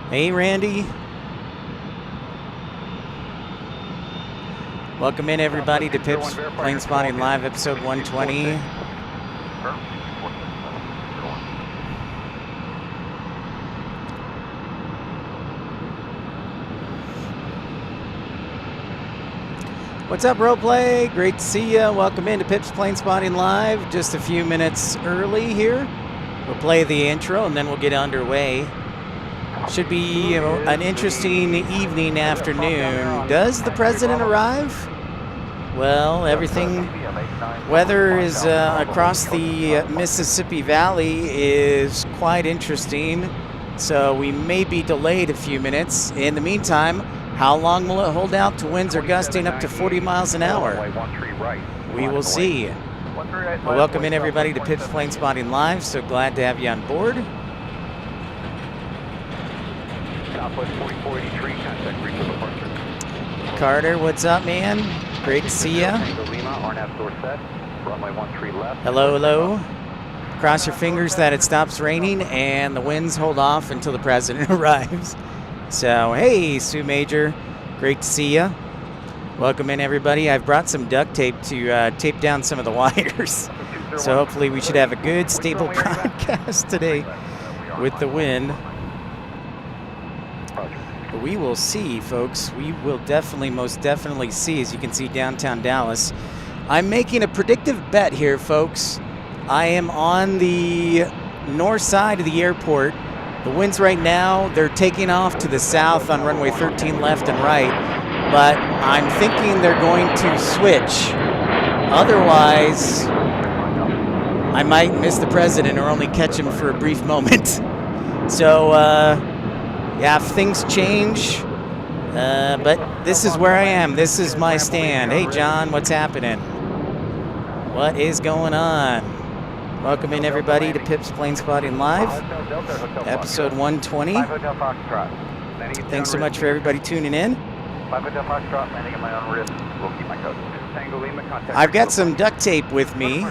Hey, Randy. Welcome in, everybody, to Pip's Planespotting Live, episode 120. What's up, Roleplay? Great to see you. Welcome in to Pip's Planespotting Live. Just a few minutes early here. We'll play the intro and then we'll get underway. Should be an interesting evening, afternoon. Does the president arrive? Well, weather is across the Mississippi Valley is quite interesting. So we may be delayed a few minutes. In the meantime, how long will it hold out to winds are gusting up to 40 miles an hour? We will see. Well, welcome in, everybody, to Pip's Planespotting Live. So glad to have you on board. Carter, what's up, man? Great to see you. Hello, hello. Cross your fingers that it stops raining and the winds hold off until the president arrives. So, hey, Sue Major, great to see you. Welcome in, everybody. I've brought some duct tape to tape down some of the wires. So hopefully we should have a good, stable broadcast today with the wind. But we will see, folks. We will most definitely see, as you can see downtown Dallas. I'm making a predictive bet here, folks. I am on the north side of the airport. The winds right now, they're taking off to the south on runway 13 left and right, but I'm thinking they're going to switch. Otherwise, I might miss the president or only catch him for a brief moment. So, yeah, if things change, but this is where I am. This is my stand. Hey, John, what's happening? What is going on? Welcome in, everybody, to Pip's Planespotting Live, episode 120. Thanks so much for everybody tuning in. I've got some duct tape with me.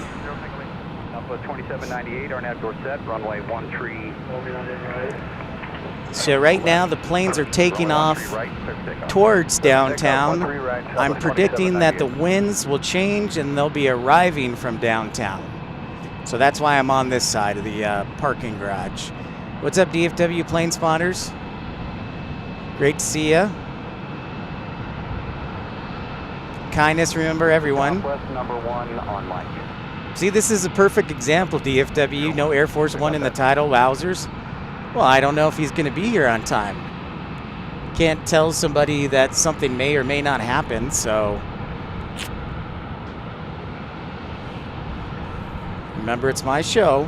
2798, our outdoor set, runway 13. So right now the planes are taking off towards downtown. I'm predicting that the winds will change and they'll be arriving from downtown. So that's why I'm on this side of the parking garage. What's up, DFW Plane Spotters? Great to see ya. Kindness, remember, everyone. See, this is a perfect example, DFW. No Air Force One in the title, wowzers. Well, I don't know if he's going to be here on time. Can't tell somebody that something may or may not happen, so... Remember, it's my show.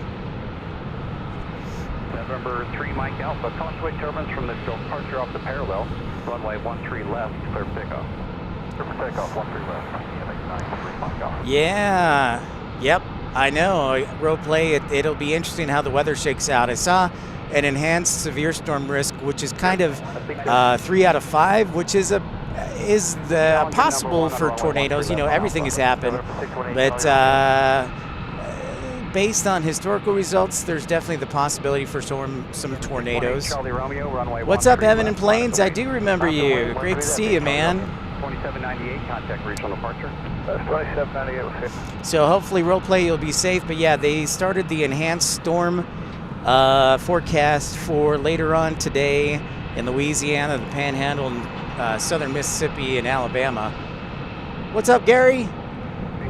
November 3, Mike Alpha. Concentrate turbines from the departure off the parallel. Runway 13 left, clear for takeoff. Clear for takeoff, 13 left. Yeah. Yep, I know. Roleplay, it'll be interesting how the weather shakes out. I saw an enhanced severe storm risk, which is kind of 3 out of 5, which is the possible for tornadoes. You know, everything has happened. But... based on historical results, there's definitely the possibility for some tornadoes. What's up, Evan and Plains? I do remember you. Great to see you, man. 2798, contact regional departure. 2798. So hopefully, Roleplay, you'll be safe. But yeah, they started the enhanced storm forecast for later on today in Louisiana, the Panhandle, and southern Mississippi and Alabama. What's up, Gary?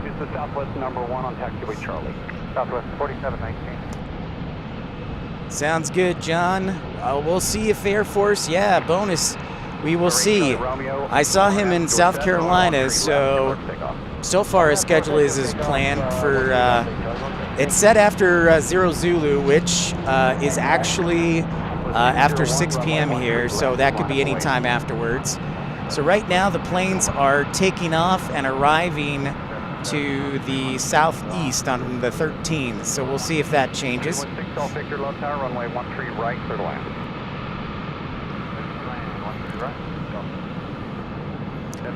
This is Southwest number 1 on taxiway Charlie. Southwest 4719. Sounds good, John. We'll see if Air Force, yeah, bonus. We will see. I saw him in South Carolina, so far his schedule is planned for, it's set after 0 Zulu, which is actually after 6 p.m. here, so that could be any time afterwards. So right now the planes are taking off and arriving to the southeast on the 13th, so we'll see if that changes.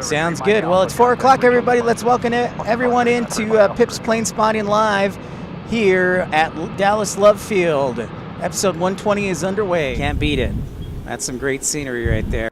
Sounds good. Well, it's 4 o'clock, everybody. Let's welcome everyone into Pip's Planespotting Live here at Dallas Love Field. Episode 120 is underway. Can't beat it. That's some great scenery right there.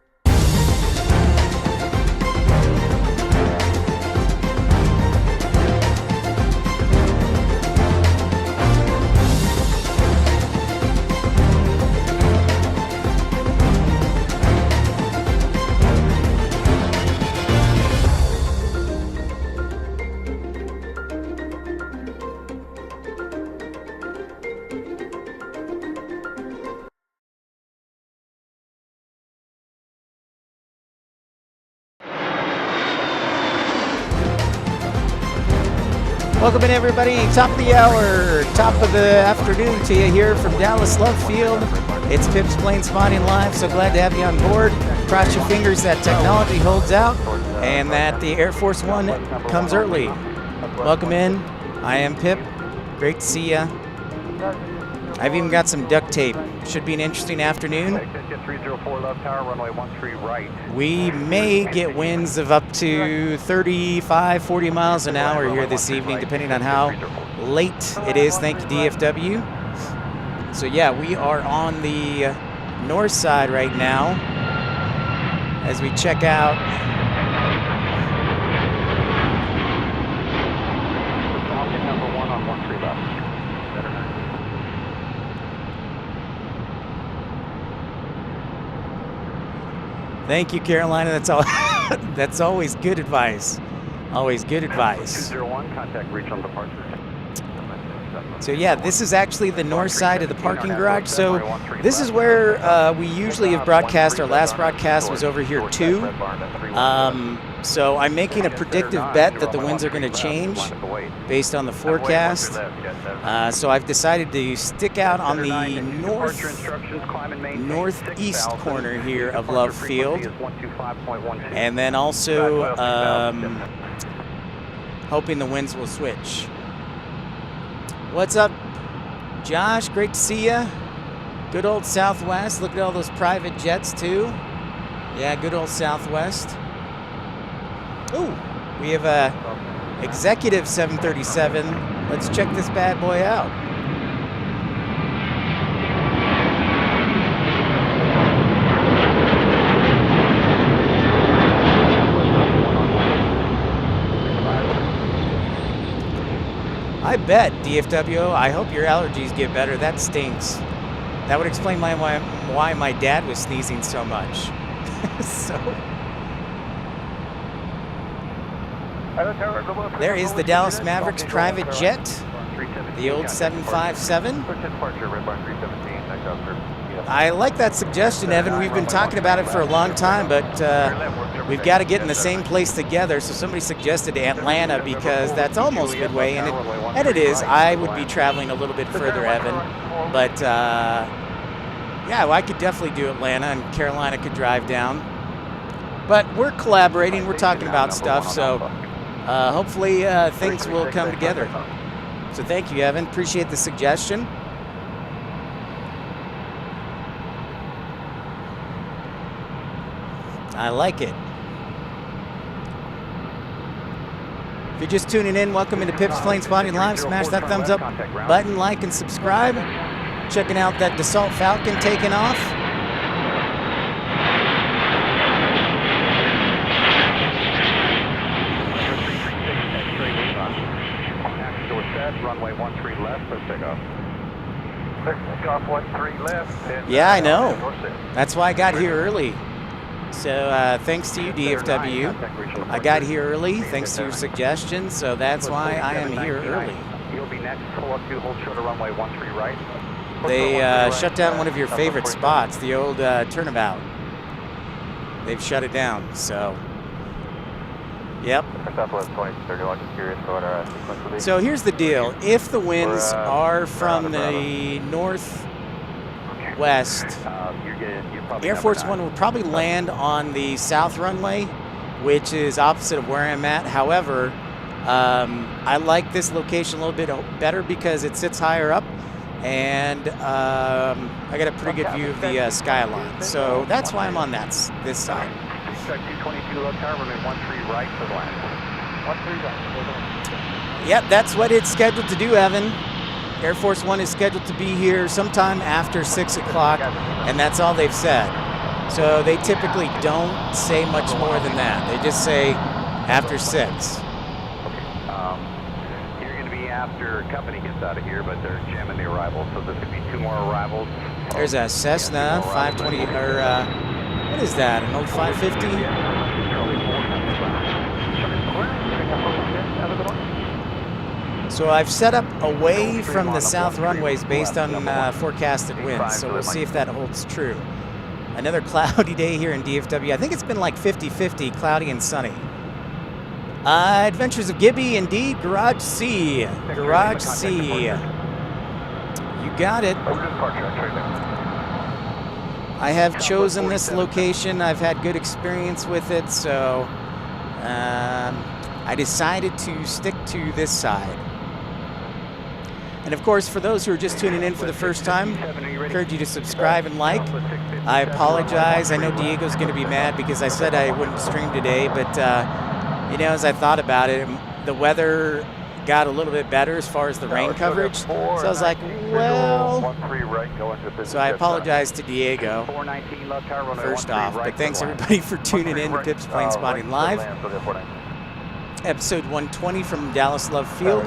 Welcome in, everybody. Top of the hour, top of the afternoon to you here from Dallas Love Field. It's Pip's Planespotting Live. So glad to have you on board. Cross your fingers that technology holds out and that the Air Force One comes early. Welcome in. I am Pip. Great to see ya. I've even got some duct tape. Should be an interesting afternoon. We may get winds of up to 35, 40 miles an hour here this evening, depending on how late it is. Thank you, DFW. So yeah, we are on the north side right now as we check out number 1 on 13 left. Thank you, Carolina. That's all. That's always good advice. Always good advice. 201, contact reach on departure. So yeah, this is actually the north side of the parking garage. So this is where we usually have broadcast. Our last broadcast was over here too. So I'm making a predictive bet that the winds are going to change based on the forecast. So I've decided to stick out on the northeast corner here of Love Field, and then also hoping the winds will switch. What's up, Josh? Great to see ya. Good old Southwest. Look at all those private jets too. Yeah, good old Southwest. Ooh, we have a executive 737. Let's check this bad boy out. I bet, DFW, I hope your allergies get better. That stinks. That would explain why my dad was sneezing so much. So there is the Dallas Mavericks private jet, the old 757. I like that suggestion, Evan. We've been talking about it for a long time, but we've got to get in the same place together. So somebody suggested Atlanta because that's almost midway, and it is. I would be traveling a little bit further, Evan. But yeah, well, I could definitely do Atlanta, and Carolina could drive down. But we're collaborating. We're talking about stuff, so hopefully things will come together. So thank you, Evan. Appreciate the suggestion. I like it. If you're just tuning in, welcome into Pip's Planespotting Live. Smash that thumbs up button, like, and subscribe. Checking out that Dassault Falcon taking off. Runway 13 left, let's take off. Take off 13 left. Yeah, I know. That's why I got here early. So thanks to you, DFW. I got here early thanks to your suggestion, so that's why I am here early. You'll be next, pull up 2, hold short of runway 13 right. They shut down one of your favorite spots, the old turnabout. They've shut it down, so. Yep. So here's the deal. If the winds are from the northwest, Air Force One will probably land on the south runway, which is opposite of where I'm at. However, I like this location a little bit better because it sits higher up, and I got a pretty good view of the skyline. So that's why I'm on this side. 222 low tower, runway 13 right for the land. 13 right. Yep, that's what it's scheduled to do, Evan. Air Force One is scheduled to be here sometime after 6 o'clock, and that's all they've said. So they typically don't say much more than that. They just say after 6. You're going to be after company gets out of here, but they're jamming the arrivals, so there's going to be 2 more arrivals. There's a Cessna 520, or what is that, an old 550? So I've set up away from the south runways based on forecasted winds, so we'll see if that holds true. Another cloudy day here in DFW. I think it's been like 50-50, cloudy and sunny. Adventures of Gibby, indeed. Garage C. Garage C. You got it. I have chosen this location. I've had good experience with it, so I decided to stick to this side. And of course, for those who are just tuning in for the first time, I encourage you to subscribe and like. I apologize. I know Diego's going to be mad because I said I wouldn't stream today, but you know, as I thought about it, the weather got a little bit better as far as the rain coverage. So I was like, well, so I apologize to Diego first off. But thanks everybody for tuning in to Pip's Planespotting Live. Episode 120 from Dallas Love Field.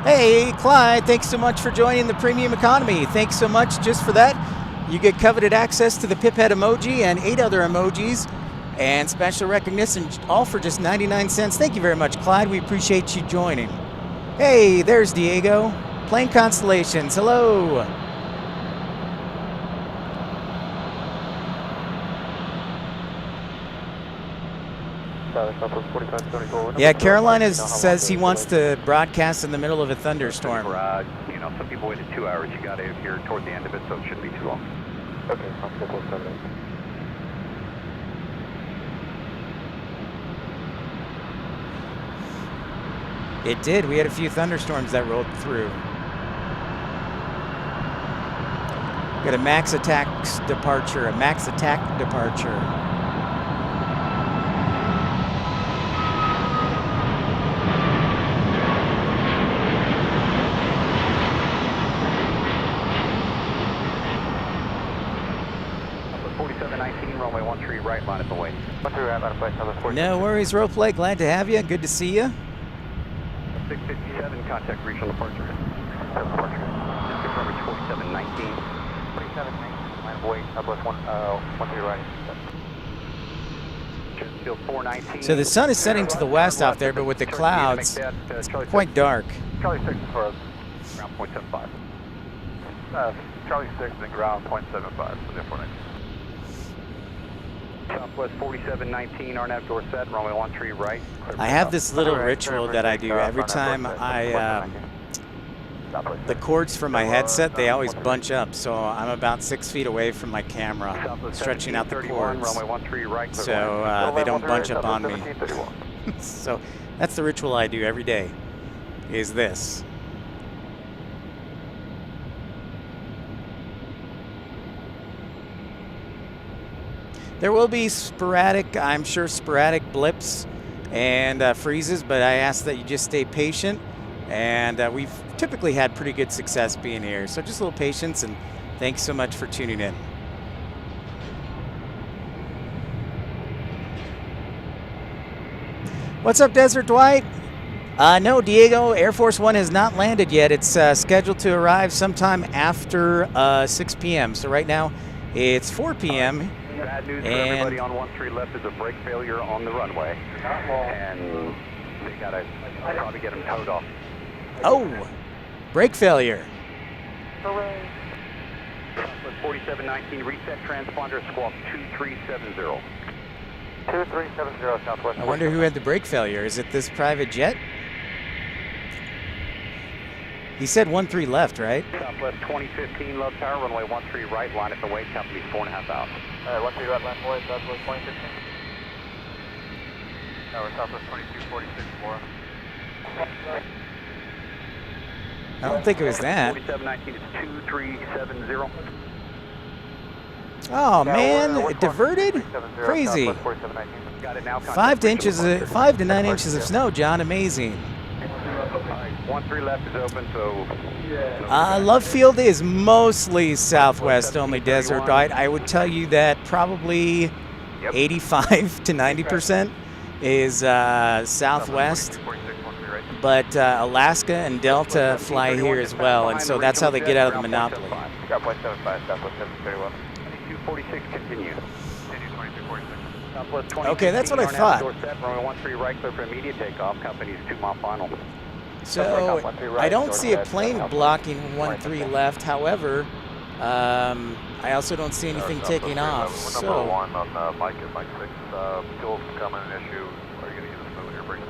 Hey, Clyde, thanks so much for joining the premium economy. Thanks so much just for that. You get coveted access to the Piphead emoji and 8 other emojis and special recognition, all for just 99 cents. Thank you very much, Clyde. We appreciate you joining. Hey, there's Diego. Plane Constellations, hello. Yeah, Carolina says he wants to broadcast in the middle of a thunderstorm. You know, some people waited 2 hours. You got out here toward the end of it, so it shouldn't be too long. Okay, It did. We had a few thunderstorms that rolled through. Got a max attack departure. Right line at the way. No worries, Roleplay. Glad to have you. Good to see you. 657, contact regional departure. Departure. Confirm 4719. 4719, line of way, Southwest 13 right. Field 419. So the sun is setting to the west out there, but with the clouds, it's quite dark. Charlie 6 for us. Ground 0.75. Charlie 6 and ground 0.75 for the 419. Southwest 4719, RNAV door set, runway 13 right. I have this little ritual that I do every time the cords for my headset, they always bunch up, so I'm about 6 feet away from my camera, stretching out the cords, so they don't bunch up on me. So that's the ritual I do every day, is this. There will be sporadic, I'm sure, sporadic blips and freezes, but I ask that you just stay patient. And we've typically had pretty good success being here. So just a little patience, and thanks so much for tuning in. What's up, Desert Dwight? No, Diego, Air Force One has not landed yet. It's scheduled to arrive sometime after 6 p.m. So right now it's 4 p.m. Bad news for everybody on 13 left is a brake failure on the runway, and they gotta probably get them towed off. Oh, brake failure. Hooray. 4719, reset transponder, squawk 2370. 2370 Southwest. I wonder who had the brake failure. Is it this private jet? He said 13 left, right? Southwest 2015, Love Tower, runway 13 right, line at the way, company's 4.5 out. 13 right, line away, Southwest 2015. Tower, Southwest 2246, 4. I don't think it was that. 4719 is 2370. Oh man, it diverted? Crazy. 5 to 9 inches of snow, John. Amazing. Alright, 13 left is open, so... Love Field is mostly southwest only, Desert Right. I would tell you that probably 85 to 90% is southwest. But Alaska and Delta fly here as well, and so that's how they get out of the monopoly. Got point 75, Southwest 731. 2246, continue. Okay, that's what I thought. Runway 13 right, clear for immediate takeoff. Company's 2-mile final. So I don't see a plane blocking 13 left. However, I also don't see anything taking off. So number 1 on Mike and Mike 6. Fuel's becoming an issue. Are you going to use a smooth here, bring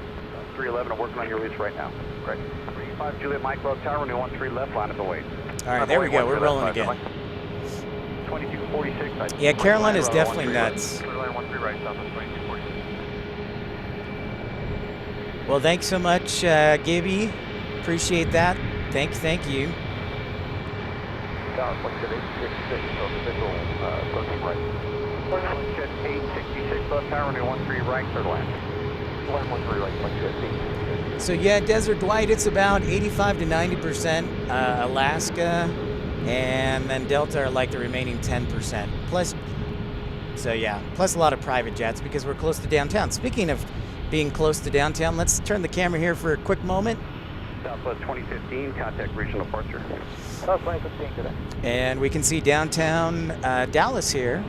311, I'm working on your release right now. Great. 35 Juliet Mike, Love Tower, runway 13 left, line up and wait. All right, there we go. We're rolling again. 2246. Yeah, Carolina's definitely nuts. Well, thanks so much, Gibby. Appreciate that. Thank you. Dallas, like I said, 866, so official 13 right. Jet 866, Love Tower, runway 13 right, clear to land. Line 13 right, like Jet 866. So yeah, Desert Dwight, it's about 85 to 90%. Alaska and then Delta are like the remaining 10%. Plus, so yeah, plus a lot of private jets because we're close to downtown. Speaking of being close to downtown, let's turn the camera here for a quick moment. Southwest 2015, contact regional departure. Southwest 2015 today. And we can see downtown Dallas here.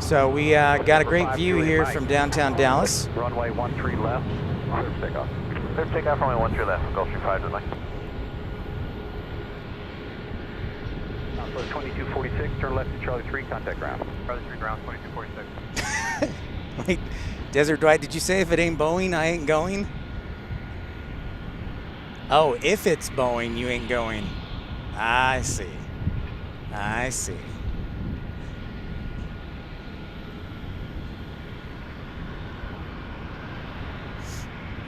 So we got a great view here from downtown Dallas. Runway 13 left, clear for takeoff. Clear for takeoff, runway 13 left, Gulfstream 5 tonight. Southwest 2246, turn left to Charlie 3, contact ground. Charlie 3 ground, 2246. Wait, Desert Dwight, did you say if it ain't Boeing, I ain't going? Oh, if it's Boeing, you ain't going. I see.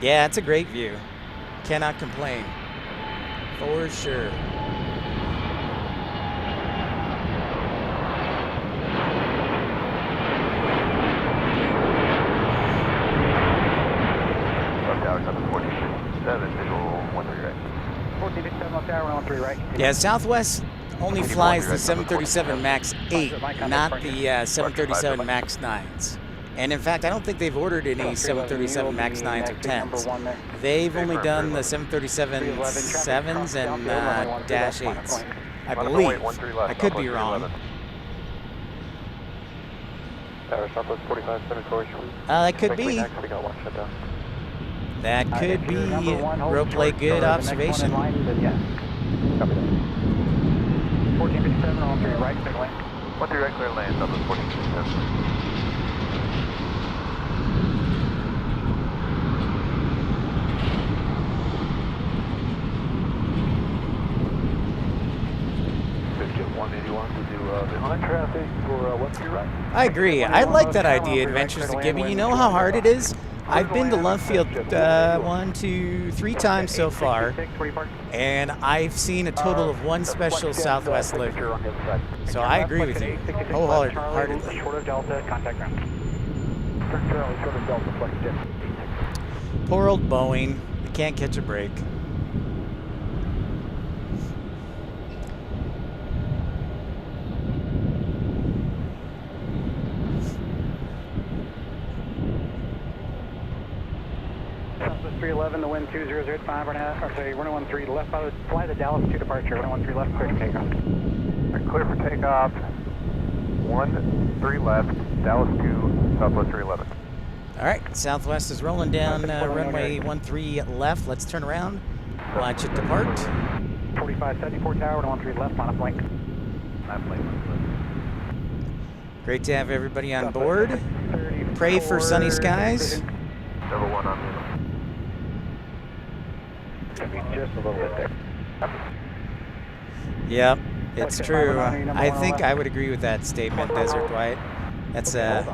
Yeah, it's a great view. Cannot complain. For sure. Yeah, Southwest only flies the 737 MAX 8, not the 737 MAX 9s. And in fact, I don't think they've ordered any 737 MAX 9s or 10s. They've only done the 737 7s and Dash 8s, I believe. I could be wrong. That could be. That could be. Roleplay, good observation. 1457 on 3 right, clear lane. 13 right, clear lane, Southwest 1457. Traffic for 13 right. I agree. I like that idea, Adventures to Gibby. You know how hard it is? I've been to Love Field 1, 2, 3 times so far, and I've seen a total of 1 special Southwest livery. So I agree with you wholeheartedly. Poor old Boeing. They can't catch a break. Southwest 311, the wind 2085, runway 13 left, fly the Dallas 2 departure, runway 13 left, clear for takeoff. Right, clear for takeoff, 13 left, Dallas 2, Southwest 311. All right, Southwest is rolling down runway 13 left. Let's turn around, watch it depart. 4574 tower, runway 13 left, line up link. Great to have everybody on board. Pray for sunny skies. Number 1 on the just a little bit there. Yep, it's true. I think I would agree with that statement, Desert Dwight. That's an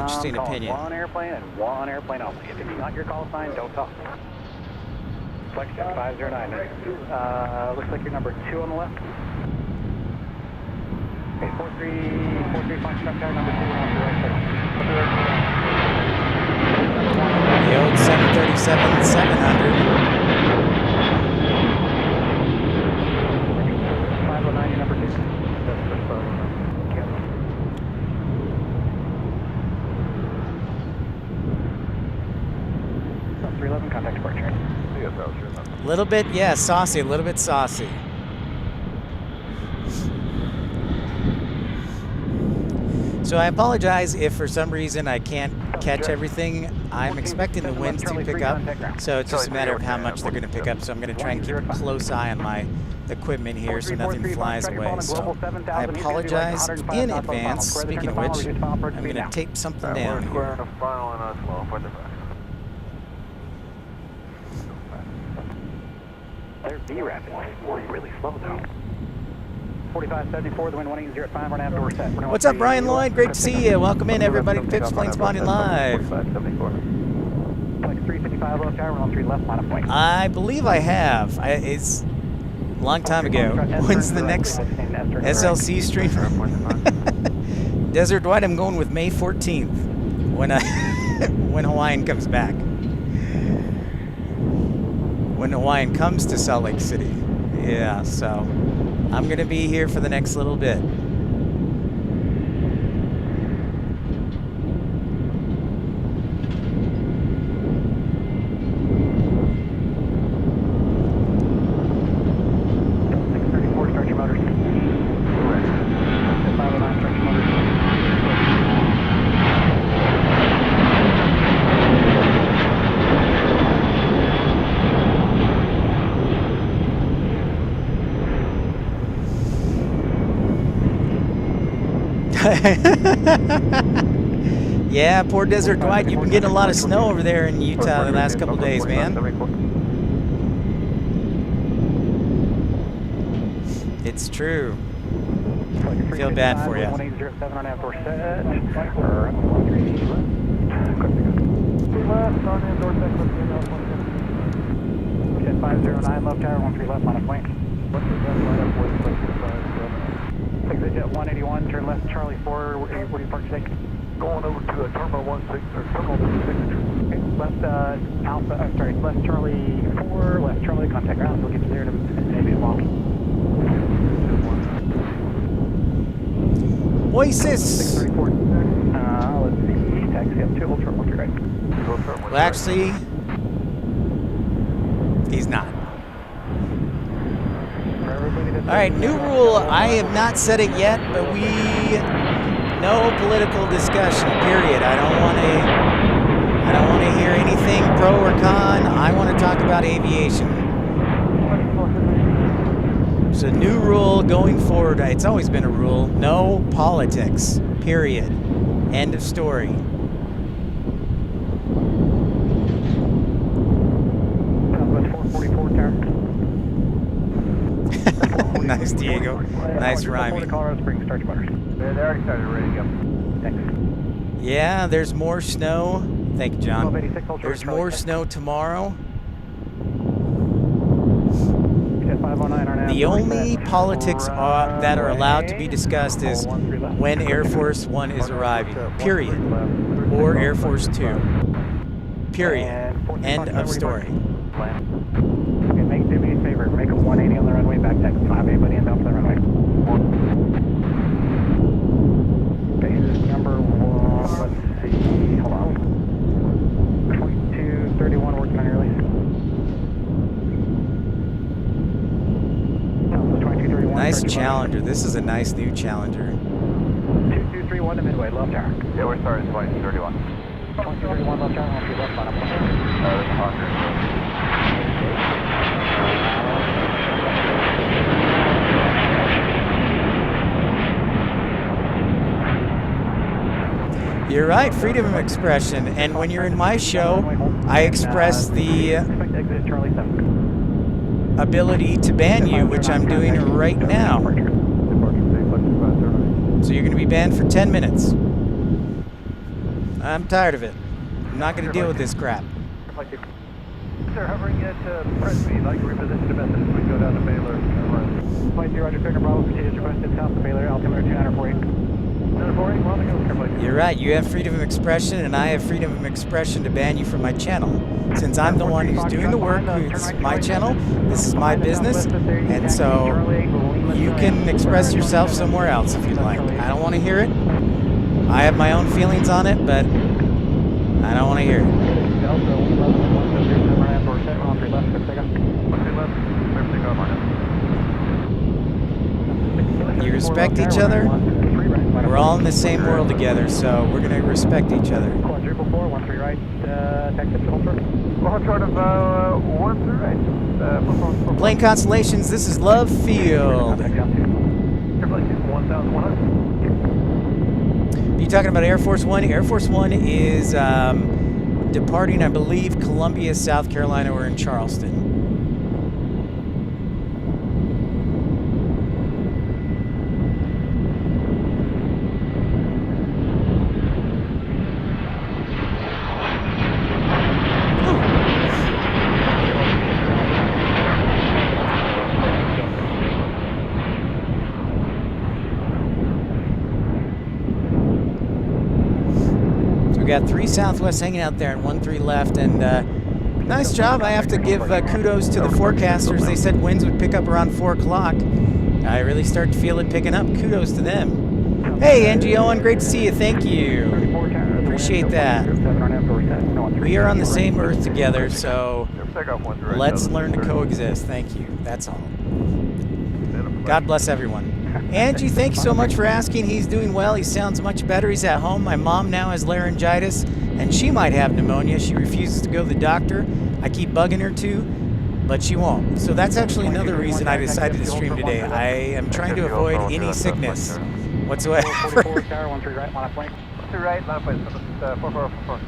interesting opinion. One airplane and one airplane only. If it's not your call sign, don't talk. Flex 509. Looks like you're number 2 on the left. Okay, 43 Fox Truck number 2 on the right side. The old 737-700. 1311, contact departure. CSO, sure enough. A little bit, yeah, saucy, a little bit saucy. So I apologize if for some reason I can't catch everything. I'm expecting the winds to pick up, so it's just a matter of how much they're going to pick up. So I'm going to try and keep a close eye on my equipment here so nothing flies away. So I apologize in advance. Speaking of which, I'm going to tape something down here. Their B-rapid is really slow though. 4574, the wind 180 at 5, run out door set. What's up, Brian Lloyd? Great to see you. Welcome in, everybody, to Pips Planespotting Live. 355 left tower, 113 left, line of point. I believe I have. It's a long time ago. When's the next SLC stream? Desert Dwight, I'm going with May 14th when when Hawaiian comes back. When Hawaiian comes to Salt Lake City. Yeah, so I'm going to be here for the next little bit. Yeah, poor Desert Dwight. You've been getting a lot of snow over there in Utah the last couple days, man. It's true. Feel bad for you. 1807 on outdoor set. 509 left tower, 13 left, line of point. Exit jet 181, turn left, Charlie 4, where do you park today? Going over to Terminal 16, or Terminal 6. Okay, left left Charlie 4, left Charlie, contact ground, we'll get you there to maybe walk. Oasis! 634, let's see, taxi up 2, hold short, walk your right. Well, actually, he's not. All right, new rule. I have not said it yet, but no political discussion. Period. I don't want to hear anything pro or con. I want to talk about aviation. So new rule going forward. It's always been a rule. No politics. Period. End of story. Nice, Diego. Nice rhyming. Colorado Springs, start your motors. They already started ready to go. Thanks. Yeah, there's more snow. Thank you, John. There's more snow tomorrow. The only politics that are allowed to be discussed is when Air Force One is arriving. Period. Or Air Force Two. Period. End of story. Do me a favor, make a 180 on the runway, back taxi 58, end off the runway. Base number 1, let's see, hold on. 2231, working on your release. Nice Challenger. This is a nice new Challenger. 2231 to Midway, left tower. Yeah, we're starting 2231. 2231 left tower, on your left line up. You're right, freedom of expression. And when you're in my show, I express the ability to ban you, which I'm doing right now. So you're going to be banned for 10 minutes. I'm tired of it. I'm not going to deal with this crap. They're hovering at Presby. Like to reposition to Bethany. We go down to Baylor. Flight 0, Roger, Finger Bravo, proceed requested south of Baylor, altimeter 248. You're right, you have freedom of expression, and I have freedom of expression to ban you from my channel. Since I'm the one who's doing the work, it's my channel, this is my business, and so you can express yourself somewhere else if you'd like. I don't want to hear it. I have my own feelings on it, but I don't want to hear it. respect each other. We're all in the same world together, so we're gonna respect each other. Quadruple 413 right, taxi to hold short. Hold short of 13 right. Plane Constellations, this is Love Field. Are you talking about Air Force One? Air Force One is departing, I believe, Columbia, South Carolina. We're in Charleston. We got 3 Southwest hanging out there and 13 left, and nice job. I have to give kudos to the forecasters. They said winds would pick up around 4 o'clock. I really start to feel it picking up. Kudos to them. Hey, Angie Owen, great to see you. Thank you. Appreciate that. We are on the same earth together, so let's learn to coexist. Thank you. That's all. God bless everyone. Angie, thank you so much for asking. He's doing well. He sounds much better. He's at home. My mom now has laryngitis, and she might have pneumonia. She refuses to go to the doctor. I keep bugging her to, but she won't. So that's actually another reason I decided to stream today. I am trying to avoid any sickness whatsoever. 13 right, line up point. 13 right, line up point. 4444.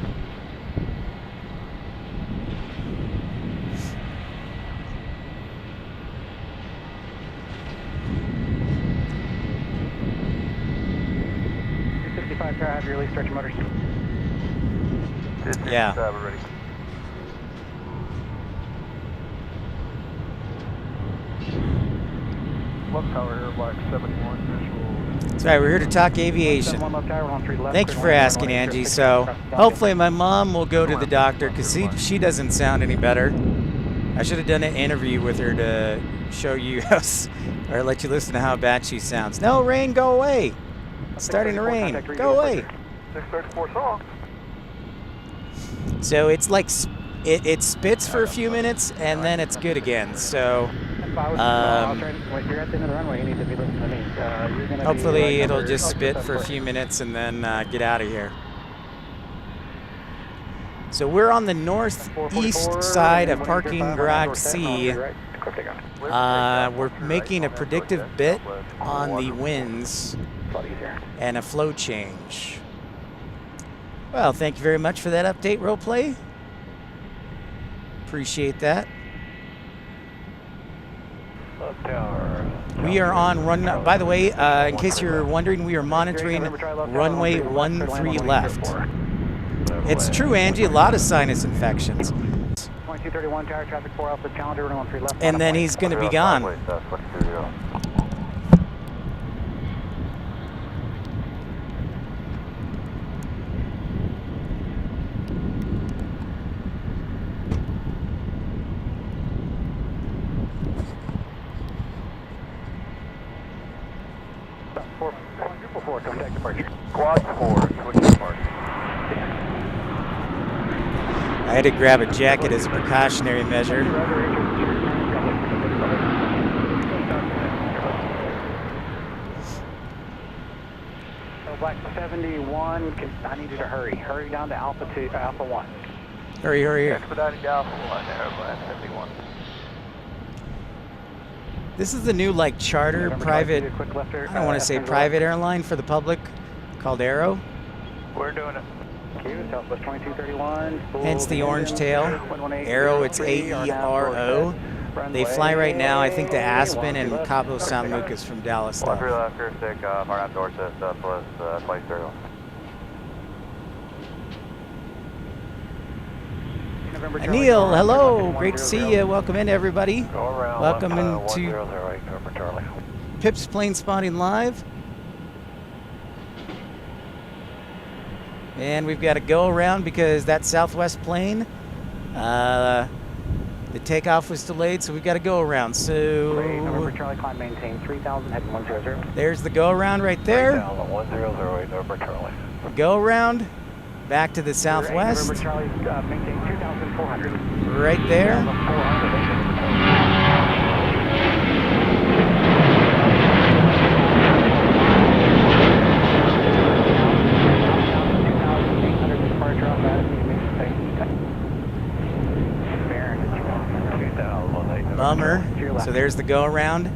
65 car, have your release, start your motors. Yeah. We're ready. Left tower here, block 71 visual. That's right, we're here to talk aviation. Thank you for asking, Angie. So hopefully my mom will go to the doctor because she doesn't sound any better. I should have done an interview with her to show you or let you listen to how bad she sounds. No, rain, go away. It's starting to rain. Go away. 634 song. So it's like it spits for a few minutes and then it's good again. So hopefully it'll just spit for a few minutes and then get out of here. So we're on the northeast side of parking garage C. We're making a predictive bit on the winds and a flow change. Well, thank you very much for that update, Roleplay. Appreciate that. We are on run. By the way, in case you're wondering, we are monitoring runway 13 left. It's true, Angie. A lot of sinus infections. 2231 tower traffic 4 Alpha Challenger 13 left. And then he's going to be gone. Quad 4, switch to park. I had to grab a jacket as a precautionary measure. Black 71, I need you to hurry. Hurry down to Alpha 1. Hurry, hurry here. Expediting to Alpha 1 there, Black 71. This is the new like charter private, I don't want to say private airline for the public called Aero. We're doing it. Southwest 2231. Hence the orange tail. Aero, it's A-E-R-O. They fly right now, I think, to Aspen and Cabo San Lucas from Dallas. One three left, clear stick, around Dorset, Southwest 2030. Neil, hello. Great to see you. Welcome in, everybody. Welcome into Pip's Plane Spotting Live. And we've got to go around because that Southwest plane, the takeoff was delayed, so we've got to go around. So November Charlie, climb maintain 3000, heading 100. There's the go around right there. 1008 November Charlie. Go around back to the southwest. November Charlie, maintain 2400. Right there. Bummer. To your left. So there's the go around.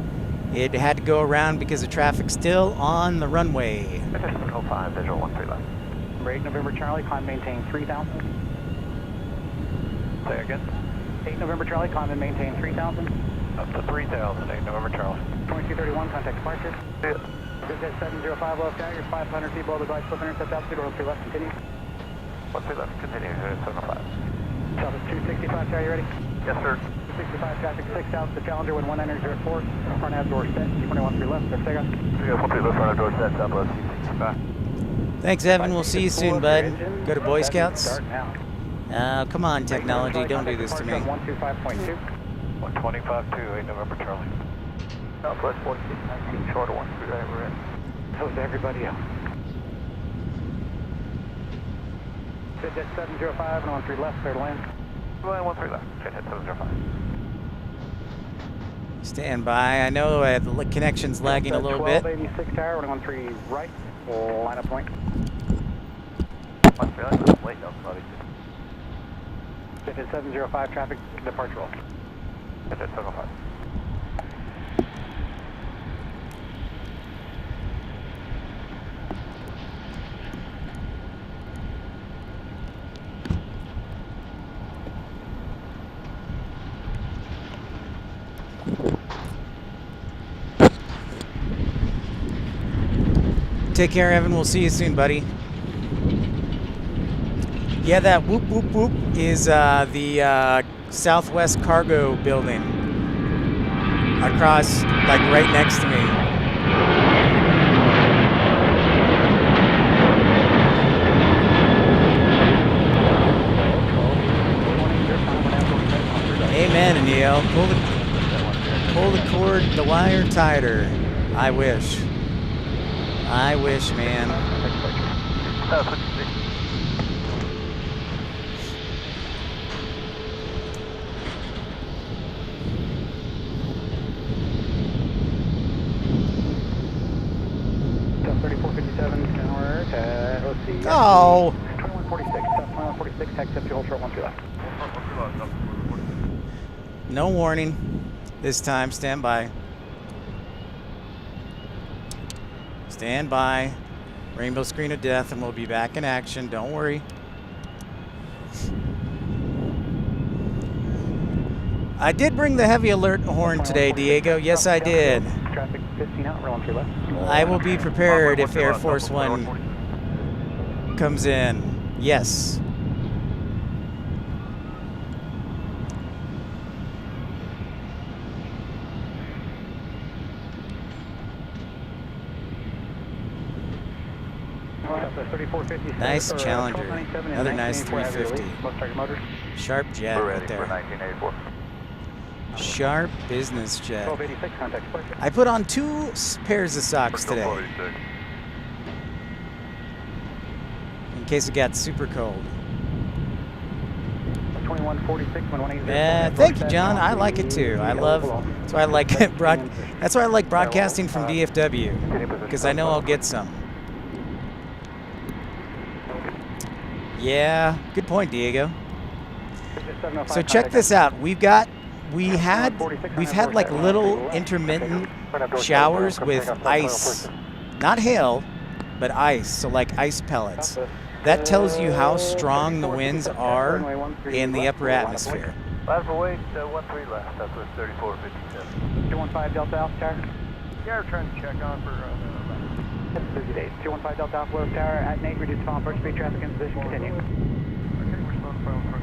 It had to go around because of traffic still on the runway. 705, visual 13 left. Number 8 November Charlie, climb maintain 3000. Say again? 8 November Charlie, climb and maintain 3000. Up to 3000, 8 November Charlie. 2231, contact departure. See it. Visit 705 left tower, you're 500 feet below the glide slope intercept altitude, or 3 left, continue. 13 left, continue, 705. Southwest 265 tower, you ready? Yes, sir. 265 traffic 6 out, the Challenger, wind 19004, front nav door set, 21 3 left, there, Sega. 3 left, front door set, southwest 265. Thanks, Evan. We'll see you soon, bud. Go to Boy Scouts. Start now. Come on, technology. Don't do this to me. 125.2. 125.2, 8 November Charlie. Southwest 4619, short of 13 right, we're in. How's everybody else? Visit 705 and 13 left, clear to land. 13 left, hit 705. Stand by. I know the connection's lagging a little bit. 1286 tower, 113 right, line up point. 13 left, late, no, sorry. Visit 705 traffic, departure roll. Hit 705. Take care, Evan. We'll see you soon, buddy. Yeah, that whoop whoop whoop is the Southwest Cargo building across, like right next to me. Amen, Neil. Pull the cord, the wire tighter. I wish. I wish, man. South 3457, tower, let's see. Oh! 2146, South 2146, taxi up to hold short 13 left. No warning. This time, stand by. Stand by. Rainbow screen of death, and we'll be back in action. Don't worry. I did bring the heavy alert horn today, Diego. Yes, I did. Traffic 15 out, roll 13 left. I will be prepared if Air Force One comes in. Yes. Nice Challenger. Another nice 350. Sharp jet We're right ready for there. 1984. Sharp business jet. 1286, contact departure. I put on 2 pairs of socks today in case it got super cold. 2146, 1180. Yeah, thank you, John. I like it too. I love. That's why I like That's why I like broadcasting from DFW, because I know I'll get some. Yeah, good point, Diego. So check this out. We've had like little intermittent showers with ice, not hail, but ice. So like ice pellets. That tells you how strong the winds are in the upper atmosphere. Last away, 13 left, that's with 3457. 215 Delta Alpha Tower. Yeah, we're trying to check on for 30 days. 215 Delta Alpha Low Tower at Nate, reduce final approach speed, traffic in position, continue. Okay, we're slowing from approach.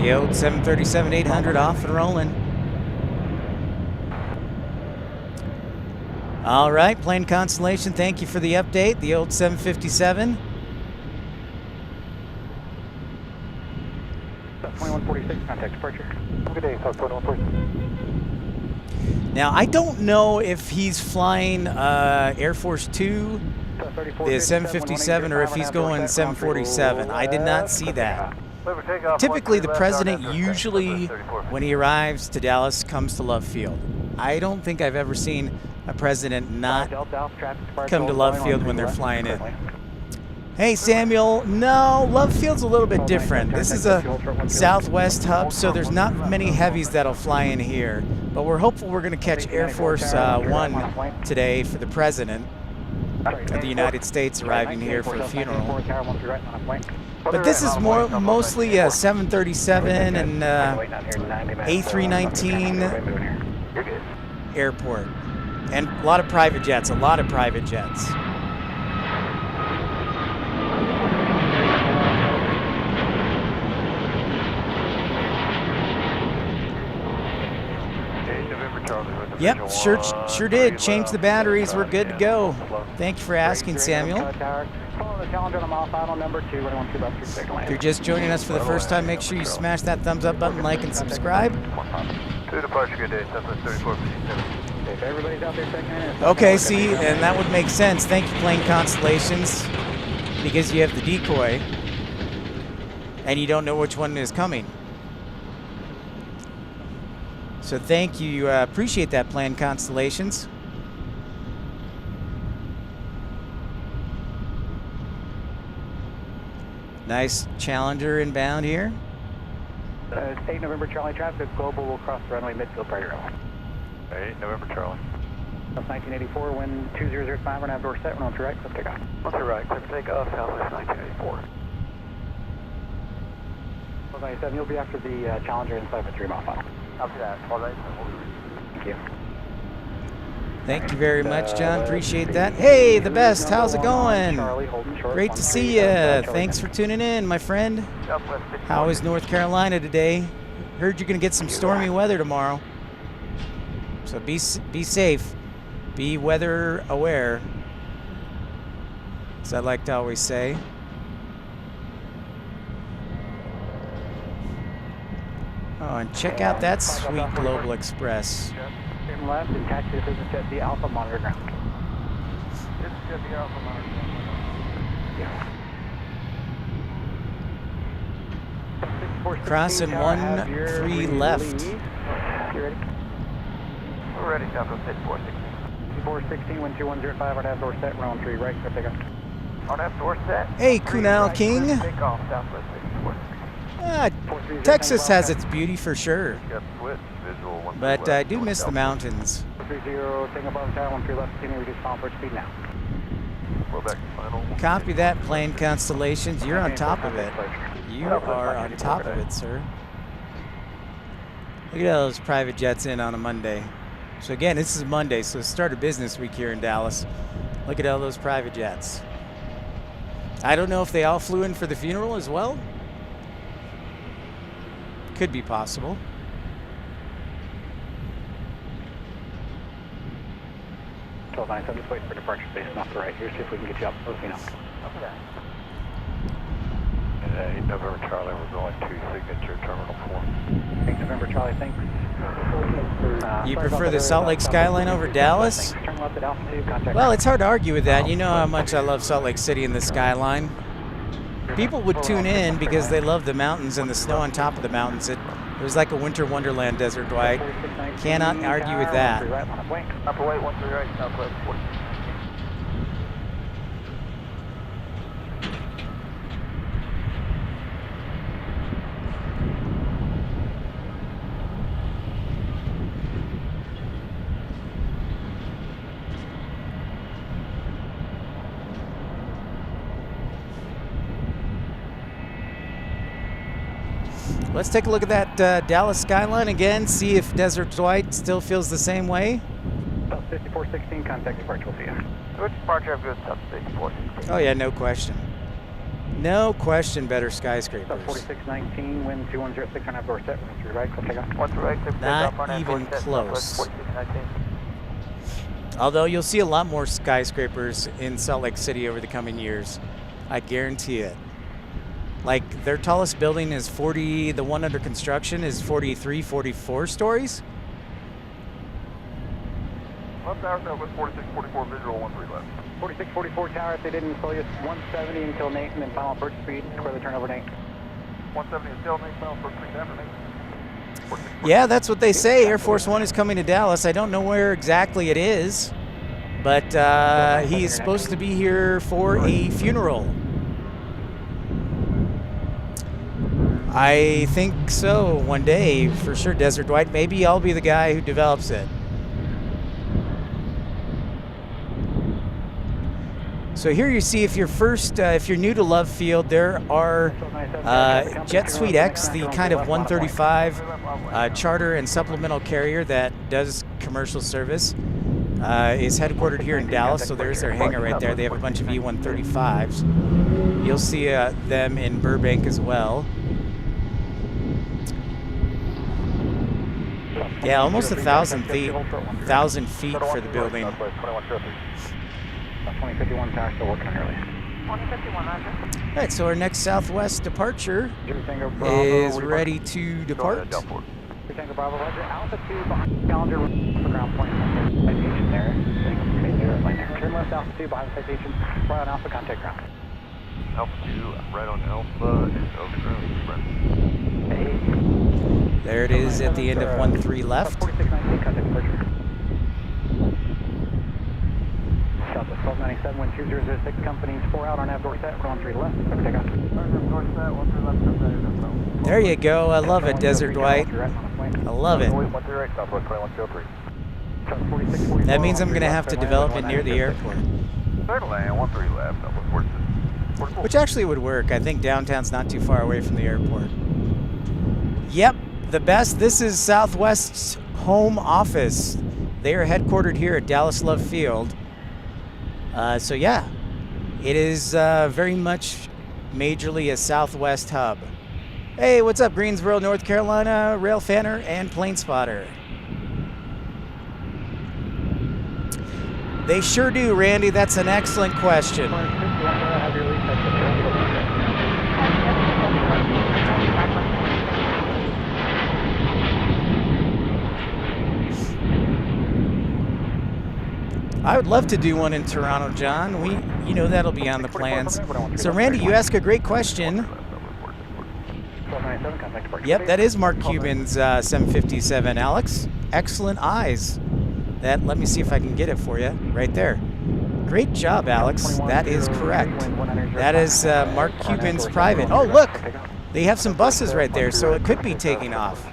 The old 737-800 off and rolling. All right, Plane Constellation, thank you for the update. The old 757. 2146, contact departure. Good day, South 2146. Now, I don't know if he's flying Air Force 2, the 757, or if he's going 747. I did not see that. Typically, the president usually, when he arrives to Dallas, comes to Love Field. I don't think I've ever seen a president not come to Love Field when they're flying in. Hey, Samuel. No, Love Field's a little bit different. This is a Southwest hub, so there's not many heavies that'll fly in here. But we're hopeful we're going to catch Air Force One today for the president of the United States arriving here for a funeral. But this is mostly 737 and A319 airport. And a lot of private jets, Yep, sure did. Change the batteries. We're good to go. Thank you for asking, Samuel. If you're just joining us for the first time, make sure you smash that thumbs up button, like, and subscribe. Okay, see, and that would make sense. Thank you, Plane Constellations, because you have the decoy, and you don't know which one is coming. So thank you. Appreciate that, Plane Constellations. Nice Challenger inbound here. 8 November Charlie traffic, global will cross the runway midfield priority runway. 8 November Charlie. That's 1984, wind 2005, and outdoor set, run to right, clip takeoff. Run to right, clip takeoff, Southwest 1984. 97, you'll be after the Challenger inside of a 3-mile final. After that, all right, Thank you. Thank you very much, John. Appreciate that. Hey, the best. How's it going? Great to see you. Thanks for tuning in, my friend. How is North Carolina today? Heard you're going to get some stormy weather tomorrow. So be safe. Be weather aware, as I like to always say. Oh, and check out that sweet Global Express. Turn left and taxi to business jet the Alpha monitor ground. Business jet the Alpha monitor ground. Yeah. Crossing 13 left. You ready? We're ready, Southwest 416. 416, wind 2105, on outdoor set, round 3 right, clip takeoff. On outdoor set. Hey, Kunal King. Takeoff, Southwest 416. Texas has its beauty for sure, Got split, visual, but I do miss the mountains. 430, staying above tower, 13 left, continue reduce final approach speed now. We're back to final. Copy that, Plane Constellations. You're on top of it. You are on top of it, sir. Look at all those private jets in on a Monday. So again, this is Monday, so start a business week here in Dallas. Look at all those private jets. I don't know if they all flew in for the funeral as well. Could be possible. So 97, just wait for departure space off the right here, see if we can get you up. Okay. Okay. 8 November Charlie, we're going to Signature Terminal 4. 8 November Charlie, thanks. You prefer the Salt Lake skyline over Dallas? Turn left at altitude, contact. Well, it's hard to argue with that. You know how much I love Salt Lake City and the skyline. People would tune in because they love the mountains and the snow on top of the mountains. It was like a winter wonderland, Desert Dwight. Cannot argue with that. Upper weight, 13 right, Southwest 416. Let's take a look at that Dallas skyline again, see if Desert Dwight still feels the same way. South 5416, contact departure, we'll see you. Switch departure, have good South 5416. Oh yeah, no question. No question, better skyscrapers. South 4619, wind 2106 on outdoor set, run 3 right, clip takeoff. 13 right, clip Not takeoff on even outdoor set, close. Southwest 4619. Although you'll see a lot more skyscrapers in Salt Lake City over the coming years. I guarantee it. Like their tallest building is 40, the one under construction is 43, 44 stories. Left tower, Southwest 4644, visual 13 left. 4644 tower, if they didn't slow you, 170 until Nate, and then final approach speed, square the turnover Nate. 170 until Nate, final approach speed after Nate. Yeah, that's what they say. Air Force One is coming to Dallas. I don't know where exactly it is, but he is supposed to be here for a funeral. I think so, one day, for sure, Desert Dwight. Maybe I'll be the guy who develops it. So here you see, if you're new to Love Field, there are Jet Suite X, the kind of 135 charter and supplemental carrier that does commercial service, is headquartered here in Dallas. So there's their hangar right there. They have a bunch of E-135s. You'll see them in Burbank as well. Yeah, almost 1,000 feet for the building. 2051 tower still working on early. 2051, roger. All right, so our next Southwest departure is ready to depart. Tango Bravo, roger. Alpha 2 behind calendar for ground point. Aviation there. Turn left, Alpha 2 behind the citation. Right on Alpha, contact ground. Alpha 2, right on Alpha, is over ground. There it is at the end of 13 left. 4619, contact departure. Southwest 1297, wind 2006, companies 4 out on nav door set, we're on 3 left, over take off. Door set, 13 left, there you go, I love it, Desert Dwight. I love it. That means I'm going to have to develop it near the airport. Which actually would work. I think downtown's not too far away from the airport. Yep, the best. This is Southwest's home office. They are headquartered here at Dallas Love Field. So yeah, it is very much majorly a Southwest hub. Hey, what's up, Greensboro, North Carolina, Rail Fanner and Planespotter. They sure do, Randy. That's an excellent question. I would love to do one in Toronto, John. You know that'll be on the plans. So, Randy, you ask a great question. Yep, that is Mark Cuban's 757, Alex. Excellent eyes. Let me see if I can get it for you right there. Great job, Alex. That is correct. That is Mark Cuban's private. Oh, look, they have some buses right there, so it could be taking off.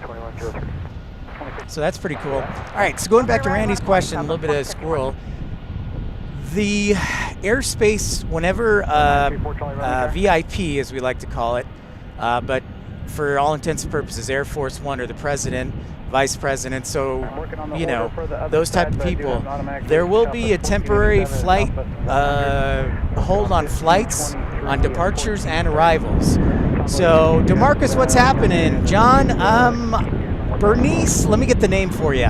So that's pretty cool. All right, so going back to Randy's question, a little bit of squirrel. The airspace, whenever VIP, as we like to call it, but for all intents and purposes, Air Force One or the president, vice president, so, you know, those type of people, there will be a temporary flight hold on flights, on departures and arrivals. So, DeMarcus, what's happening? John, Bernice, let me get the name for you.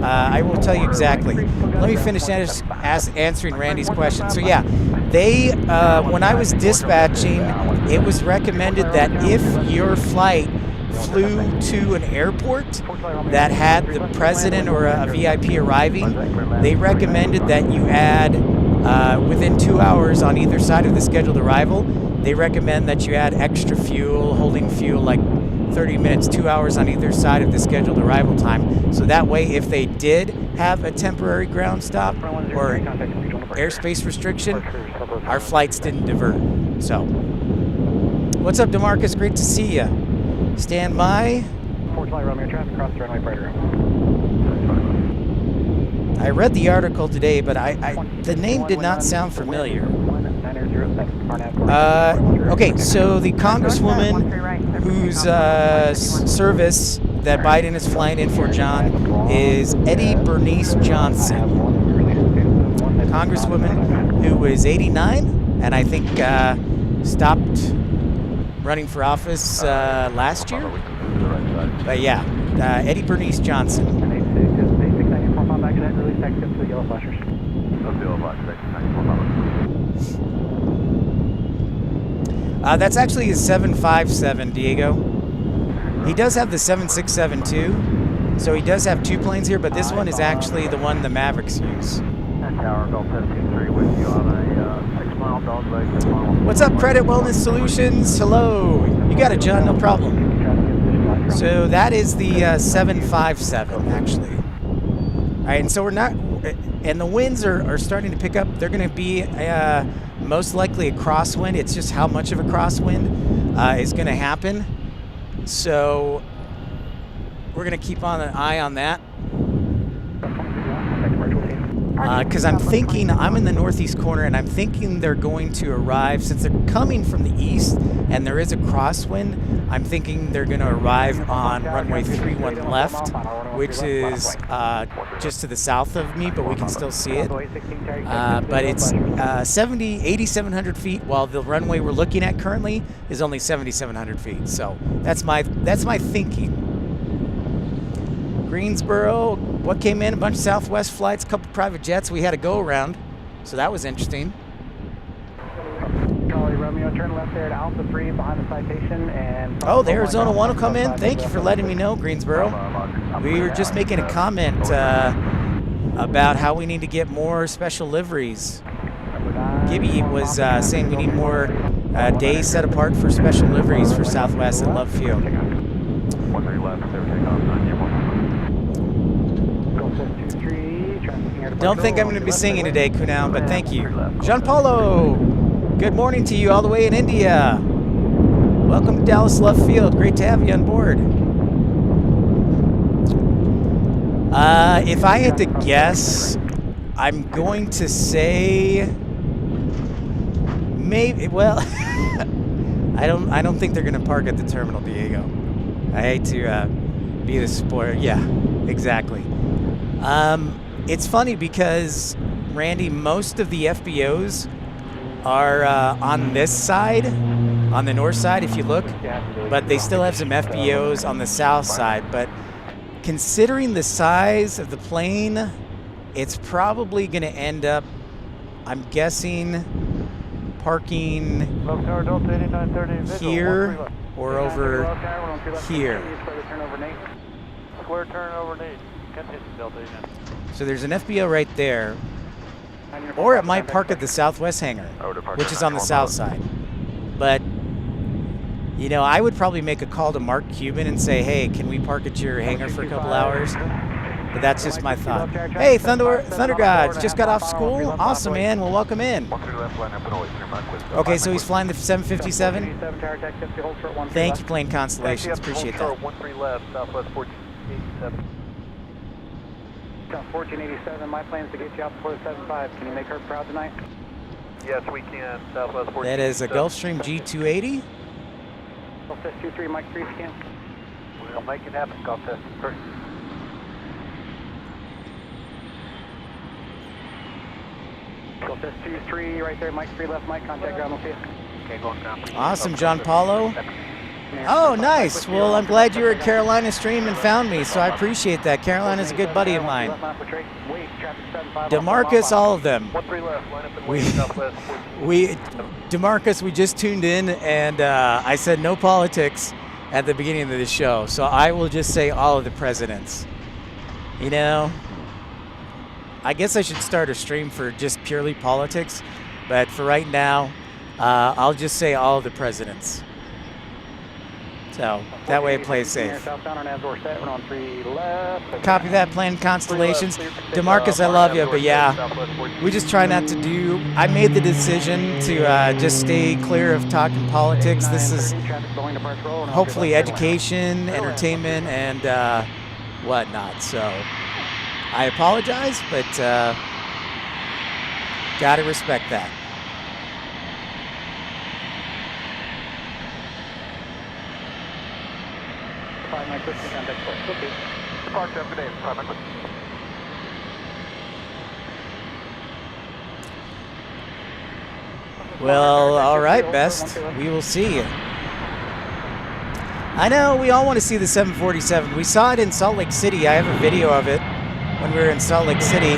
I will tell you exactly. Let me finish answering Randy's question. So yeah, they when I was dispatching, it was recommended that if your flight flew to an airport that had the president or a VIP arriving, they recommended that you add within 2 hours on either side of the scheduled arrival. They recommend that you add extra fuel, holding fuel like 30 minutes, 2 hours on either side of the scheduled arrival time. So that way, if they did have a temporary ground stop or airspace restriction, our flights didn't divert. So, what's up, DeMarcus? Great to see you. Stand by. I read the article today, but the name did not sound familiar. Okay, so the congresswoman whose service that Biden is flying in for, John, is Eddie Bernice Johnson. Congresswoman who is 89 and I think stopped running for office last year. But yeah, Eddie Bernice Johnson. That's actually his 757, Diego. He does have the 767 too, So he does have 2 planes here, but this one is actually the one the Mavericks use. Tower, Golf 1023 with you on a 6-mile dog leg. What's up, Credit Wellness Solutions? Hello. You got it, John, no problem. So that is the 757, actually. All right, and so we're not, and the winds are starting to pick up. They're going to be most likely a crosswind. It's just how much of a crosswind is going to happen. So we're going to keep on an eye on that. Because I'm thinking, I'm in the northeast corner, and I'm thinking they're going to arrive, since they're coming from the east and there is a crosswind, I'm thinking they're going to arrive on runway 31 left, which is just to the south of me, but we can still see it. But it's 8,700 feet, while the runway we're looking at currently is only 7,700 feet. So that's my thinking. Greensboro, what came in? A bunch of Southwest flights, a couple private jets. We had a go around, so that was interesting. Charlie Romeo, turn left there at Alpha 3 behind the citation. And oh, the Arizona 1 will come in. Thank you for letting me know, Greensboro. We were just making a comment about how we need to get more special liveries. Gibby was saying we need more days set apart for special liveries for Southwest at Love Field. Don't think I'm going to be singing today, Kunal, but thank you. Jean Paulo, good morning to you all the way in India. Welcome to Dallas Love Field. Great to have you on board. If I had to guess, I'm going to say maybe. Well, I don't think they're going to park at the terminal, Diego. I hate to be the spoiler. Yeah, exactly. It's funny because, Randy, most of the FBOs are on this side, on the north side, if you look, but they still have some FBOs on the south side. But considering the size of the plane, it's probably going to end up, I'm guessing, parking here or over here. Square turn over Nate. So there's an FBO right there, or it might park at the Southwest hangar, which is on the south side. But, you know, I would probably make a call to Mark Cuban and say, hey, can we park at your hangar for a couple hours? But that's just my thought. Hey, Thunder Gods, just got off school? Awesome, man. Well, welcome in. Okay, so he's flying the 757? Thank you, Plane Constellations. Appreciate that. 13 left, Southwest 1487. 1487, my plan is to get you out before the 75. Can you make her proud tonight? Yes, we can. Southwest 14. That is a Gulfstream G280. Golf Test 23, Mike 3 scan. We'll make it happen, Golf Test 3. Golf Test 23, right there, Mike 3 left, Mike, contact ground, we'll see you. Okay, going ground. Awesome, John Paulo. Oh, nice. Well, I'm glad you were at Carolina Stream and found me, so I appreciate that. Carolina's a good buddy of mine. DeMarcus, all of them. DeMarcus, we just tuned in, and I said no politics at the beginning of the show, so I will just say all of the presidents. You know, I guess I should start a stream for just purely politics, but for right now, I'll just say all of the presidents. So that way it plays safe. Copy that, Plane Constellations. DeMarcus, I love you, but yeah, we just try not to do. I made the decision to just stay clear of talking politics. This is hopefully education, entertainment, and whatnot. So I apologize, but gotta respect that. Well, all right, Best. We will see. I know we all want to see the 747. We saw it in Salt Lake City. I have a video of it when we were in Salt Lake City.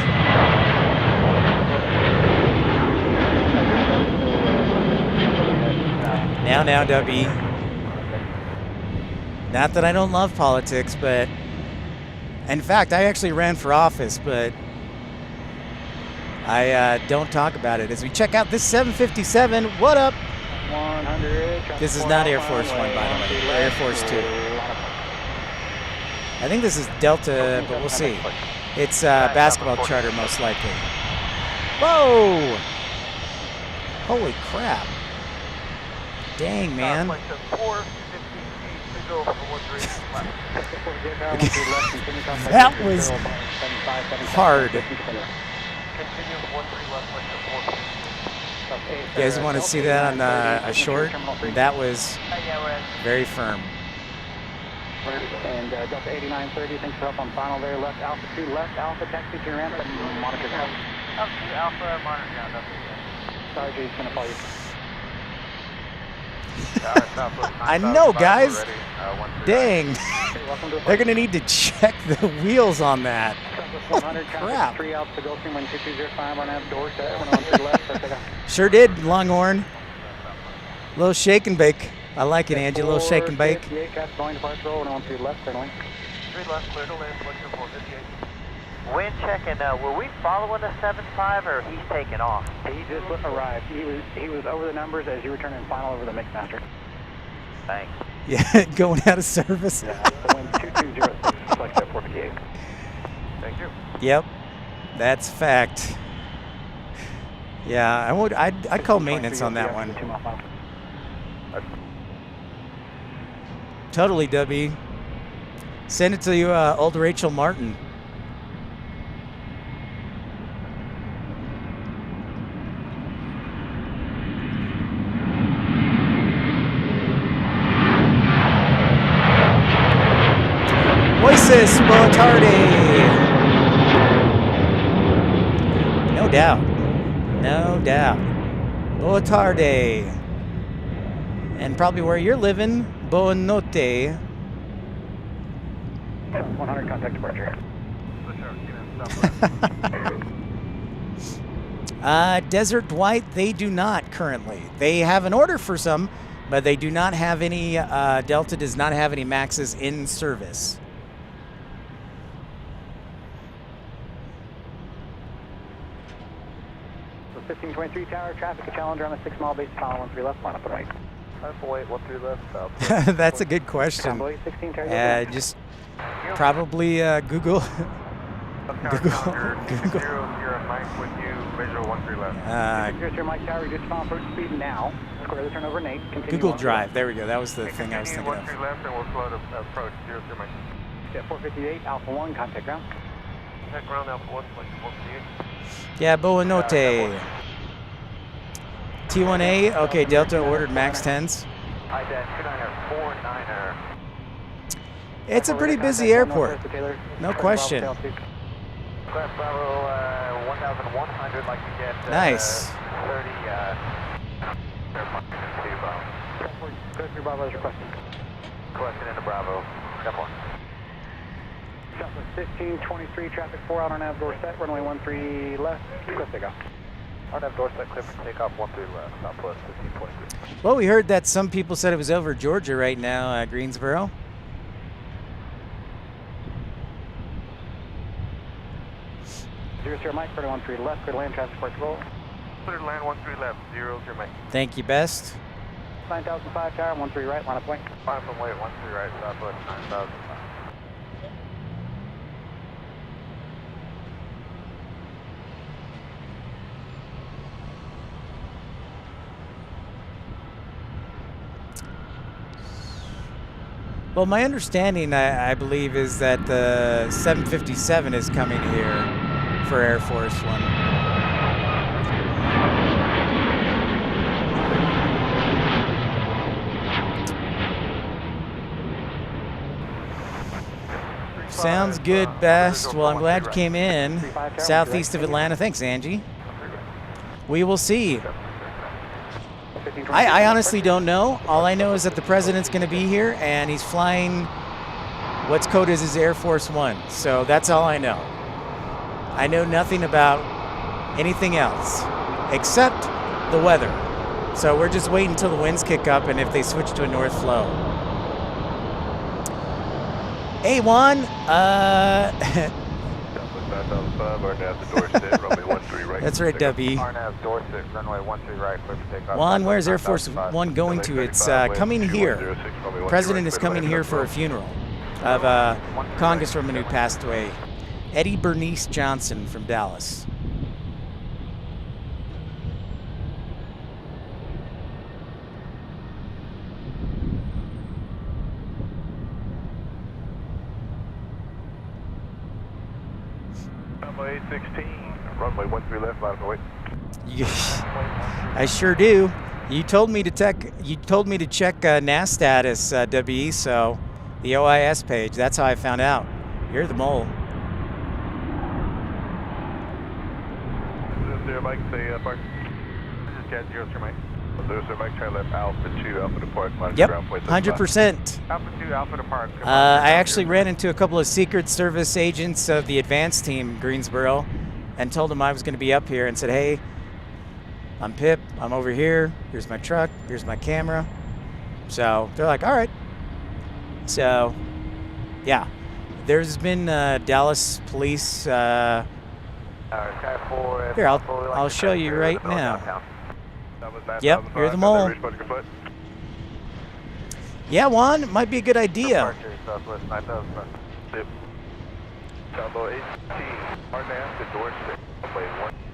Now, Dubby. Not that I don't love politics, but In fact, I actually ran for office, but I don't talk about it. As we check out this 757, what up? 100. This is not Air Force One, by the way, or Air Force Two. I think this is Delta, but we'll see. It's basketball charter, most likely. Whoa! Holy crap. Dang, man. That was hard. You guys want to see that on a short? That was very firm. And Delta 8930, thanks for help on final there. Left Alpha 2, left Alpha, taxi to your ramp and monitor ground. Alpha 2, Alpha, monitor ground. Sorry, Jay's going to call you. I know, guys. Dang. They're going to need to check the wheels on that. Crap. Sure did, Longhorn. Little shake and bake. I like it, Angie. A little shake and bake. Wind checking. Were we following the 7.5 or he's taking off? He just arrived. He was over the numbers as you were turning final over the Mixmaster. Thanks. Yeah, going out of service. Yeah, the wind 2206, select that 458. Thank you. Yep, that's fact. Yeah, I'd call maintenance on that one. Totally, W. Send it to you, old Rachel Martin. Voices, buon tardi. No doubt. No doubt. Buon tardi. And probably where you're living, buon notte. 100 contact departure. Desert Dwight, they do not currently. They have an order for some, but they do not have any, Delta does not have any Maxes in service. So 1523 tower, traffic, a Challenger on a 6 mile base, final 13 left, line up and right. 13 left, That's a good question. Just probably Google. Google. Mike Tower, just final approach speed now. Square the turnover, Nate. Google Drive. There we go. That was the thing I was thinking of. left and we'll slow to approach 0 Mike. Yeah, 458, Alpha 1, contact ground. Contact ground, Alpha 1, 458. Yeah, buonanotte. T1A, okay, Delta ordered max 10s. It's a pretty busy airport, no question. Nice. Bravo is requesting. Question into Bravo. Step 1. Southwest 1523, traffic 4 out on nav door set, runway 13 left, cliff takeoff. On nav door set, cliff takeoff 13 left, Southwest 1523. Well, we heard that some people said it was over Georgia right now, Greensboro. Zero Mike, clear to 13 left, clear to land traffic support roll. Clear to land 13 left, 0 Mike. Thank you, best. 9005 tower, 13 right, line of point. 5 from weight, 13 right, Southwest 9005. Well, my understanding, I believe, is that the 757 is coming here for Air Force One. Sounds good, best. Well, I'm glad you came in. Southeast of Atlanta. Thanks, Angie. We will see. I honestly don't know. All I know is that the president's going to be here, and he's flying what's coded as his Air Force One. So that's all I know. I know nothing about anything else except the weather. So we're just waiting until the winds kick up and if they switch to a north flow. Hey, Juan. Southwest 9005, RNAV to Dorset, runway 13 right. That's right, W. RNAV Dorset, runway 13 right, clear for takeoff. Juan, where's Air Force One going to? It's coming here. President is coming here for a funeral of a congresswoman who passed away, Eddie Bernice Johnson from Dallas. Runway 816, runway 13 left, line of wait. I sure do. You told me to check NAS status, WE, so the OIS page. That's how I found out. You're the mole. Zero Mike, say park. This is Cat 03 Mike. Zero Mike, try left Alpha 2, Alpha depart. Yep, 100%. Alpha 2, Alpha depart. I actually ran into a couple of Secret Service agents of the advance team in Greensboro and told them I was going to be up here and said, hey, I'm Pip, I'm over here, here's my truck, here's my camera. So they're like, all right. So, yeah, there's been Dallas police. Here, I'll show you right now. Yep, you're the mole. Yeah, Juan, it might be a good idea. Southwest 9005. Yep. Southwest 18, RNAV to Dorset, runway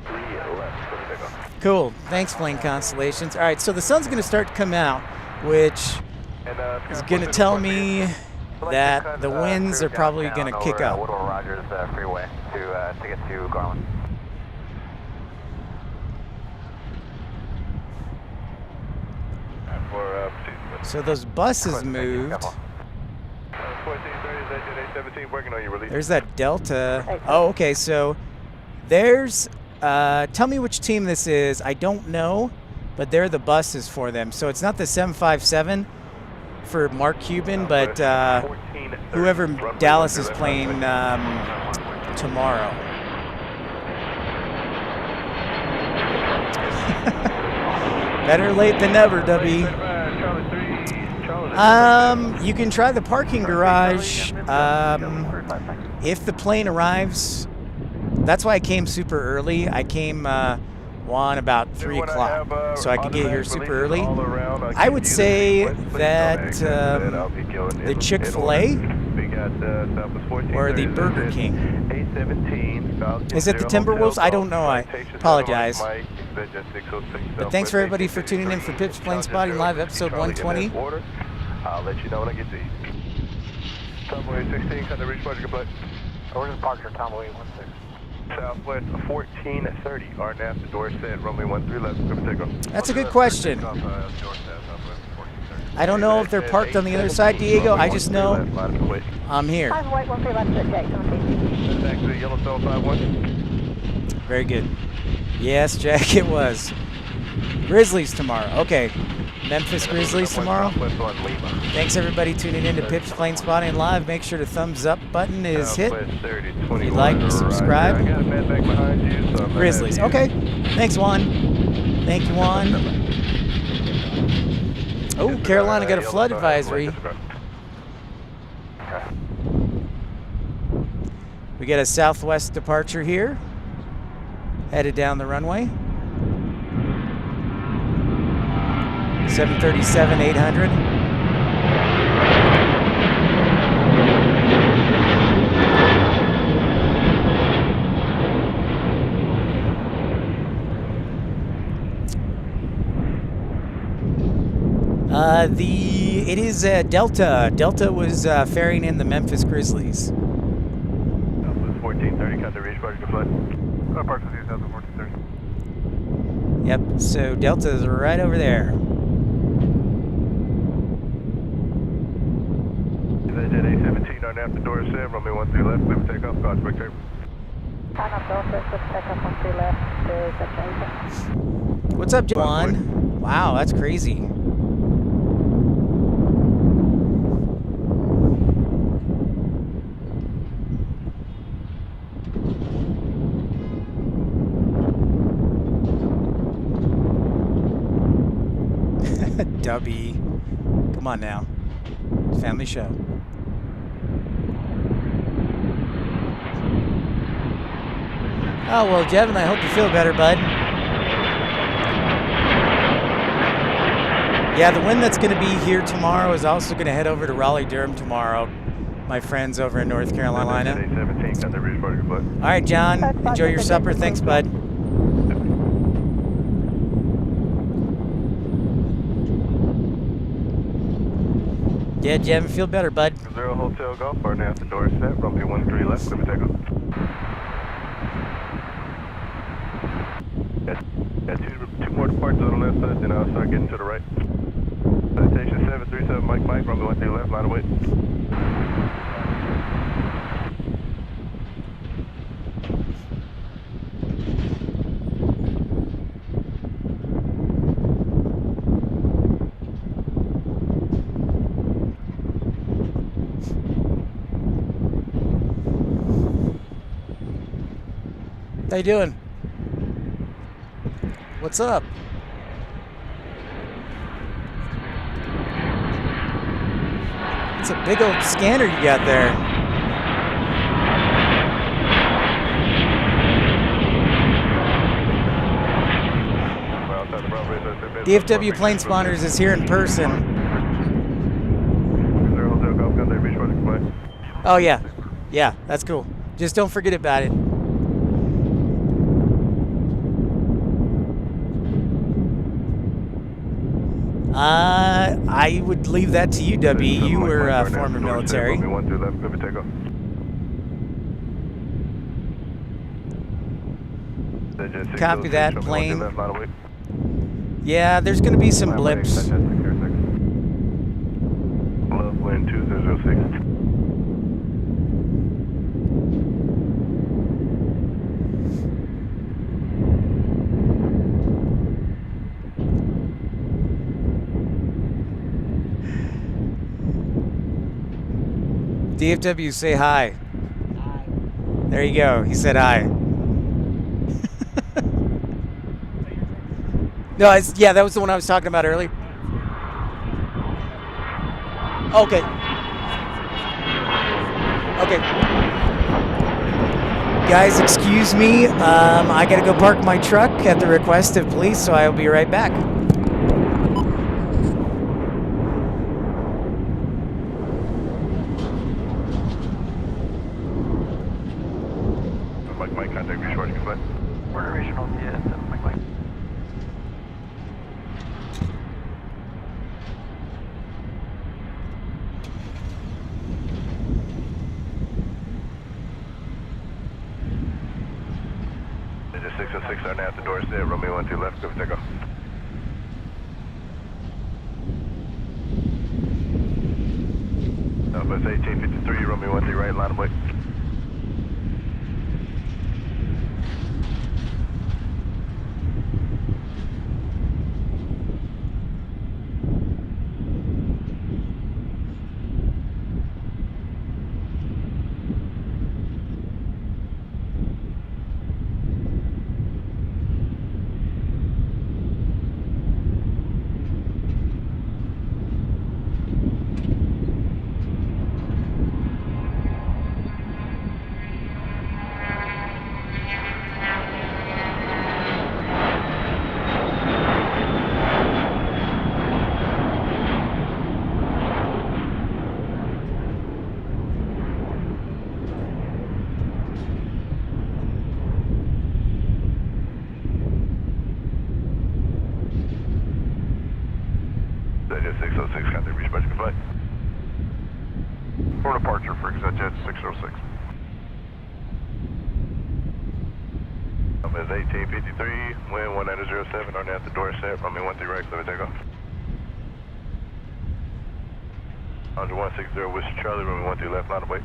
13 left, clear for takeoff. Cool. Thanks, Plane Constellations. All right, so the sun's going to start to come out, which is going to tell me that the winds are probably going to kick up. Woodward Rogers Freeway to get to Garland. So those buses moved. There's that Delta. Oh, okay, so there's... tell me which team this is. I don't know, but they're the buses for them. So it's not the 757 for Mark Cuban, but whoever Dallas is playing tomorrow. Better late than never, W. You can try the parking garage. If the plane arrives, that's why I came super early. I came on about 3 o'clock, so I could get here super early. I would say that the Chick-fil-A or the Burger King. Is it the Timberwolves? I don't know. I apologize. But thanks for everybody for tuning in for Pip's Planespotting Live, episode 120. I'll let you know when I get to you. Runway 16, cut the reach budget complete. We're just parked here, Tom, 16. Southwest 1430, RNAV to Dorset, runway 13 left, clear for takeoff. That's a good question. I don't know if they're parked on the other side, Diego. I just know I'm here. 518 left at Jack 17. Back to the Yellowstone 51. Very good. Yes, Jack, it was. Grizzlies tomorrow. Okay. Memphis Grizzlies tomorrow. Thanks everybody tuning in to Pip's Planespotting Live. Make sure the thumbs up button is hit. If you like, subscribe. Grizzlies. Okay. Thanks, Juan. Thank you, Juan. Oh, Carolina got a flood advisory. We got a southwest departure here. Headed down the runway. 737-800. It is Delta. Delta was ferrying in the Memphis Grizzlies. Southwest 1430, cut the reach budget complete. Parks with you, Southwest 1430. Yep, so Delta is right over there. Jet A17 on after Dorset, runway 13 left, clear for takeoff, Prospect Tape. Time up Dorset, clear for takeoff 13 left to Jack. What's up, Juan? Wow, that's crazy. Dubby. Come on now. Family show. Oh, well, Jevin, I hope you feel better, bud. Yeah, the wind that's going to be here tomorrow is also going to head over to Raleigh-Durham tomorrow. My friends over in North Carolina. All right, John, enjoy your supper. Thanks, bud. Yeah, Jevin, feel better, bud. 0 Hotel Golf, partner at the door set, runway 13 left, clear for takeoff. Got two more departures on the left side, then I'll start getting to the right. Citation 737, Mike, runway 13 left, line of weight. How you doing? What's up? It's a big old scanner you got there. DFW Planespotters is here in person. Oh yeah, yeah, that's cool. Just don't forget about it. I would leave that to you, W. You were former military. Copy that, plane. Yeah, there's going to be some blips. Wind 2006. DFW, say hi. Hi. There you go. He said hi. No, yeah, that was the one I was talking about earlier. Okay. Okay. Guys, excuse me. I gotta go park my truck at the request of police, so I will be right back. Mike, contact me short, you can fly. We're regional, yeah, Mike. Digit 606 are now at the door set, Romeo 12 left, good for takeoff. Southwest 1853, Romeo 13 right, line of weight. Jet 606, contact reach budget flight. For departure for Jet 606. Is 1853, wind 1907, on at the door set, runway 13 right, clear for takeoff. 160 Whiskey Charlie, runway 13 left, line of weight.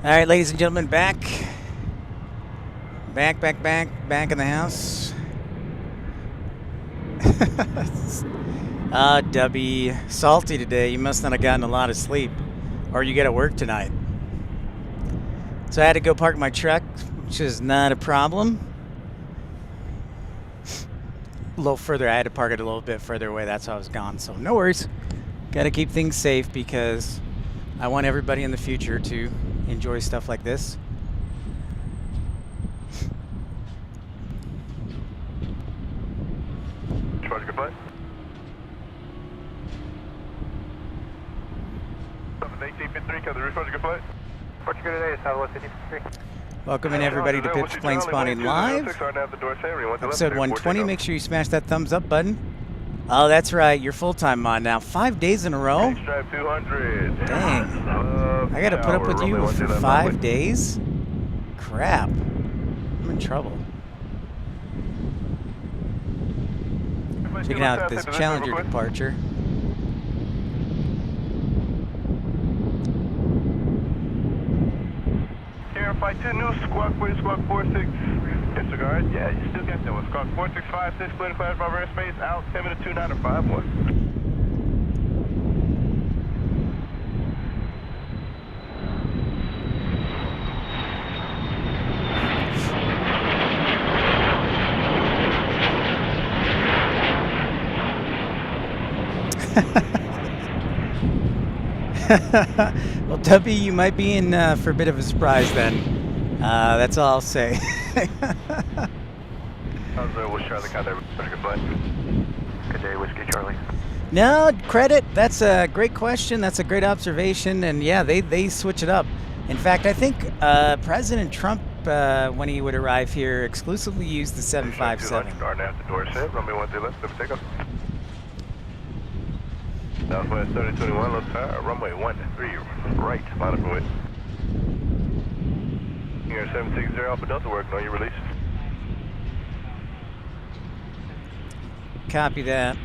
All right, ladies and gentlemen, back in the house. Dubby, salty today. You must not have gotten a lot of sleep, or you got to work tonight. So I had to go park my truck, which is not a problem. A little further, I had to park it a little bit further away. That's how I was gone. So no worries. Got to keep things safe because I want everybody in the future to enjoy stuff like this. Charge good flight. 1853, cut the roof, good flight. What you good today is Southwest 1853. Welcoming everybody to Pitch Planespotting Live. Episode 120. Make sure you smash that thumbs up button. Oh, that's right. You're full-time mod now. 5 days in a row? Stripe 200. Dang. I got to put up with you for 5 days? Crap. I'm in trouble. Checking out this Challenger departure. Flight 2 new, squawk 46. Disregard, yeah, you still got that one. Squawk 4656, clear to class, Bravo airspace, out, 10 minutes, 2951. Well, Tubby, you might be in for a bit of a surprise then. That's all I'll say. How's Whiskey Charlie contact? Good flight. Good day, Whiskey Charlie. No, credit. That's a great question. That's a great observation. And yeah, they switch it up. In fact, I think President Trump, when he would arrive here, exclusively used the 757. Starting at the door set, runway 13 left, let me take off. Southwest 3021, low tire, runway 13 right, line up with. You're 760 Alpha Delta working on your release. Copy that.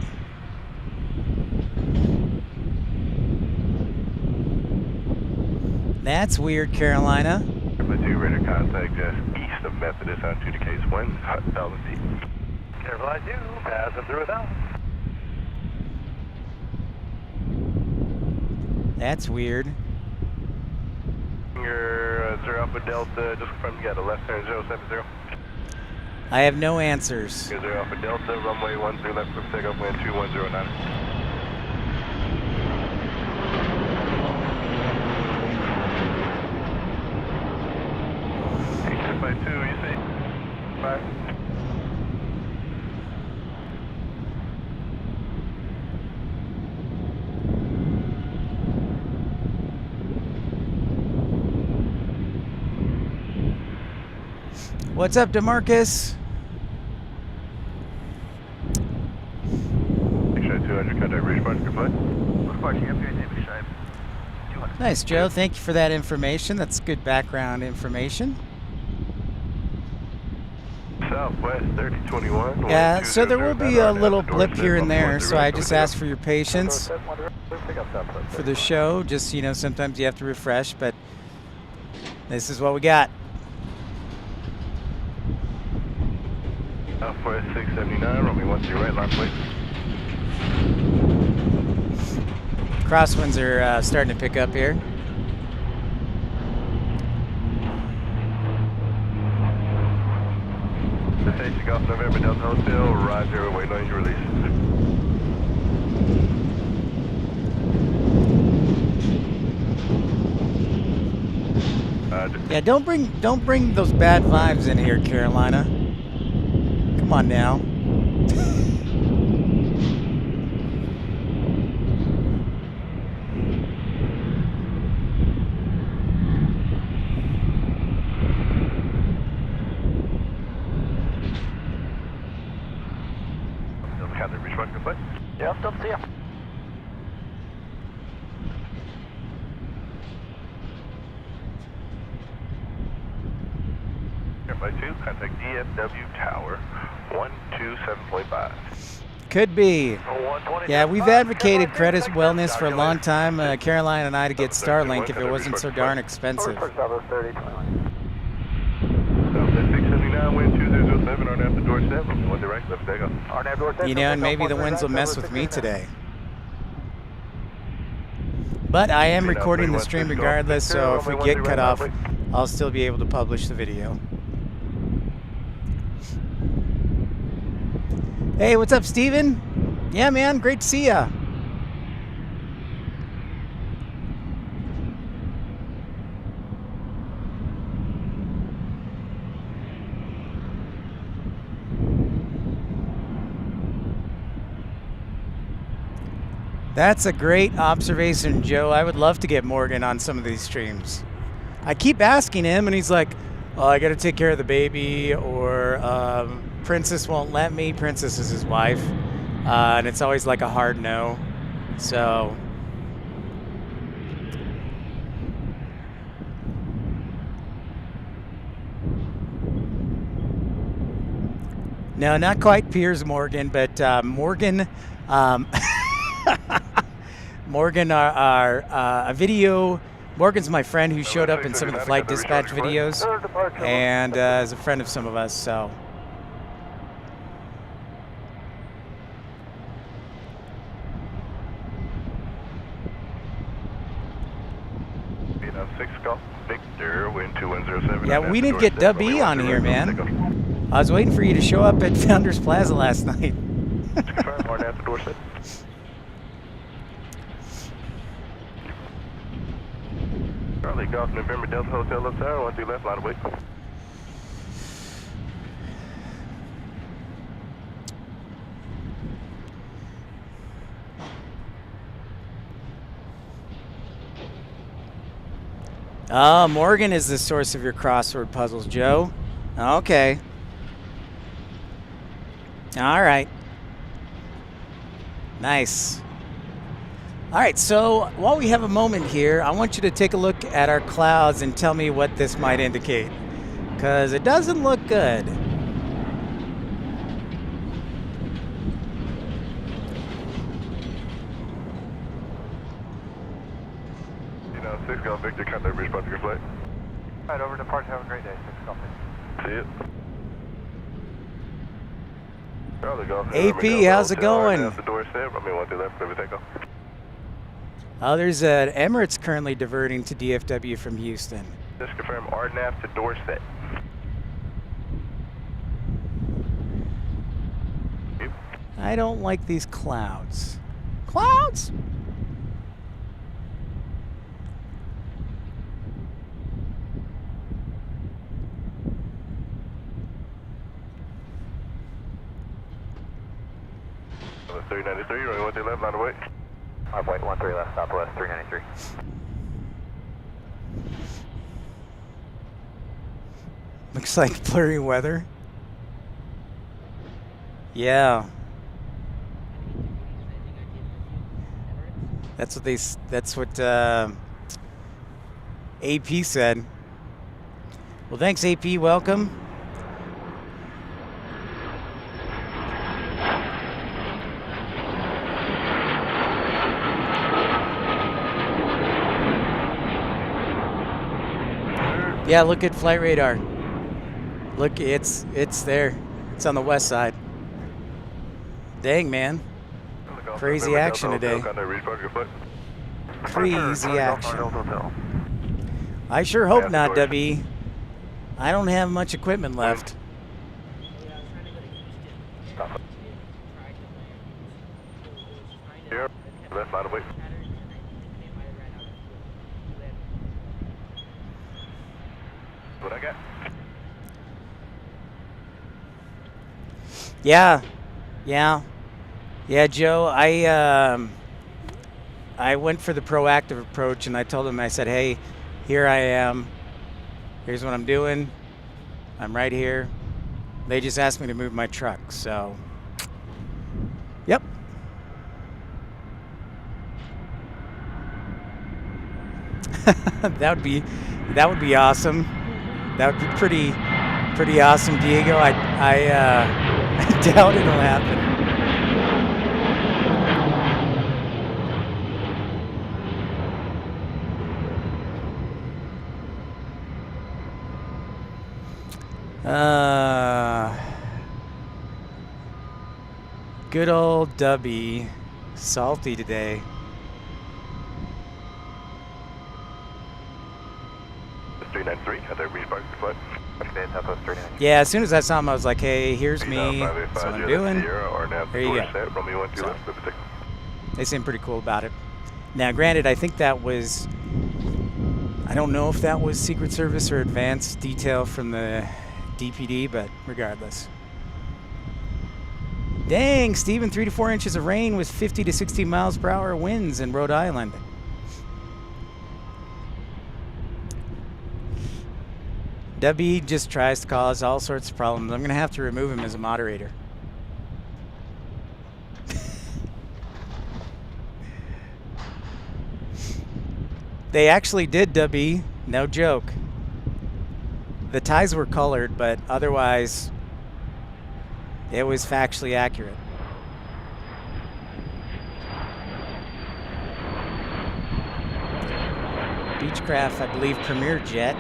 That's weird, Carolina. Number 2, ready to contact just east of Methodist on 2 to case 1,000 feet. Careful, I do. Passing through 1,000. That's weird. Your 0 Alpha Delta, just confirm you got a left turn 070. I have no answers. Your 0 Alpha Delta, runway 13 left for takeoff, wind 2109. By 2, you see? 5. What's up, DeMarcus? 200, contact response, good flight. Nice, Joe. Thank you for that information. That's good background information. Southwest 3021. Yeah, so there will be a little blip here and there, so I just ask for your patience for the show. Just, you know, sometimes you have to refresh, but this is what we got. Southwest 679, runway 13 right, line please. Crosswinds are starting to pick up here. Station Golf November Delta Hotel, Roger, waiting on your release. Yeah, don't bring those bad vibes in here, Carolina. Come on now. Yeah, I'm still see you. Airflight 2, contact DFW Tower 127.5. Could be. 120. Yeah, we've advocated credit wellness for a long time, Caroline and I, to get Starlink if it wasn't so darn expensive. Southwest 30, 21. Southwest 679, wind 2007, on after door 7. One direct, left takeoff. On air door 10. You know, and maybe the winds will mess with me today. But I am recording the stream regardless, so if we get cut off, I'll still be able to publish the video. Hey, what's up, Steven? Yeah, man, great to see ya. That's a great observation, Joe. I would love to get Morgan on some of these streams. I keep asking him, and he's like, oh, I got to take care of the baby, or Princess won't let me. Princess is his wife. And it's always like a hard no. So... No, not quite Piers Morgan, but Morgan... Morgan, a video. Morgan's my friend who showed up in some of the flight dispatch videos, and is a friend of some of us. So, yeah, we didn't get Dub E on here, man. I was waiting for you to show up at Founders Plaza last night. Charlie Golf November Delta Hotel up there, 1 2 left, line of wait. Oh, Morgan is the source of your crossword puzzles, Joe. Okay. All right. Nice. All right, so while we have a moment here, I want you to take a look at our clouds and tell me what this might indicate, because it doesn't look good. You know, 6 Golf Victor, contact bridge about your flight. Right, over departure, have a great day. 6 Golf Victor. See it. Charlie Golf AP, how's it going? After door 7, I mean 1 2 left, clear takeoff. Oh, there's an Emirates currently diverting to DFW from Houston. Just confirm RNAV to Dorset. I don't like these clouds. Clouds? Oh, 393, running 1 2 left, line of wait. White 13 left, southwest 393. Looks like blurry weather. Yeah. That's what AP said. Well, thanks, AP. Welcome. Yeah, look at flight radar. Look, it's there. It's on the west side. Dang, man. Crazy action today. Crazy action. I sure hope not, W. I don't have much equipment left. Here, left line of wait. What I got? Yeah, Joe. I went for the proactive approach, and I told him, I said, hey, here I am. Here's what I'm doing. I'm right here. They just asked me to move my truck, so. Yep. That would be awesome. That would be pretty awesome, Diego. I doubt it'll happen. Good old Dubby. Salty today. It's 393, at the reach park flight. Okay, Southwest 393. Yeah, as soon as I saw him, I was like, hey, here's me. That's what I'm doing. There you go. So, they seem pretty cool about it. Now, granted, I think that was, I don't know if that was Secret Service or advanced detail from the DPD, but regardless. Dang, Steven, 3 to 4 inches of rain with 50 to 60 miles per hour winds in Rhode Island. Dubby just tries to cause all sorts of problems. I'm going to have to remove him as a moderator. They actually did, Dubby. No joke. The ties were colored, but otherwise, it was factually accurate. Beechcraft, I believe, Premier Jet.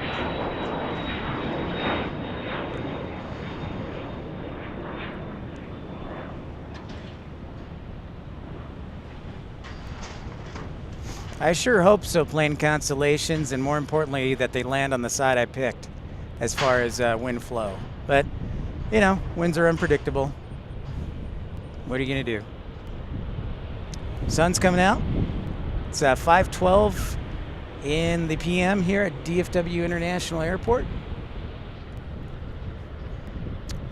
I sure hope so, plane constellations, and more importantly, that they land on the side I picked as far as wind flow. But, you know, winds are unpredictable. What are you going to do? Sun's coming out. It's 5:12 in the PM here at DFW International Airport.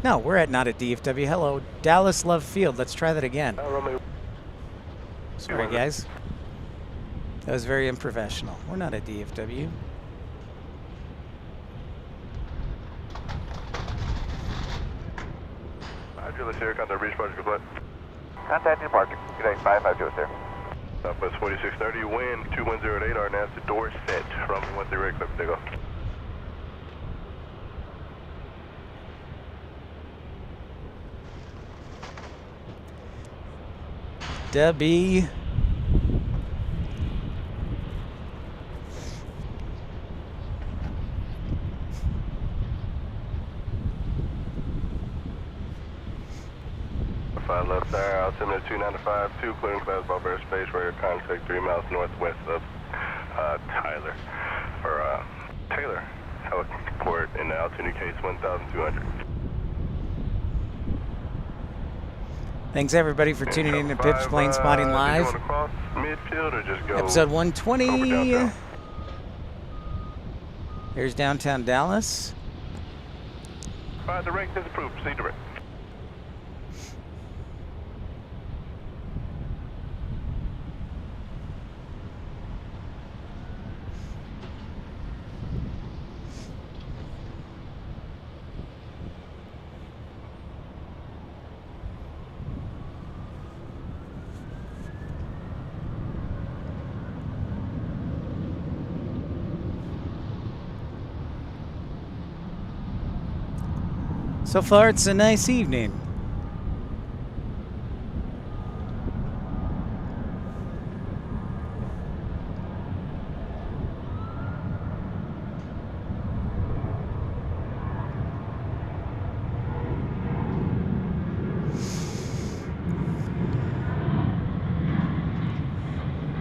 No, we're not at DFW. Hello, Dallas Love Field. Let's try that again. Sorry, guys. That was very unprofessional. We're not at DFW. Julius here, contact reach park flight. Contact departure. Good day, 550 there. Southwest 4630, wind 2108, RNAV to Dorset from 10 clip takeoff. Dubby. Left there, altimeter 2952, clearing class above airspace, radar contact 3 miles northwest of Taylor Heliport in the altitude case 1200. Thanks everybody for tuning in to Pip's Planespotting Live. You want to cross midfield or just go Episode 120. downtown? Here's downtown Dallas. Direct is approved. Proceed direct. So far, it's a nice evening.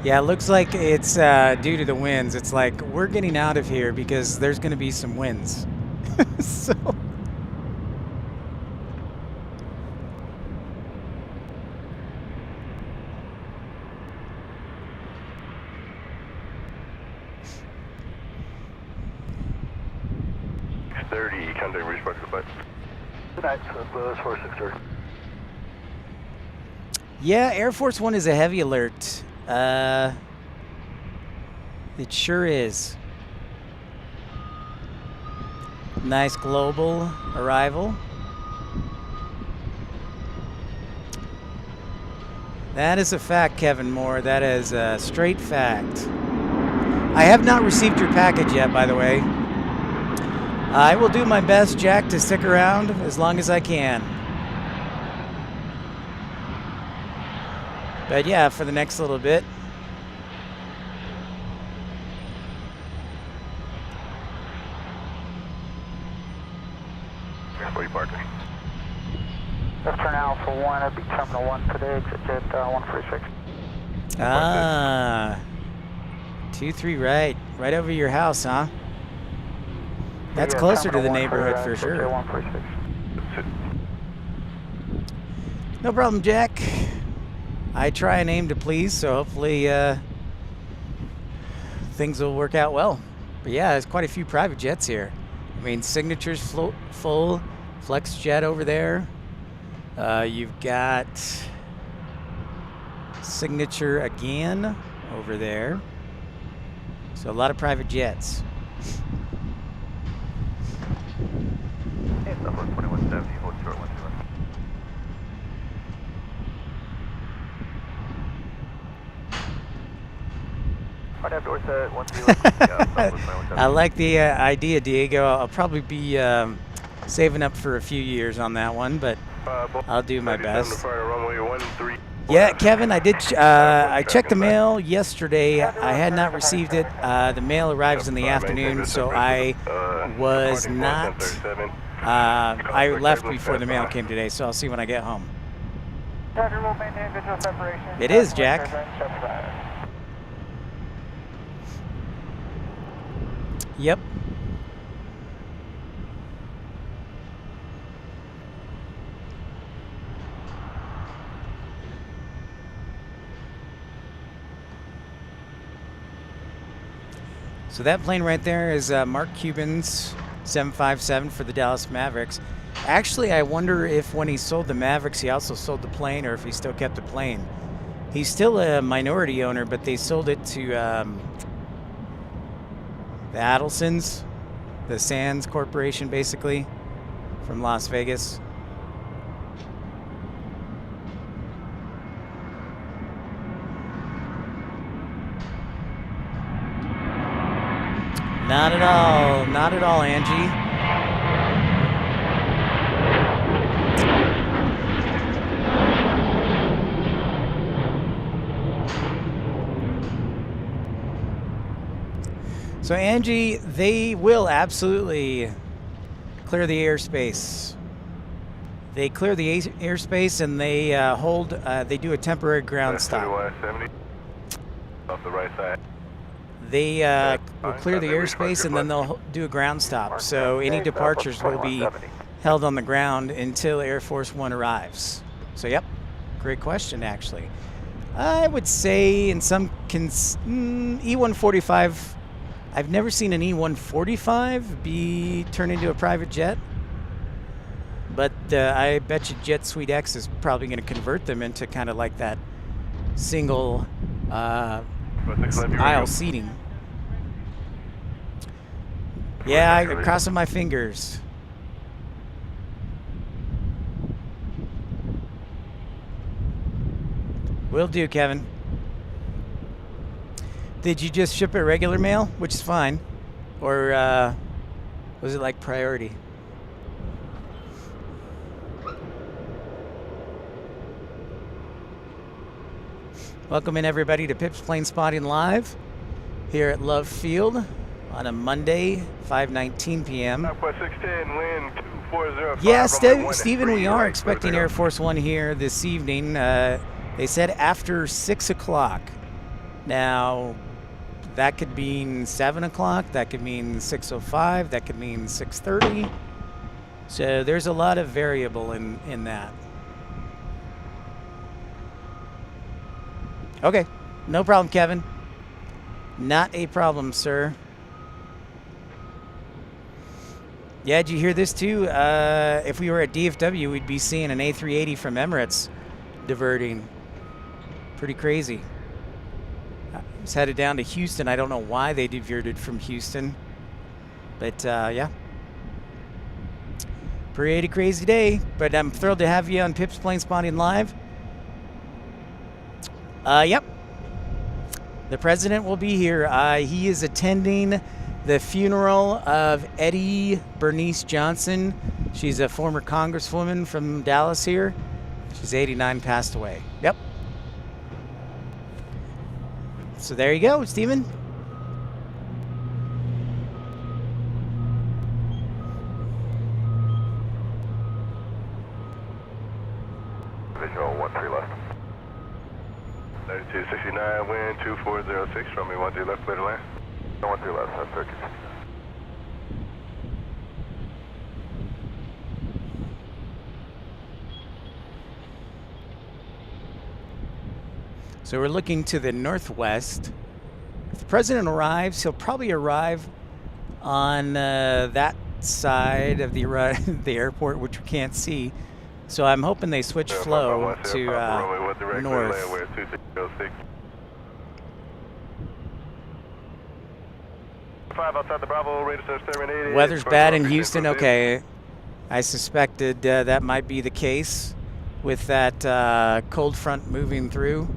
Yeah, it looks like it's due to the winds. It's like, we're getting out of here because there's going to be some winds. So... Contact reach park flight. Good night, Southwest 4630. Yeah, Air Force One is a heavy alert. It sure is. Nice global arrival. That is a fact, Kevin Moore. That is a straight fact. I have not received your package yet, by the way. I will do my best, Jack, to stick around as long as I can. But yeah, for the next little bit. Where you parking? Left turn Alpha 1, that'd be Terminal 1 for the exit at 146. Ah. 23 right. Right over your house, huh? That's Yeah, closer to the Terminal 1 neighborhood for exit sure. 146. No problem, Jack. I try and aim to please, so hopefully things will work out well. But yeah, there's quite a few private jets here. I mean, Signature's full, Flex Jet over there. You've got Signature again over there. So a lot of private jets. Hey, Southwest 2170, hold short 121. I'd have doors at 130. I like the idea, Diego. I'll probably be saving up for a few years on that one, but I'll do my best. Yeah, Kevin, I did. I checked the mail yesterday. I had not received it. The mail arrives in the afternoon, so I was not. I left before the mail came today, so I'll see when I get home. It is, Jack. Yep. So that plane right there is Mark Cuban's 757 for the Dallas Mavericks. Actually, I wonder if when he sold the Mavericks, he also sold the plane, or if he still kept the plane. He's still a minority owner, but they sold it to the Adelsons, the Sands Corporation, basically, from Las Vegas. Not at all, Angie. So Angie, they will absolutely clear the airspace. They clear the airspace and they they do a temporary ground stop. Off the right side. They will clear the airspace and then they'll do a ground stop. So any departures will be held on the ground until Air Force One arrives. So yep, great question actually. I would say in some E-145, I've never seen an E-145 be turned into a private jet, but I bet you Jet Suite X is probably going to convert them into kind of like that single aisle seating. Yeah, I'm crossing my fingers. Will do, Kevin. Did you just ship it regular mail, which is fine, or was it like priority? Welcome in everybody to Pip's Planespotting Live here at Love Field on a Monday, 5:19 p.m. Yeah, Stephen, we are expecting Air Force One here this evening. They said after 6 o'clock. Now, that could mean 7 o'clock, that could mean 6:05, that could mean 6:30. So there's a lot of variable in that. Okay, no problem, Kevin. Not a problem, sir. Yeah, did you hear this too? If we were at DFW, we'd be seeing an A380 from Emirates diverting. Pretty crazy. It's headed down to Houston. I don't know why they diverted from Houston, but yeah, pretty crazy day. But I'm thrilled to have you on Pip's Planespotting Live. Yep, the president will be here. He is attending the funeral of Eddie Bernice Johnson. She's a former congresswoman from Dallas here. She's 89, passed away. Yep. So there you go, Stephen. visual 13 left. 3269, wind 2406, from me 13 left, clear to land. 13 left, that's 3269. So we're looking to the northwest. If the president arrives, he'll probably arrive on that side of the the airport, which we can't see. So I'm hoping they switch flow to north. Weather's bad in Houston. Okay, I suspected that might be the case with that cold front moving through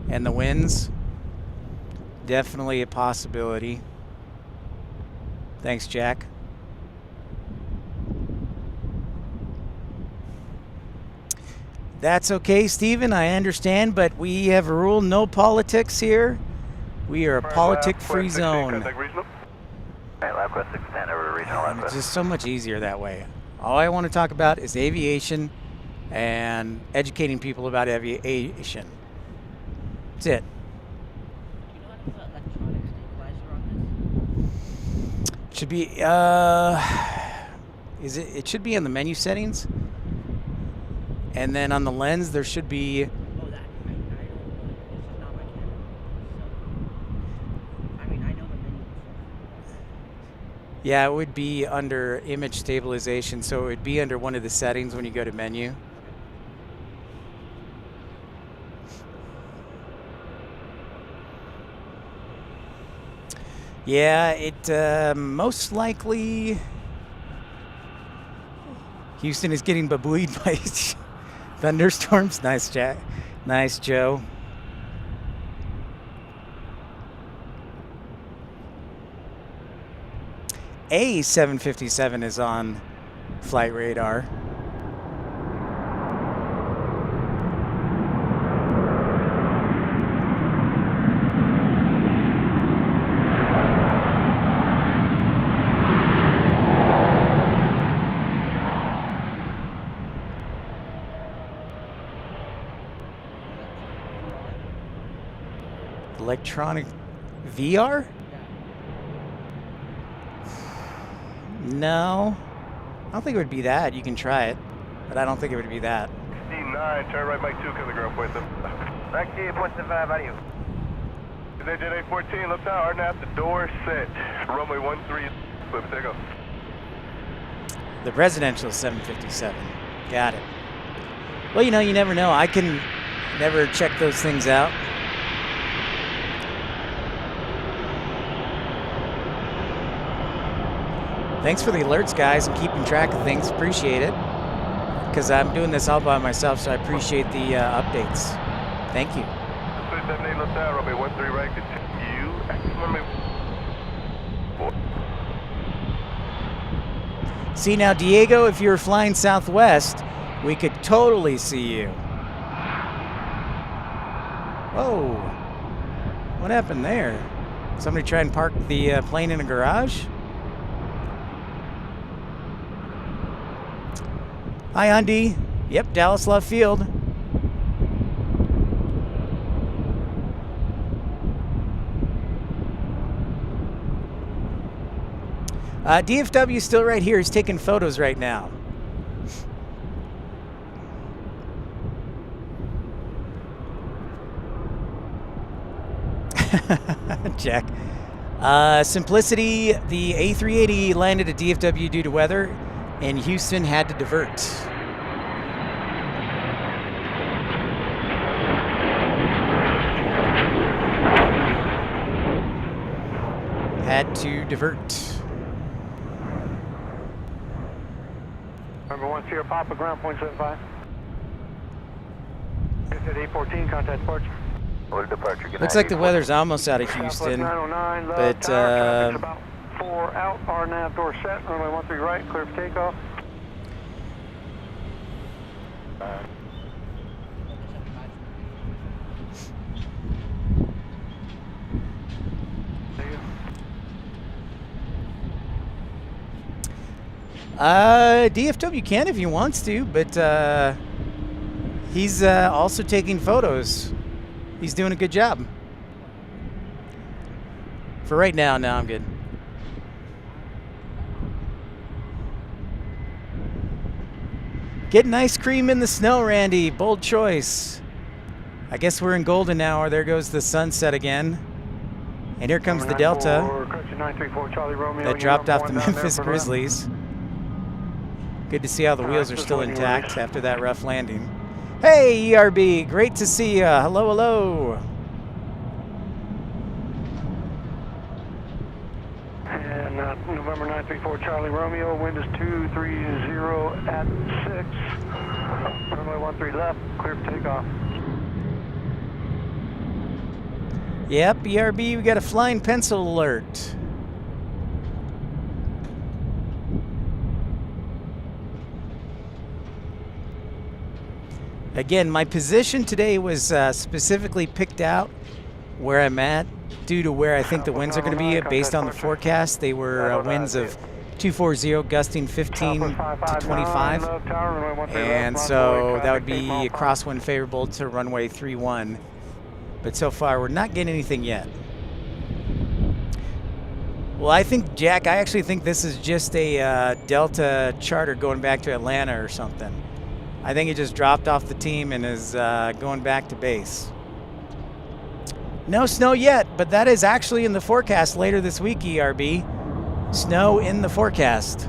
and the winds. Definitely a possibility. Thanks, Jack. That's okay, Steven, I understand, but we have a rule, no politics here. We are a politic-free zone. It's just so much easier that way. All I want to talk about is aviation and educating people about aviation. That's it. Should be, it should be in the menu settings. And then on the lens, there should be. Yeah, it would be under image stabilization, so it would be under one of the settings when you go to menu. Yeah, it most likely. Houston is getting babooed by thunderstorms. Nice, Jack. Nice, Joe. A757 is on flight radar. Electronic VR? No. I don't think it would be that. You can try it, but I don't think it would be that. 69, turn right, Mike 2, kilogram, point them. Back to you, point 75, how do you? Jet 814, left tower, at the door, set. Runway 13, flip, take off. The presidential 757. Got it. Well, you know, you never know. I can never check those things out. Thanks for the alerts, guys, and keeping track of things. Appreciate it. Because I'm doing this all by myself, so I appreciate the updates. Thank you. 378 left tower, runway 13 right, continue. Runway 4. See now, Diego, if you were flying Southwest, we could totally see you. Whoa. What happened there? Somebody try and park the plane in a garage? Hi, Andy. Yep, Dallas Love Field. DFW is still right here. He's taking photos right now. Jack. Simplicity, the A380 landed at DFW due to weather, and Houston had to divert. Had to divert. Number 1 Sierra Papa, ground point 75. It's at 814, contact departure. Looks like the weather's almost out of Houston, but about 4 out, RNAV door set, runway 13 right, clear for takeoff. DFW can if he wants to, but He's also taking photos. He's doing a good job. For right now, no, I'm good. Getting ice cream in the snow, Randy. Bold choice. I guess we're in Golden now, or there goes the sunset again. And here comes the Delta that dropped off the Memphis Grizzlies. Good to see how the wheels are still intact after that rough landing. Hey, ERB, great to see ya. Hello, hello. And November 934 Charlie Romeo, wind is 230 at 6. Runway 13 left, clear for takeoff. Yep, ERB, we got a flying pencil alert. Again, my position today was specifically picked out where I'm at due to where I think the winds are going to be based on the forecast. They were winds of 240 gusting 15 to 25. And so that would be a crosswind favorable to runway 31. But so far, we're not getting anything yet. Well, I think, Jack, I actually think this is just a Delta charter going back to Atlanta or something. I think he just dropped off the team and is going back to base. No snow yet, but that is actually in the forecast later this week, ERB. Snow in the forecast.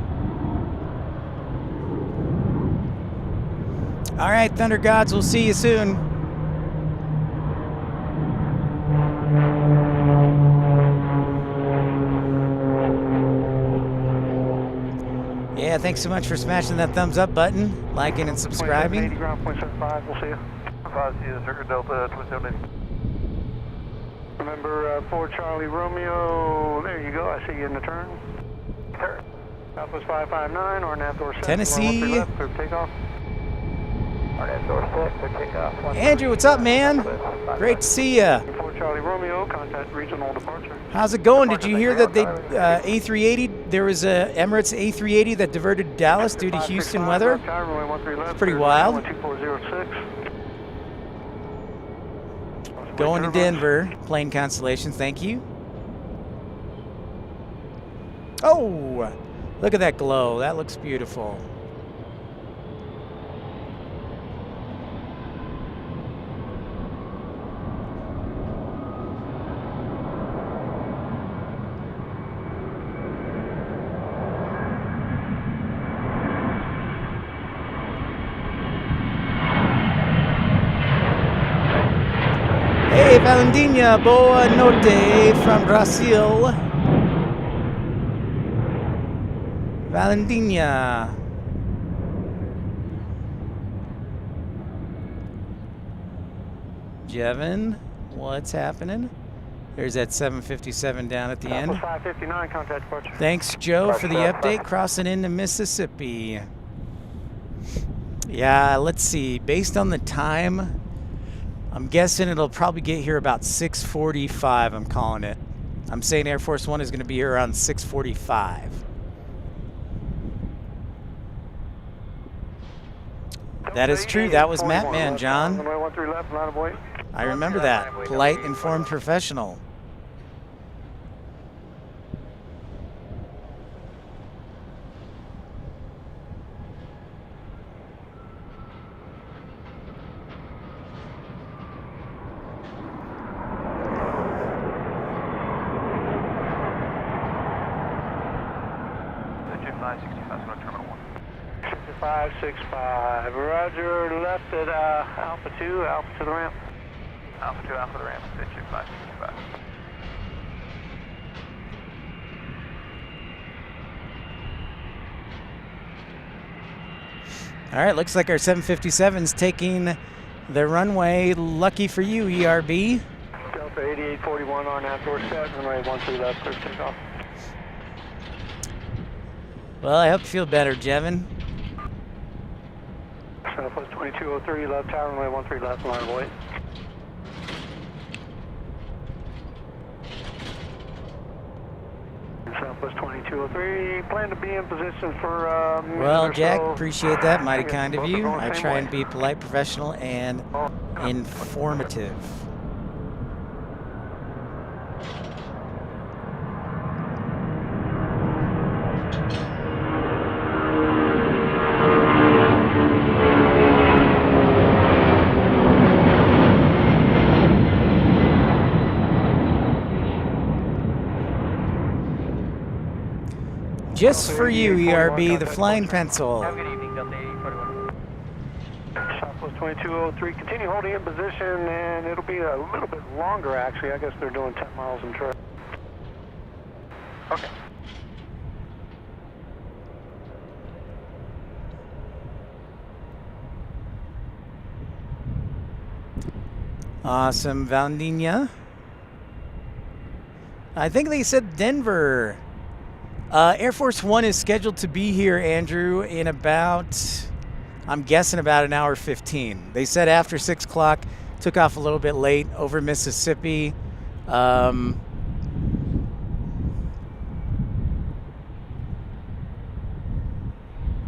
All right, Thunder Gods, we'll see you soon. Yeah, thanks so much for smashing that thumbs up button, liking and subscribing. 80 ground, 0.75, we'll see you. 5 see you, Circuit Delta, 2780. Remember 4 Charlie Romeo, there you go, I see you in the turn. Turn. Southwest 559, Arnett door 7. Tennessee. Left, clear for takeoff. Arnett door 6, clear takeoff. Andrew, what's up, man? Great to see ya. 4 Charlie Romeo, contact regional departure. How's it going? Did you hear that they A380? There was a Emirates A380 that diverted to Dallas due to Houston weather. It's pretty wild. Going to Denver, plane constellations. Thank you. Oh, look at that glow. That looks beautiful. Hey, Valentina, boa noite from Brazil. Valentina. Jevin, what's happening? There's that 757 down at the end. 559, contact departure. Thanks, Joe, for the update. Crossing into Mississippi. Yeah, let's see. Based on the time, I'm guessing it'll probably get here about 6:45. I'm calling it. I'm saying Air Force One is going to be here around 6:45. That is true. That was Matt Man, John. I remember that. Polite, informed professional. Terminal 1. 6565, roger, left at Alpha 2, Alpha to the ramp. Alpha 2, Alpha to the ramp, pitch 565. All right, looks like our 757's taking the runway. Lucky for you, ERB. Delta 8841 on outdoor set, runway 13 left, clear for takeoff. Well, I hope you feel better, Jevin. Southwest 2203 left tower, runway 13 left, line of way. Southwest Southwest 2203, plan to be in position for Well, Jack, appreciate that. Mighty kind of you. I try and be polite, professional, and informative. Just for you, ERB, the flying pencil. Have a good evening, Delta 8841. Southwest 2203, continue holding in position, and it'll be a little bit longer actually. I guess they're doing 10 miles in trail. Okay. Awesome, Valdina. I think they said Denver. Air Force One is scheduled to be here, Andrew, in about, I'm guessing about an hour 15. They said after 6 o'clock, took off a little bit late over Mississippi.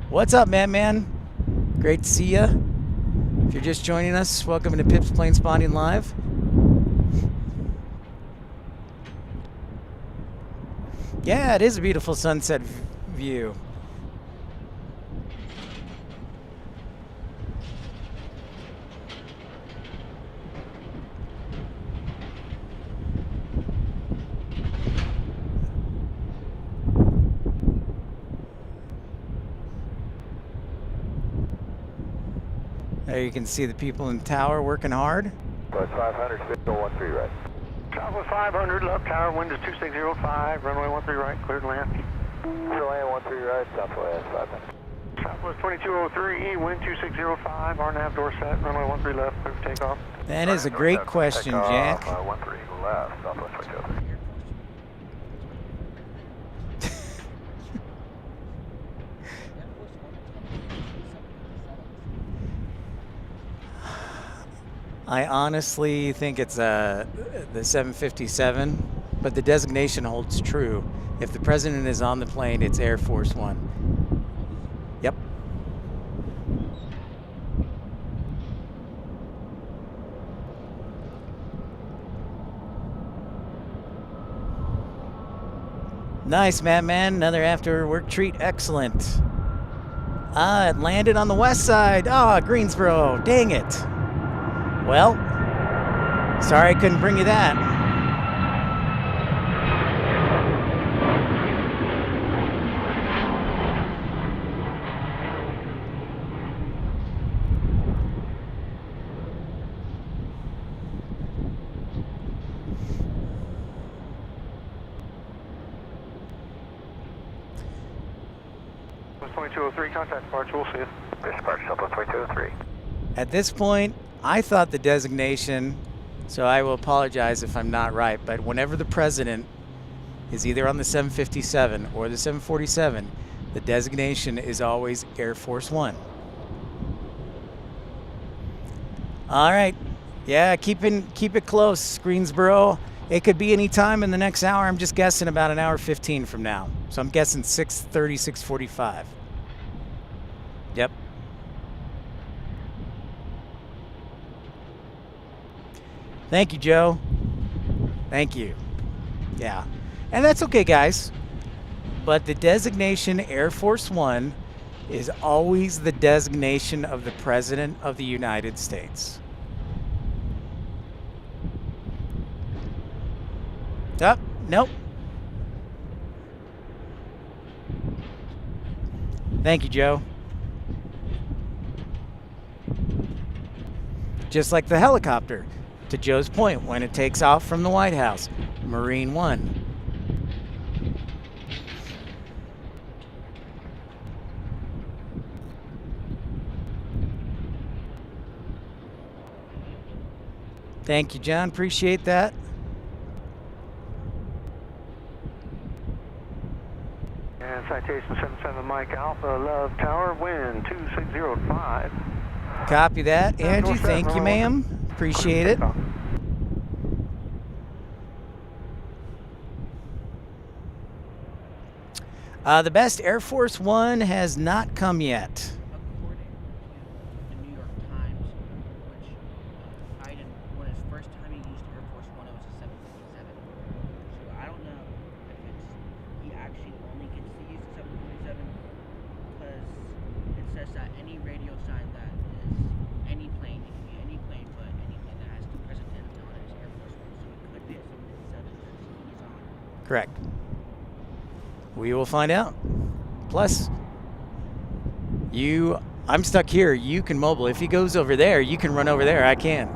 What's up, man? Great to see ya. If you're just joining us, welcome to Pip's Planespotting Live. Yeah, it is a beautiful sunset view. There you can see the people in the tower working hard. Plus 500, still 13 right. Southwest 500, left tower, wind is 2605, runway 13 right, cleared land. Clear land 13 right, Southwest 500. Southwest 2203, wind 2605, RNAV door set, runway 13 left, clear for takeoff. That is a great question, Jack. 13 left, Southwest 2203. I honestly think it's the 757, but the designation holds true. If the president is on the plane, it's Air Force One. Yep. Nice, man. Another after work treat. Excellent. It landed on the west side. Greensboro. Dang it. Well, sorry I couldn't bring you that. Southwest 2203, contact departure, we'll see you. Dispatch Southwest 2203. At this point, I thought the designation, so I will apologize if I'm not right, but whenever the president is either on the 757 or the 747, the designation is always Air Force One. All right. Yeah, keep it close, Greensboro. It could be any time in the next hour. I'm just guessing about an hour 15 from now. So I'm guessing 6:30, 6:45. Yep. Thank you, Joe. Thank you. Yeah. And that's okay, guys. But the designation Air Force One is always the designation of the President of the United States. Nope. Thank you, Joe. Just like the helicopter, to Joe's point, when it takes off from the White House, Marine One. Thank you, John. Appreciate that. And citation 77 Mike Alpha, Love Tower, wind 2605. Copy that, Angie. Thank you, ma'am. Appreciate it. The best Air Force One has not come yet. According to the New York Times, which Biden, when his first time he used Air Force One, it was a 757. So I don't know if he actually only gets to use the 757, because it says that any radio sign that is any plane, it can be any plane, but anything that has the president on it is Air Force One. So it could be a 757 that he's on. Correct. We will find out. Plus, I'm stuck here. You can mobile. If he goes over there, you can run over there. I can.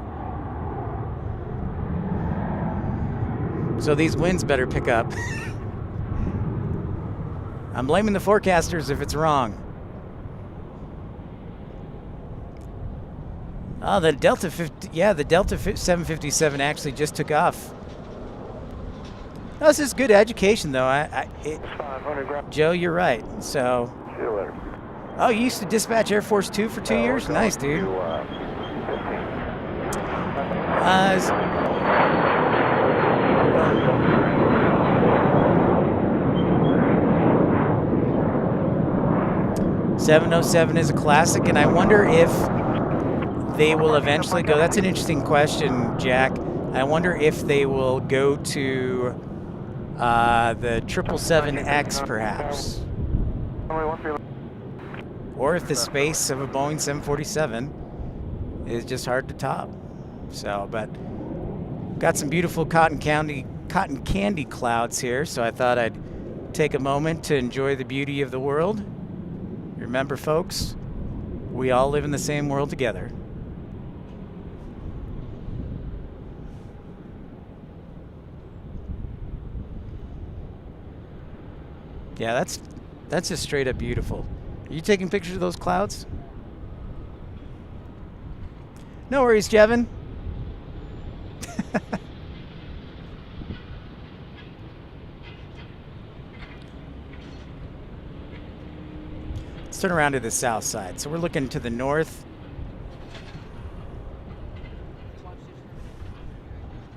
So these winds better pick up. I'm blaming the forecasters if it's wrong. Oh, the Delta 757 actually just took off. No, this is good education, though. Joe, you're right. So, See you later. oh, you used to dispatch Air Force 2 for 2 years? Nice, dude. s- 707 is a classic, and I wonder if they will eventually go. That's an interesting question, Jack. I wonder if they will go to the 777X, perhaps. Or if the space of a Boeing 747 is just hard to top. So, but got some beautiful cotton candy clouds here, so I thought I'd take a moment to enjoy the beauty of the world. Remember, folks, we all live in the same world together. Yeah, that's just straight up beautiful. Are you taking pictures of those clouds? No worries, Jevin. Let's turn around to the south side. So we're looking to the north.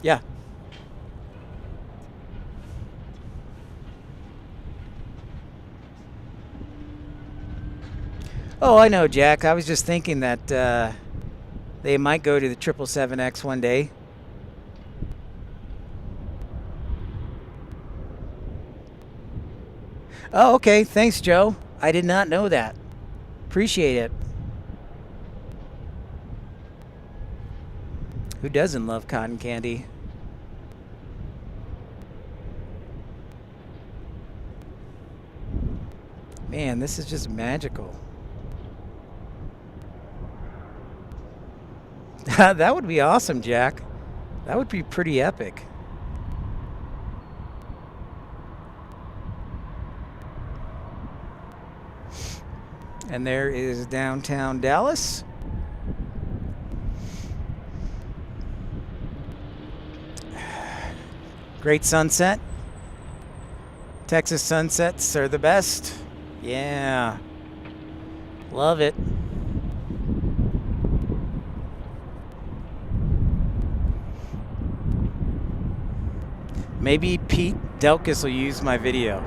Yeah. Oh, I know, Jack. I was just thinking that they might go to the 777X one day. Oh, okay. Thanks, Joe. I did not know that. Appreciate it. Who doesn't love cotton candy? Man, this is just magical. That would be awesome, Jack. That would be pretty epic. And there is downtown Dallas. Great sunset. Texas sunsets are the best. Yeah. Love it. Maybe Pete Delkus will use my video.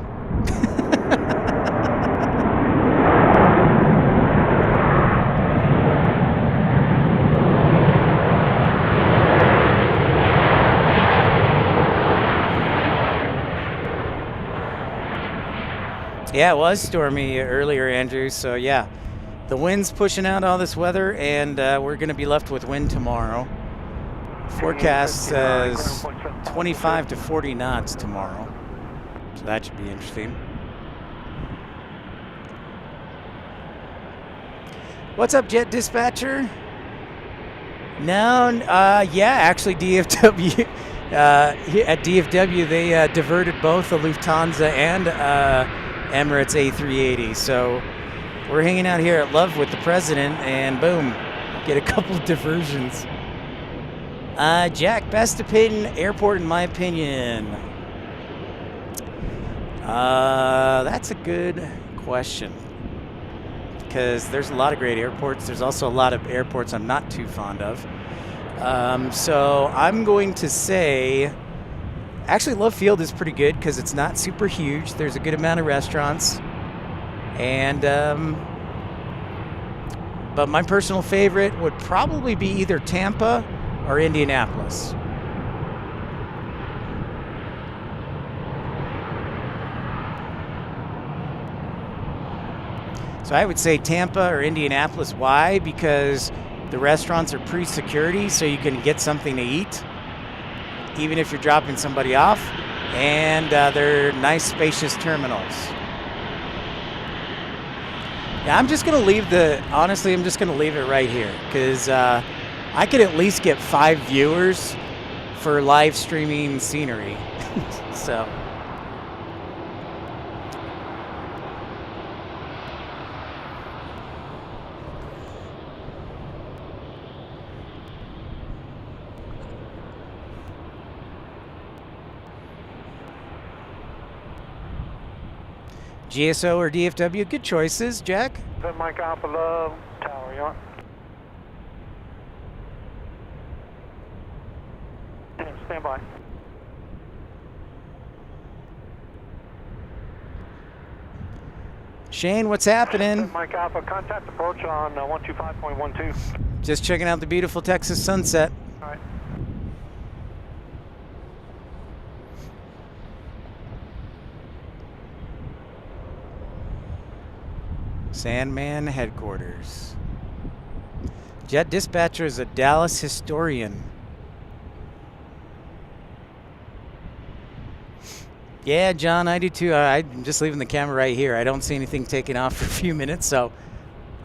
Yeah, it was stormy earlier, Andrew. So yeah, the wind's pushing out all this weather, and we're going to be left with wind tomorrow. Forecast says 25 to 40 knots tomorrow, so that should be interesting. What's up, Jet Dispatcher? No, yeah, actually DFW, at DFW they diverted both the Lufthansa and Emirates A380, so we're hanging out here at Love with the president, and boom, get a couple of diversions. Jack, best airport in my opinion. That's a good question, because there's a lot of great airports. There's also a lot of airports I'm not too fond of. So I'm going to say Actually, Love Field is pretty good because it's not super huge. There's a good amount of restaurants. And, but my personal favorite would probably be either Tampa or Indianapolis. So I would say Tampa or Indianapolis. Why? Because the restaurants are pre-security, so you can get something to eat, even if you're dropping somebody off, and they're nice, spacious terminals. Yeah, I'm just gonna leave honestly, I'm just gonna leave it right here, because I could at least get 5 viewers for live streaming scenery. So. GSO or DFW, good choices, Jack. Mike Alpha Love Tower, you on? Stand by. Shane, what's happening? Mike Alpha, contact approach on 125.12. Just checking out the beautiful Texas sunset. All right. Sandman headquarters. Jet dispatcher is a Dallas historian. Yeah, John, I do too. I'm just leaving the camera right here. I don't see anything taking off for a few minutes, so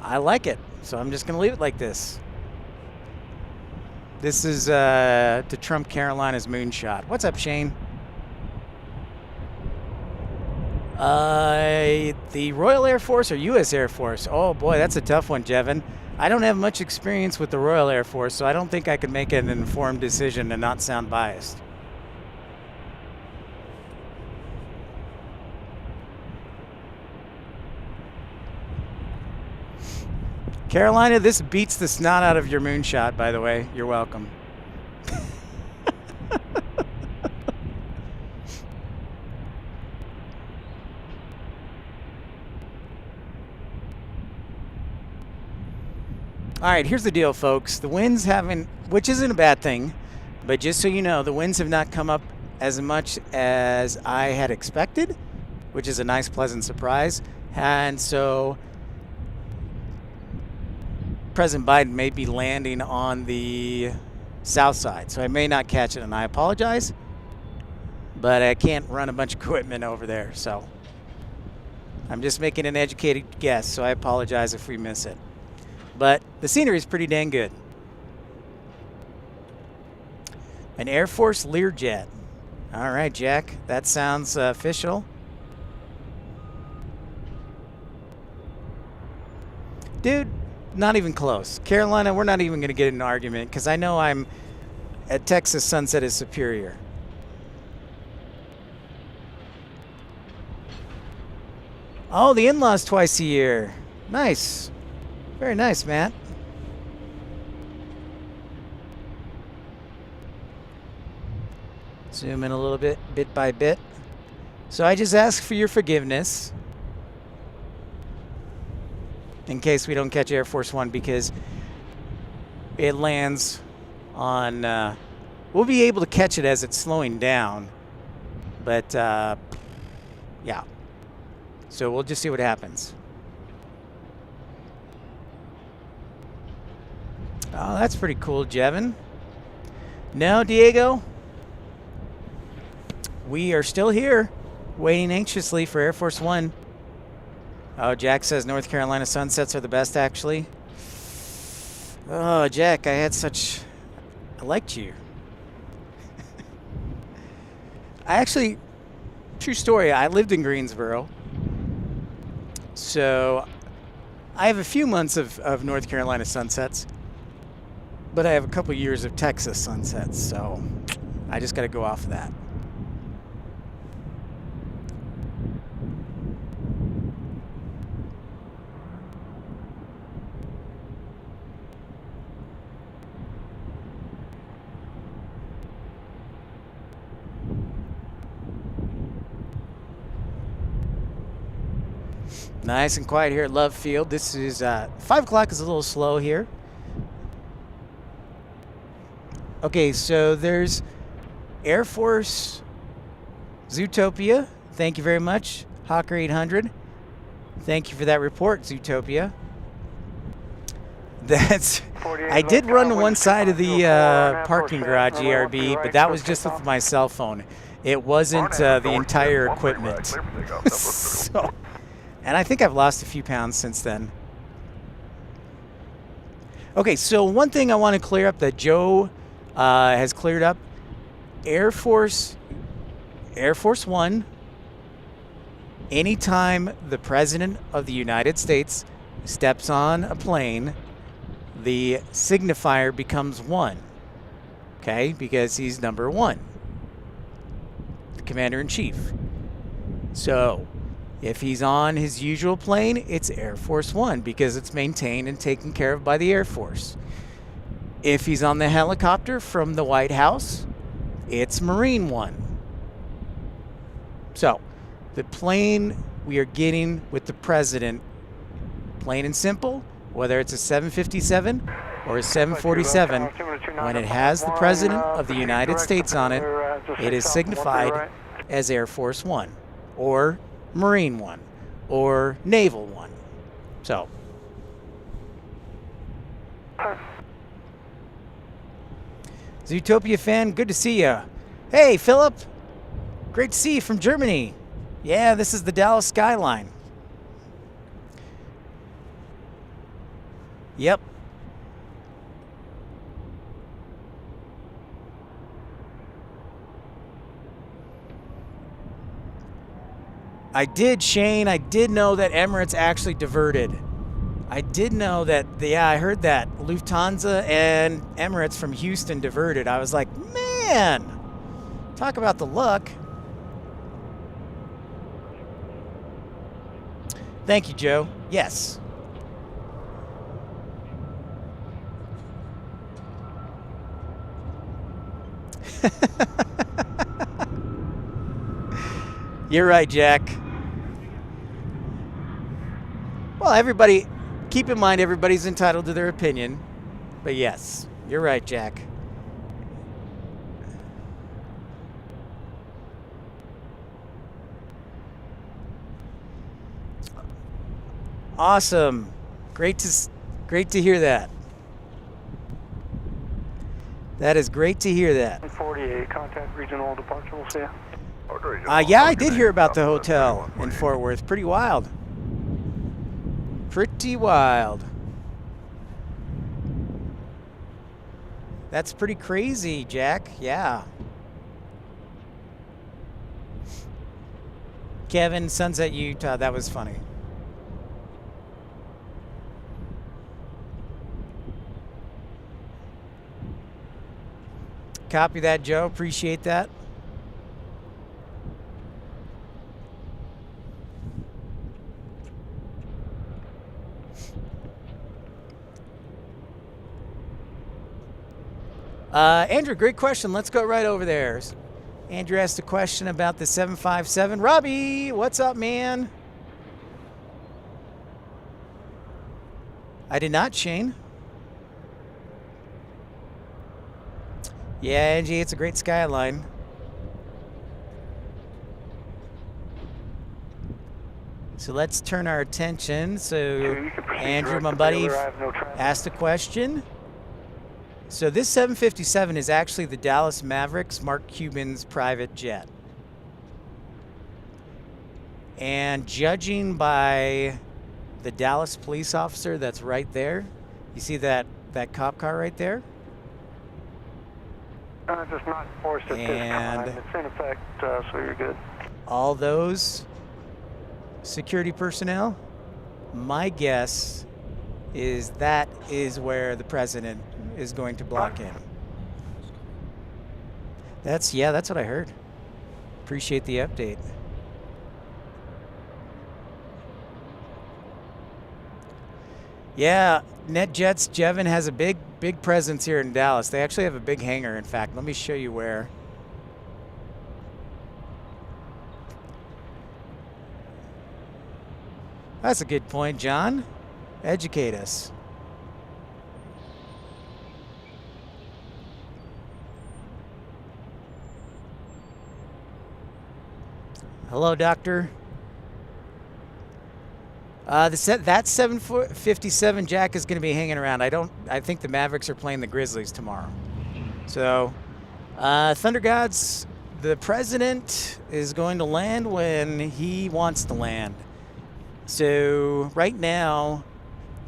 I like it. So I'm just going to leave it like this. This is to Trump Carolina's moonshot. What's up, Shane? The Royal Air Force or U.S. Air Force? Oh boy, that's a tough one, Jevin. I don't have much experience with the Royal Air Force, so I don't think I could make an informed decision and not sound biased. Carolina, this beats the snot out of your moonshot, by the way. You're welcome. All right, here's the deal, folks. The winds haven't, which isn't a bad thing, but just so you know, the winds have not come up as much as I had expected, which is a nice, pleasant surprise. And so President Biden may be landing on the south side, so I may not catch it, and I apologize, but I can't run a bunch of equipment over there, so I'm just making an educated guess, so I apologize if we miss it. But the scenery is pretty dang good. An Air Force Learjet. All right, Jack, that sounds official. Dude, not even close. Carolina, we're not even going to get in an argument because I know I'm at Texas Sunset is superior. Oh, the in-laws twice a year. Nice. Very nice, Matt. Zoom in a little bit, bit by bit. So I just ask for your forgiveness in case we don't catch Air Force One, because it lands on, we'll be able to catch it as it's slowing down, but yeah. So we'll just see what happens. Oh, that's pretty cool, Jevin. No, Diego. We are still here, waiting anxiously for Air Force One. Oh, Jack says North Carolina sunsets are the best, actually. Oh, Jack, I liked you. True story, I lived in Greensboro. So I have a few months of North Carolina sunsets, but I have a couple years of Texas sunsets, so I just got to go off of that. Nice and quiet here at Love Field. This is 5 o'clock is a little slow here. Okay, so there's Air Force Zootopia. Thank you very much. Hawker 800. Thank you for that report, Zootopia. That's. I did run to one side of the parking garage, ERB, but that was just with my cell phone. It wasn't the entire equipment. So, and I think I've lost a few pounds since then. Okay, so one thing I want to clear up that Joe has cleared up. Air Force One, anytime the President of the United States steps on a plane, the signifier becomes 1, okay, because he's number 1, the Commander-in-Chief. So if he's on his usual plane, it's Air Force One because it's maintained and taken care of by the Air Force. If he's on the helicopter from the White House, it's Marine One. So the plane we are getting with the President, plain and simple, whether it's a 757 or a 747, when it has the President of the United States on it, it is signified as Air Force One or Marine One or Naval One. So Zootopia fan, good to see you. Hey, Philip. Great to see you from Germany. Yeah, this is the Dallas skyline. Yep. Shane, I did know that Emirates actually diverted. I did know that, yeah, I heard that. Lufthansa and Emirates from Houston diverted. I was like, man, talk about the luck. Thank you, Joe. Yes. You're right, Jack. Well, everybody, keep in mind everybody's entitled to their opinion. But yes, you're right, Jack. Awesome. Great to hear that. That is great to hear that. 48, contact regional departure, we'll see you. Yeah, I did hear about the hotel in Fort Worth. Pretty wild. Pretty wild. That's pretty crazy, Jack. Yeah. Kevin, Sunset, Utah. That was funny. Copy that, Joe. Appreciate that. Andrew, great question. Let's go right over there. Andrew asked a question about the 757. Robbie, what's up, man? I did not, Shane. Yeah, Angie, it's a great skyline. So let's turn our attention. So Andrew, my buddy, asked a question. So this 757 is actually the Dallas Mavericks, Mark Cuban's private jet. And judging by the Dallas police officer that's right there, you see that cop car right there? Just not forced at this time. It's in effect, so you're good. All those security personnel, my guess is that is where the president is going to block in. That's what I heard. Appreciate the update. Yeah, NetJets, Jevin has a big presence here in Dallas. They actually have a big hangar, in fact. Let me show you where. That's a good point, John. Educate us. Hello, Doctor. That 757 Jack is going to be hanging around. I think the Mavericks are playing the Grizzlies tomorrow. So, Thunder Gods, the president is going to land when he wants to land. So right now,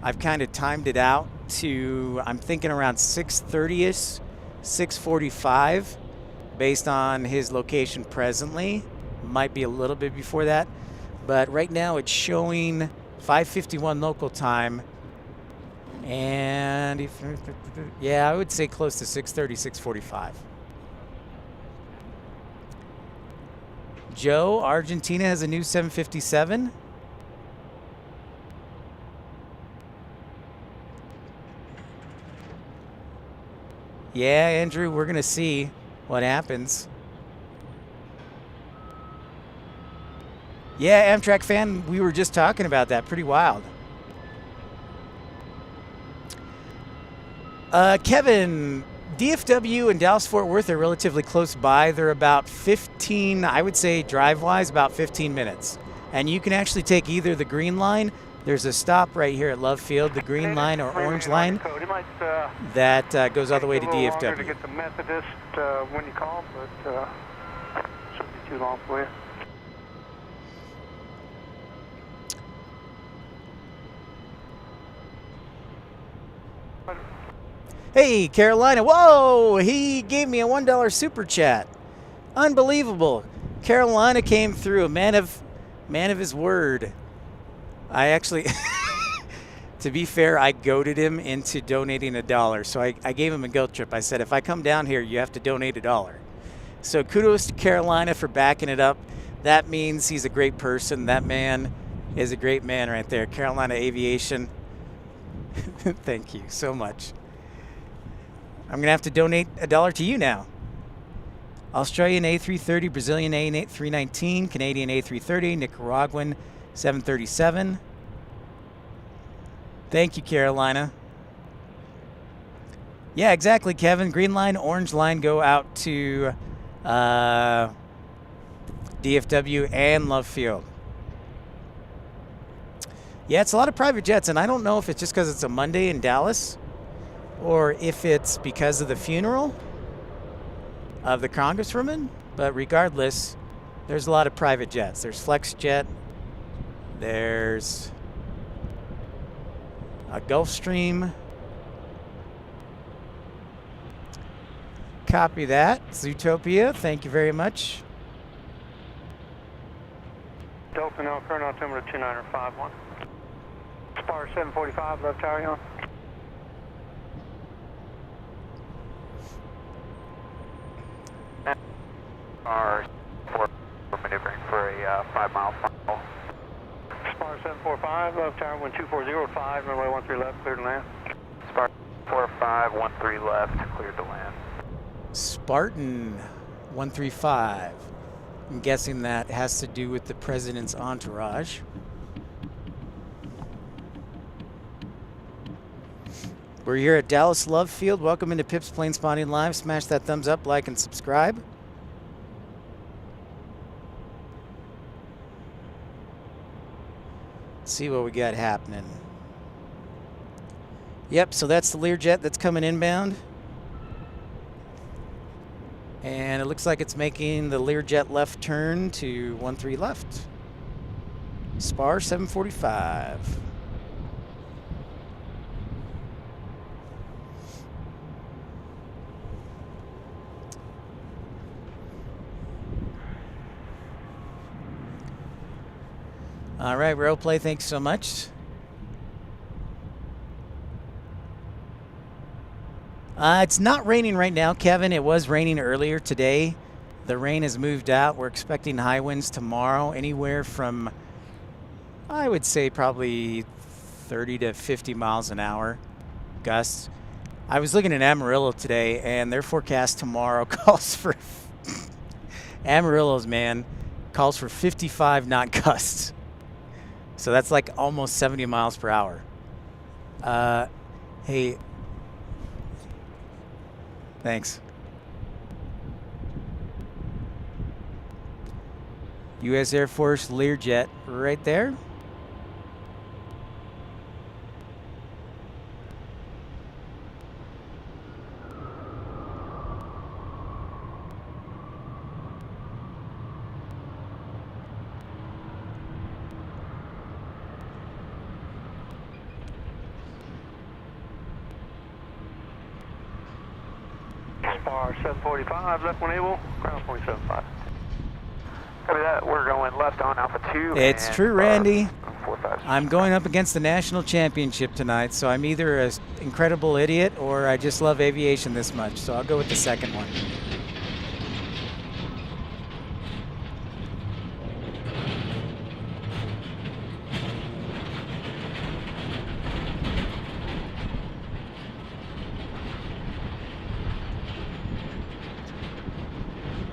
I've kind of timed it out to, I'm thinking around 6:30ish, 6:45, based on his location presently. Might be a little bit before that, but right now it's showing 5:51 local time, and yeah, I would say close to 6:30, 6:45. Joe, Argentina has a new 757. Yeah, Andrew, we're gonna see what happens. Yeah, Amtrak fan, we were just talking about that. Pretty wild. Kevin, DFW and Dallas-Fort Worth are relatively close by. They're about 15, I would say drive-wise, about 15 minutes. And you can actually take either the green line. There's a stop right here at Love Field, the green line or orange line that goes all the way to DFW. To get the Methodist when you call, but shouldn't be too long for you. Hey, Carolina. Whoa, he gave me a $1 super chat. Unbelievable. Carolina came through, a man of his word. I actually, to be fair, I goaded him into donating $1. So I gave him a guilt trip. I said, if I come down here, you have to donate $1. So kudos to Carolina for backing it up. That means he's a great person. That man is a great man right there. Carolina Aviation. Thank you so much. I'm going to have to donate $1 to you now. Australian A330, Brazilian A319, Canadian A330, Nicaraguan 737. Thank you, Carolina. Yeah, exactly, Kevin. Green line, orange line go out to DFW and Love Field. Yeah, it's a lot of private jets, and I don't know if it's just because it's a Monday in Dallas or if it's because of the funeral of the congresswoman, but regardless, there's a lot of private jets. There's FlexJet, there's a Gulfstream. Copy that. Zootopia, thank you very much. Delta now, current altimeter 2951. Spar 745, left tower on. Are for maneuvering for a 5-mile final. Spar 745, left tower 12405, runway 13 left, cleared to land. Spar 4513 left, cleared to land. Spartan 135. I'm guessing that has to do with the president's entourage. We're here at Dallas Love Field. Welcome into Pip's Planespotting Live. Smash that thumbs up, like, and subscribe. Let's see what we got happening. Yep, so that's the Learjet that's coming inbound. And it looks like it's making the Learjet left turn to 13 left. Spar 745. All right, Rail Play, thanks so much. It's not raining right now, Kevin. It was raining earlier today. The rain has moved out. We're expecting high winds tomorrow, anywhere from, I would say, probably 30 to 50 miles an hour gusts. I was looking at Amarillo today, and their forecast tomorrow calls for Amarillo's, man, calls for 55 knot gusts. So that's like almost 70 miles per hour. Hey, thanks. U.S. Air Force Learjet right there. Bar 745, left one able, ground 475. Copy that, we're going left on Alpha 2. It's true, Randy. 45. I'm going up against the national championship tonight, so I'm either an incredible idiot or I just love aviation this much. So I'll go with the second one.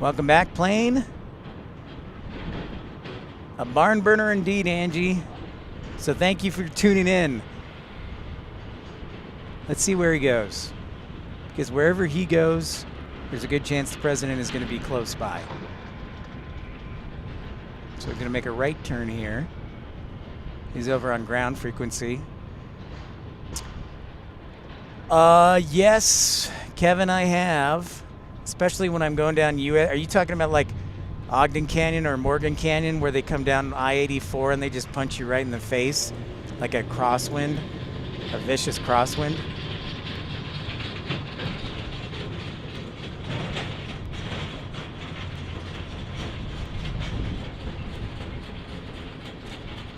Welcome back, plane. A barn burner indeed, Angie. So thank you for tuning in. Let's see where he goes. Because wherever he goes, there's a good chance the president is going to be close by. So we're going to make a right turn here. He's over on ground frequency. Yes, Kevin, I have. Especially when I'm going down US. Are you talking about like Ogden Canyon or Morgan Canyon where they come down I-84 and they just punch you right in the face? Like a crosswind? A vicious crosswind?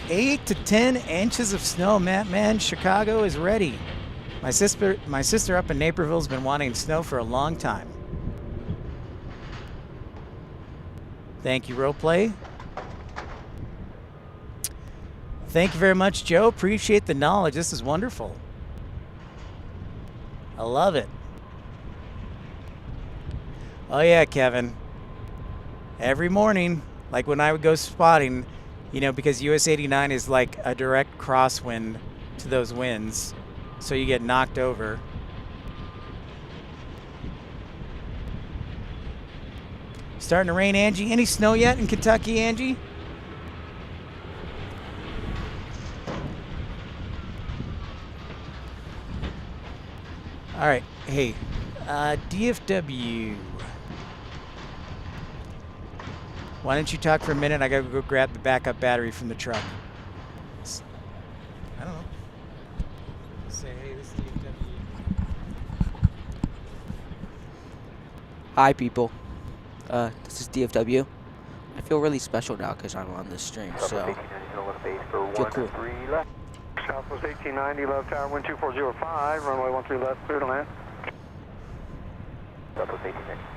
Eight to 10 inches of snow, man. Chicago is ready. My sister up in Naperville has been wanting snow for a long time. Thank you, Roleplay. Thank you very much, Joe. Appreciate the knowledge. This is wonderful. I love it. Oh, yeah, Kevin. Every morning, like when I would go spotting, you know, because US 89 is like a direct crosswind to those winds, so you get knocked over. Starting to rain, Angie. Any snow yet in Kentucky, Angie? All right. Hey, DFW. Why don't you talk for a minute? I gotta go grab the backup battery from the truck. I don't know. Say, hey, this is DFW. Hi, people. This is DFW. I feel really special now because I'm on this stream, so feel cool. Southwest 1890, left tower, wind 2405, runway 13 left, clear to land. Southwest 1890.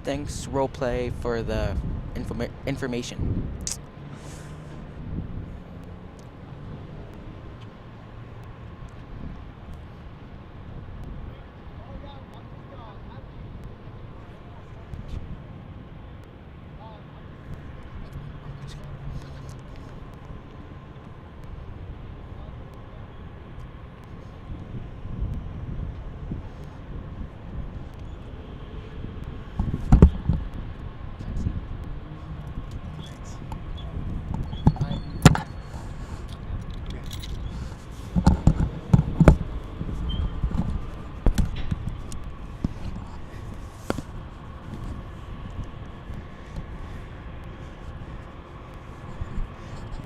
Thanks, Roleplay, for the information.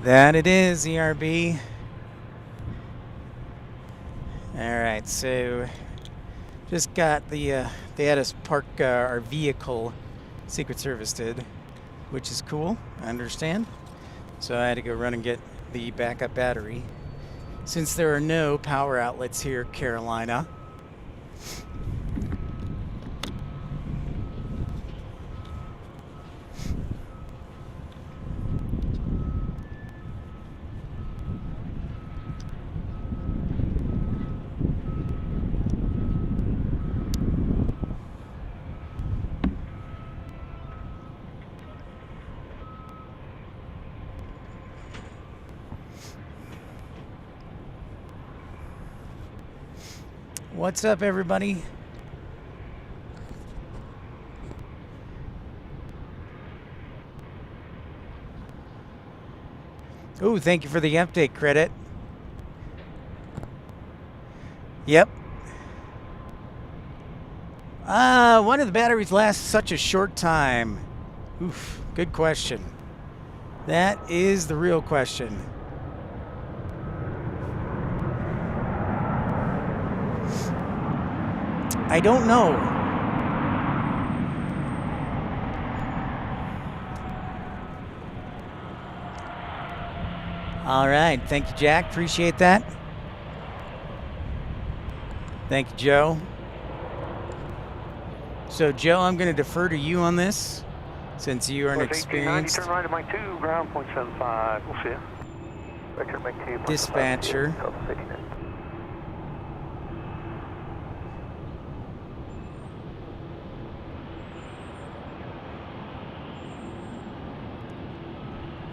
That it is, ERB. Alright, so just got the, they had us park our vehicle, Secret Service did, which is cool, I understand. So I had to go run and get the backup battery. Since there are no power outlets here, Carolina. What's up, everybody? Ooh, thank you for the update credit. Yep. Why do the batteries last such a short time? Oof, good question. That is the real question. I don't know. All right. Thank you, Jack. Appreciate that. Thank you, Joe. So, Joe, I'm going to defer to you on this since you are an experienced Turn right at Mike 2, ground .75. We'll see you. Vector Mike 2. dispatcher.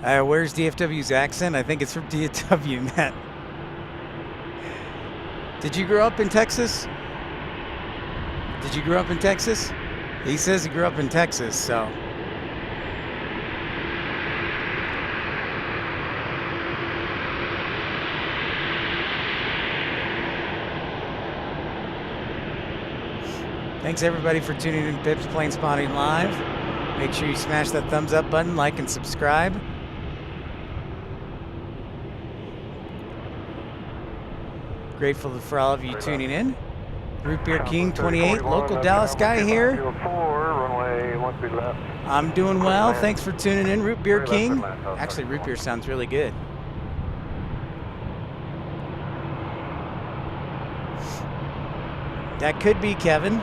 Where's DFW's accent? I think it's from DFW, Matt. Did you grow up in Texas? Did you grow up in Texas? He says he grew up in Texas, so. Thanks everybody for tuning in to Pip's Planespotting Live. Make sure you smash that thumbs up button, like and subscribe. Grateful for all of you tuning in. Root Beer King 28, local Dallas guy here. I'm doing well. Thanks for tuning in, Root Beer King. Actually, root beer sounds really good. That could be Kevin.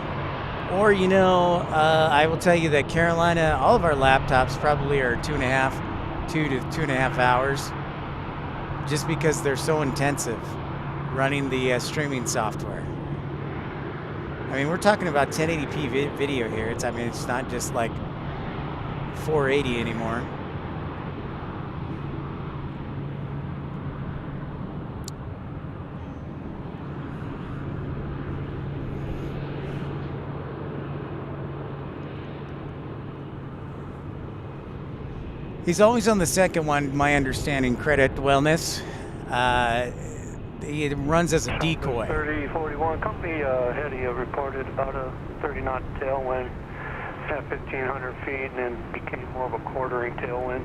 Or, you know, I will tell you that Carolina, all of our laptops probably are 2 to 2.5 hours. Just because they're so intensive running the streaming software. I mean, we're talking about 1080p video here. It's not just like 480 anymore. He's always on the second one, my understanding. Credit wellness. He runs as a decoy. 3041 company head, he reported about a 30 knot tailwind at 1,500 feet, and then became more of a quartering tailwind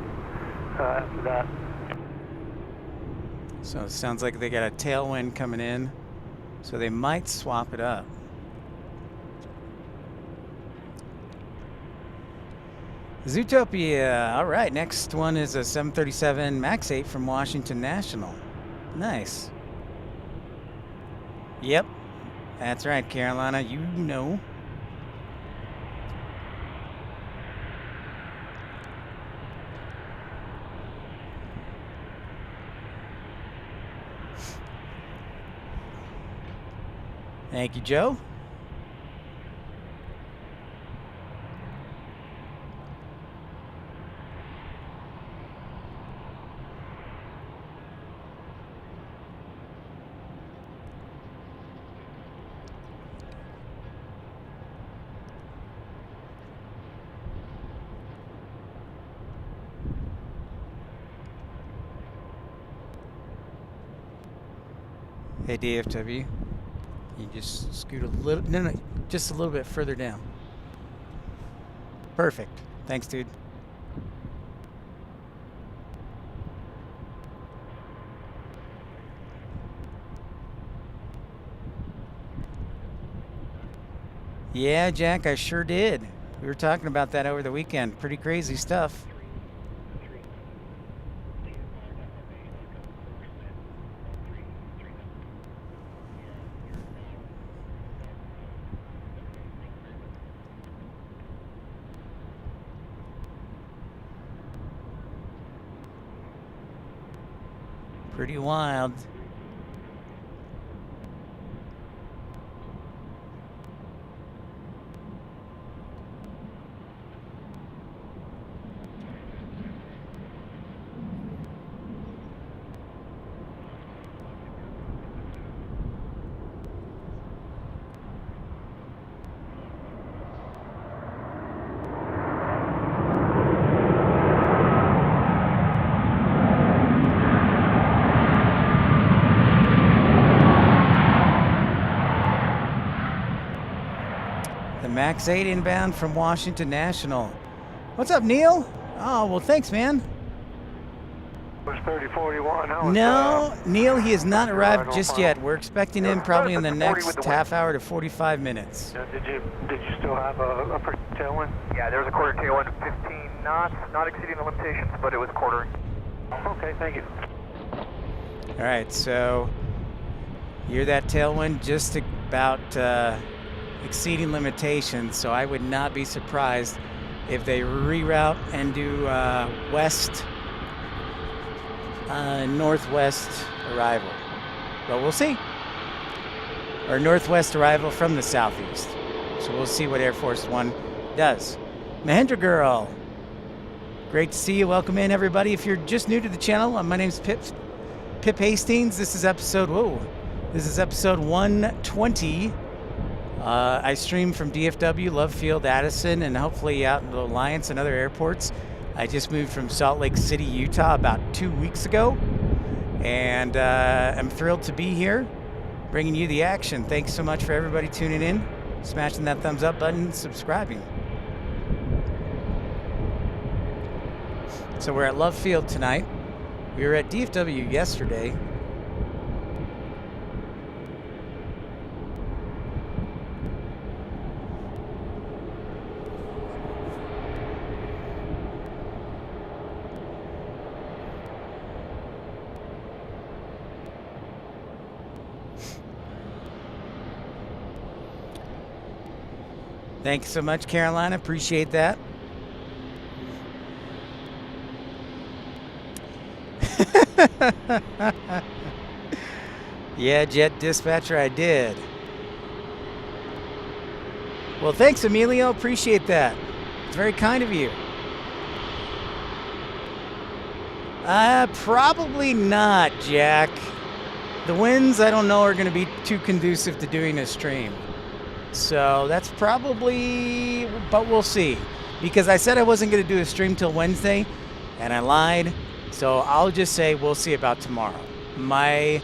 after that. So it sounds like they got a tailwind coming in, so they might swap it up. Zootopia. All right, next one is a 737 MAX 8 from Washington National. Nice. Yep, that's right, Carolina, you know. Thank you, Joe. Hey, DFW, you just scoot a little, no, just a little bit further down. Perfect. Thanks, dude. Yeah, Jack, I sure did. We were talking about that over the weekend. Pretty crazy stuff. Pretty wild. The Max 8 inbound from Washington National. What's up, Neil? Oh, well, thanks, man. Was 3041. No, Neil, he has not arrived just yet. We're expecting him probably in the next half hour to 45 minutes. Did you still have a tailwind? Yeah, there was a quarter tailwind of 15 knots, not exceeding the limitations, but it was quartering. Okay, thank you. All right, so you're that tailwind just about exceeding limitations, so I would not be surprised if they reroute and do northwest arrival. But we'll see. Or northwest arrival from the southeast. So we'll see what Air Force One does. Mahendra Girl, great to see you. Welcome in, everybody. If you're just new to the channel, my name's Pip Hastings. This is episode 120. I stream from DFW, Love Field, Addison, and hopefully out in the Alliance and other airports. I just moved from Salt Lake City, Utah about 2 weeks ago, and I'm thrilled to be here bringing you the action. Thanks so much for everybody tuning in, smashing that thumbs up button, subscribing. So we're at Love Field tonight. We were at DFW yesterday. Thanks so much, Carolina. Appreciate that. Yeah, Jet Dispatcher, I did. Well, thanks, Emilio. Appreciate that. It's very kind of you. Probably not, Jack. The winds, I don't know, are going to be too conducive to doing a stream. So that's probably, but we'll see. Because I said I wasn't going to do a stream till Wednesday, and I lied. So I'll just say we'll see about tomorrow. My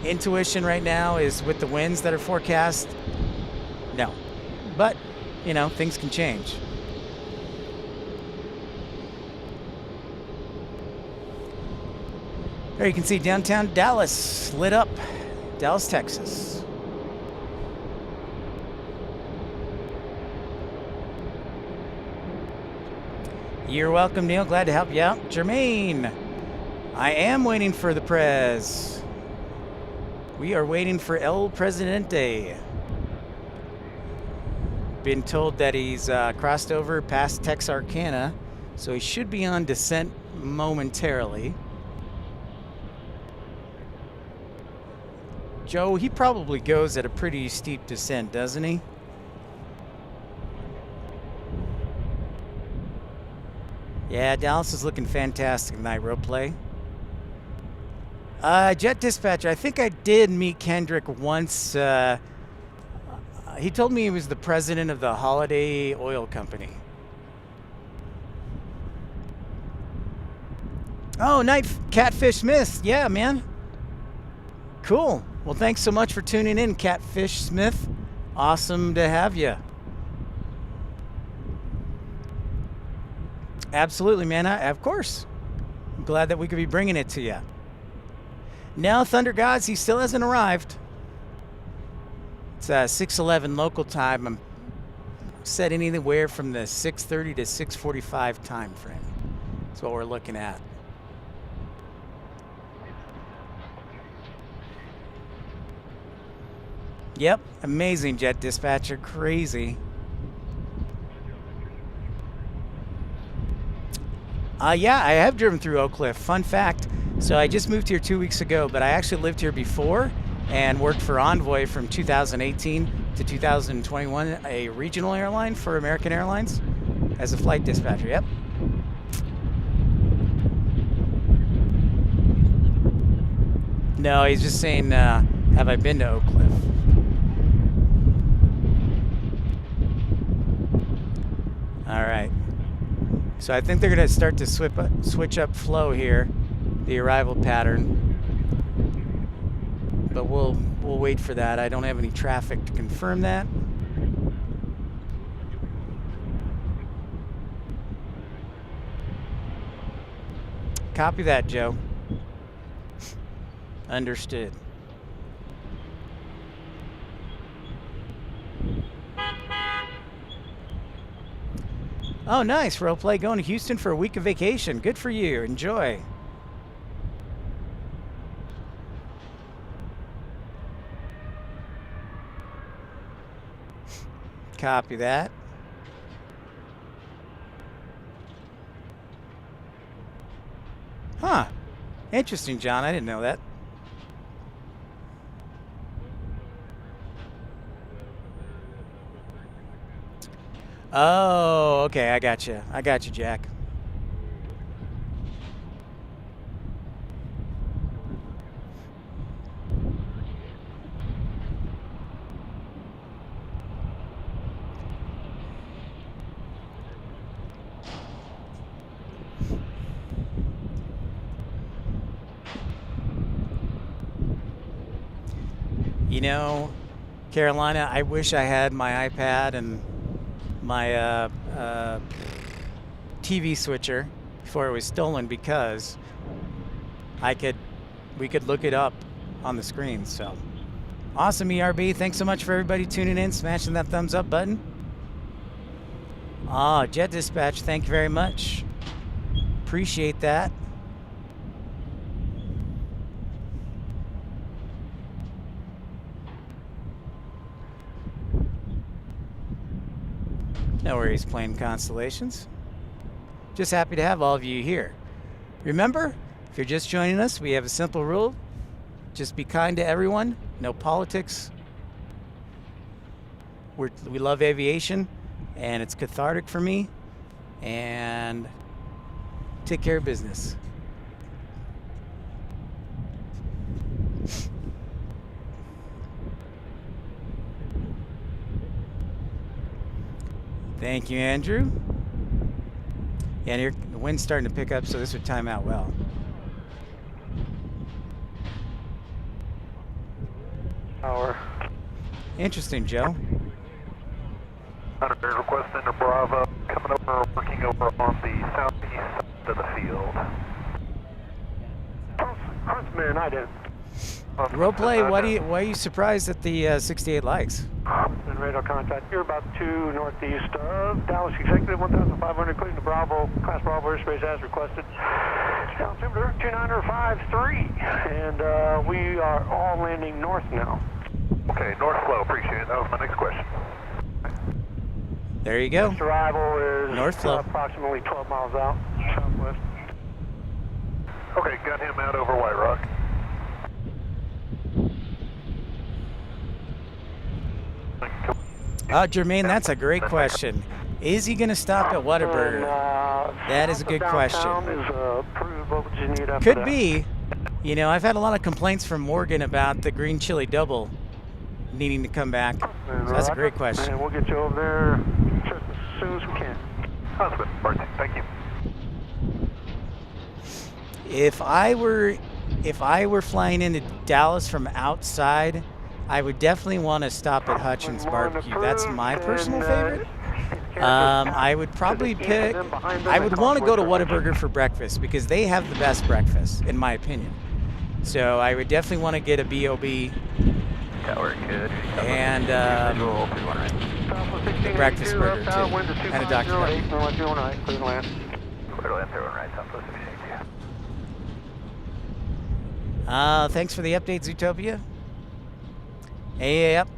intuition right now is with the winds that are forecast, no. But, you know, things can change. There you can see downtown Dallas lit up. Dallas, Texas. You're welcome, Neil. Glad to help you out. Jermaine, I am waiting for the Prez. We are waiting for El Presidente. Been told that he's crossed over past Texarkana, so he should be on descent momentarily. Joe, he probably goes at a pretty steep descent, doesn't he? Yeah, Dallas is looking fantastic tonight, road play. Jet Dispatcher, I think I did meet Kendrick once. He told me he was the president of the Holiday Oil Company. Oh, Night Catfish Smith. Yeah, man. Cool. Well, thanks so much for tuning in, Catfish Smith. Awesome to have you. Absolutely, man. Of course. I'm glad that we could be bringing it to you. Now, Thunder Gods, he still hasn't arrived. It's 6:11 local time. I'm set anywhere from the 6:30 to 6:45 time frame. That's what we're looking at. Yep, amazing jet dispatcher, crazy. Yeah, I have driven through Oak Cliff. Fun fact, so I just moved here 2 weeks ago, but I actually lived here before and worked for Envoy from 2018 to 2021, a regional airline for American Airlines as a flight dispatcher. Yep. No, he's just saying, have I been to Oak Cliff? All right. So I think they're going to start to switch up flow here, the arrival pattern. But we'll wait for that. I don't have any traffic to confirm that. Copy that, Joe. Understood. Oh, nice. Role play going to Houston for a week of vacation. Good for you. Enjoy. Copy that. Huh. Interesting, John. I didn't know that. Oh, okay. I got you. I got you, Jack. You know, Carolina, I wish I had my iPad and my TV switcher before it was stolen, because we could look it up on the screen. So awesome, ERB. Thanks so much for everybody tuning in, smashing that thumbs up button. Jet Dispatch, thank you very much. Appreciate that. No worries, Plane Constellations. Just happy to have all of you here. Remember, if you're just joining us, we have a simple rule. Just be kind to everyone. No politics. We love aviation, and it's cathartic for me. And take care of business. Thank you, Andrew. Yeah, and the wind's starting to pick up, so this would time out well. Power. Interesting, Joe. Under request into Bravo, coming over, working over on the southeast side of the field. Huntsman, I did. Roleplay, why are you surprised at the 68 likes? And radar contact. You're about 2 northeast of Dallas Executive 1500, clearing to Bravo, Class Bravo airspace as requested. Altimeter 2953, and we are all landing north now. Okay, north flow, appreciate it. That was my next question. There you go. Next arrival is north flow. Approximately 12 miles out, southwest. Okay, got him out over White Rock. Jermaine, that's a great question. Is he going to stop at Whataburger? That is a good question. Could be. You know, I've had a lot of complaints from Morgan about the green chili double needing to come back. So that's a great question. And we'll get you over there just as soon as we can. Husband, Martin, thank you. If I were flying into Dallas from outside, I would definitely want to stop at Hutchins Barbecue. That's my personal favorite. I would probably pick, I would want to go to Whataburger for breakfast because they have the best breakfast, in my opinion. So I would definitely want to get a BOB Tower, good. And Visual, 31 right. the breakfast burger too, and a Dr. Pepper. Clear to land. Clear to land, 31 right, Southwest 682. Thanks for the update, Zootopia. Hey, yep.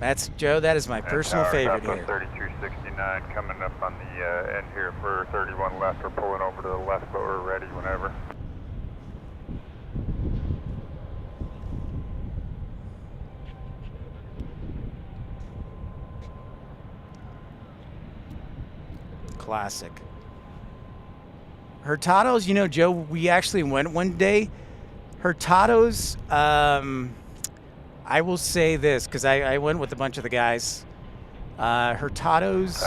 That's Joe. That is my personal favorite here. 3269 coming up on the end here for 31 left. We're pulling over to the left, but we're ready whenever. Classic. Hurtado's, you know, Joe, we actually went one day. Hurtado's, I will say this, because I went with a bunch of the guys. Hurtado's,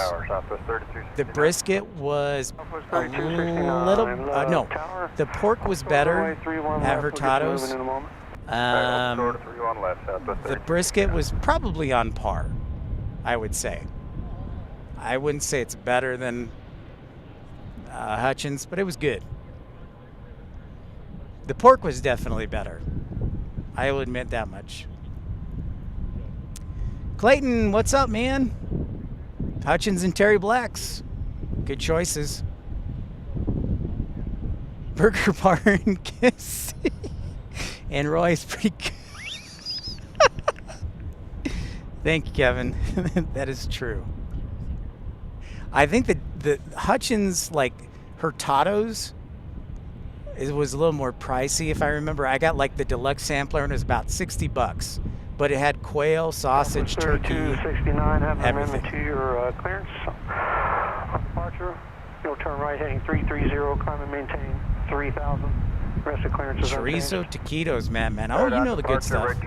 the brisket was a little, no, the pork was better at Hurtado's. The brisket was probably on par, I would say. I wouldn't say it's better than Hutchins, but it was good. The pork was definitely better. I will admit that much. Clayton, what's up, man? Hutchins and Terry Blacks. Good choices. Burger Bar and Kiss. And Roy's pretty good. Thank you, Kevin. That is true. I think that the Hutchins, like Hurtado's, it was a little more pricey. If I remember, I got like the deluxe sampler and it was about $60, but it had quail, sausage, turkey, 69, have an amendment everything. to your clearance. On departure, you'll turn right heading 330, climb and maintain 3000. Rest of clearance is Chorizo taquitos, man. Oh, you know the good stuff.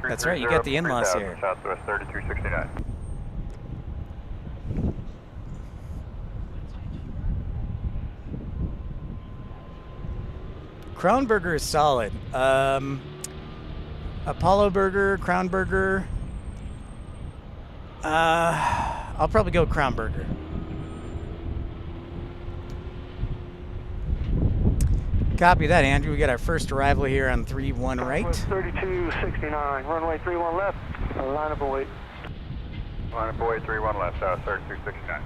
That's right, you got the in-laws here. Southwest 3269. Crown Burger is solid. Apollo Burger, Crown Burger. I'll probably go Crown Burger. Copy that, Andrew. We got our first arrival here on 31 right. 3269, runway 31 left, line up and wait. Line up away 31 left, south 3269.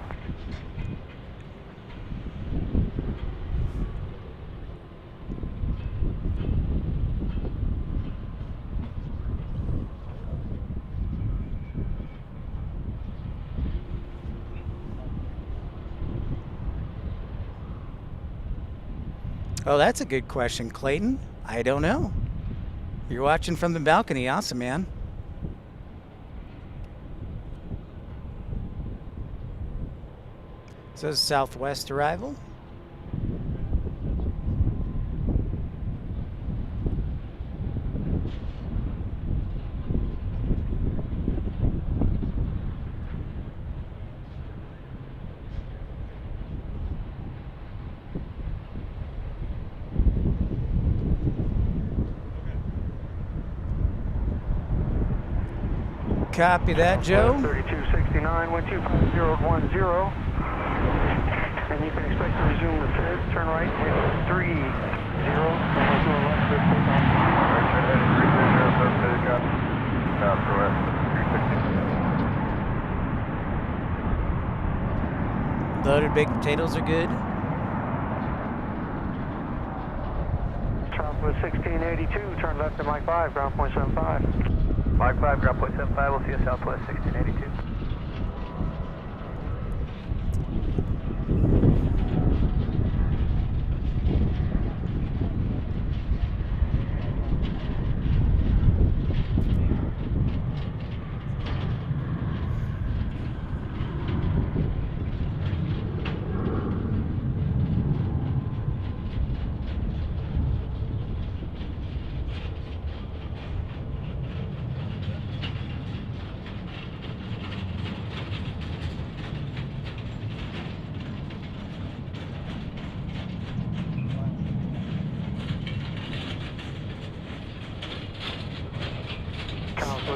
Oh, that's a good question, Clayton. I don't know. You're watching from the balcony. Awesome, man. So Southwest arrival. Copy that, Joe. 3269, 125010. And you can expect to resume the fed. Turn right, heading 30. Runway to the left, clear to take off. Right, turn heading 330, southwest 360. Loaded baked potatoes are good. Southwest 1682, turn left at Mike 5, ground point 75. Mark 5, ground point 75, we'll see you Southwest 1682.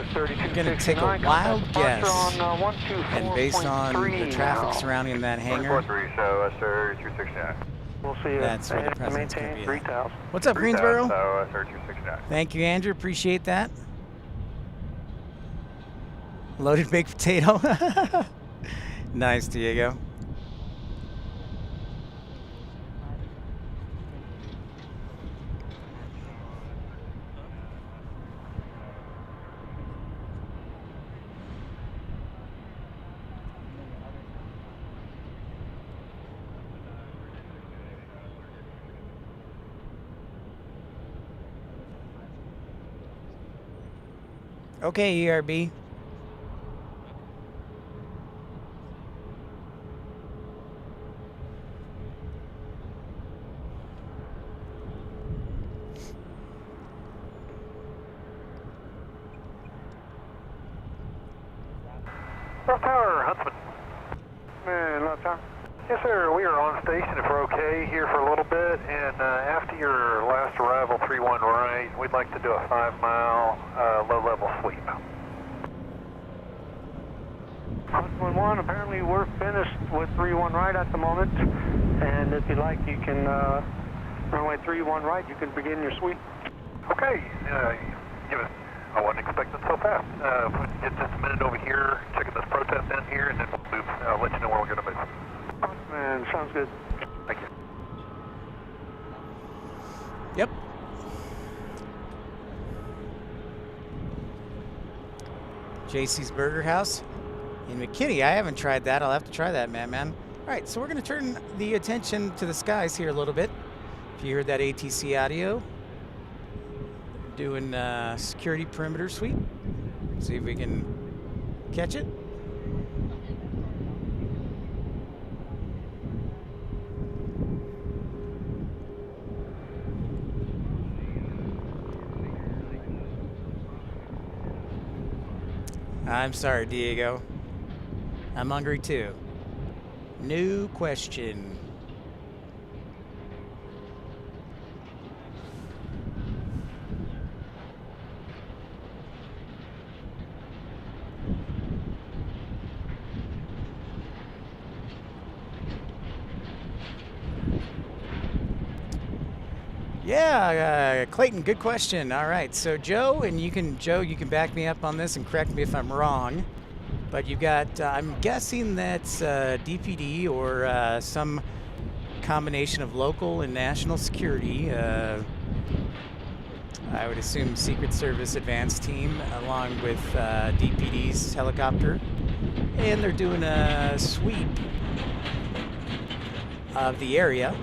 I'm going to take a wild guess, and based on the traffic surrounding that hangar, 443, so SR269. We'll see you. that's where the president's going to be 3000. at. What's up, Greensboro? So SR269. Thank you, Andrew. Appreciate that. Loaded baked potato. Nice, Diego. Okay, ERB. North Tower, Huntsman. Man, North Tower. Yes, sir. We are on station if we're okay here for a little bit. And after your last arrival, 3-1 right, we'd like to do a 5-mile low-level sweep. Huntsman 1, apparently we're finished with 3-1 right at the moment. And if you like, you can, runway 3-1 right, you can begin your sweep. Okay. Give us. I wasn't expecting so fast. If we can get just a minute over here, checking this protest in here, and then we'll move. I'll let you know where we're going to move. Man, sounds good. Thank you. Yep. JC's Burger House in McKinney. I haven't tried that. I'll have to try that, man. All right, so we're going to turn the attention to the skies here a little bit. If you heard that ATC audio, doing security perimeter sweep. See if we can catch it. I'm sorry, Diego. I'm hungry too. No question. Yeah, Clayton, good question. All right, so Joe, you can back me up on this and correct me if I'm wrong. But you've got, I'm guessing that's DPD or some combination of local and national security. I would assume Secret Service advanced team along with DPD's helicopter. And they're doing a sweep of the area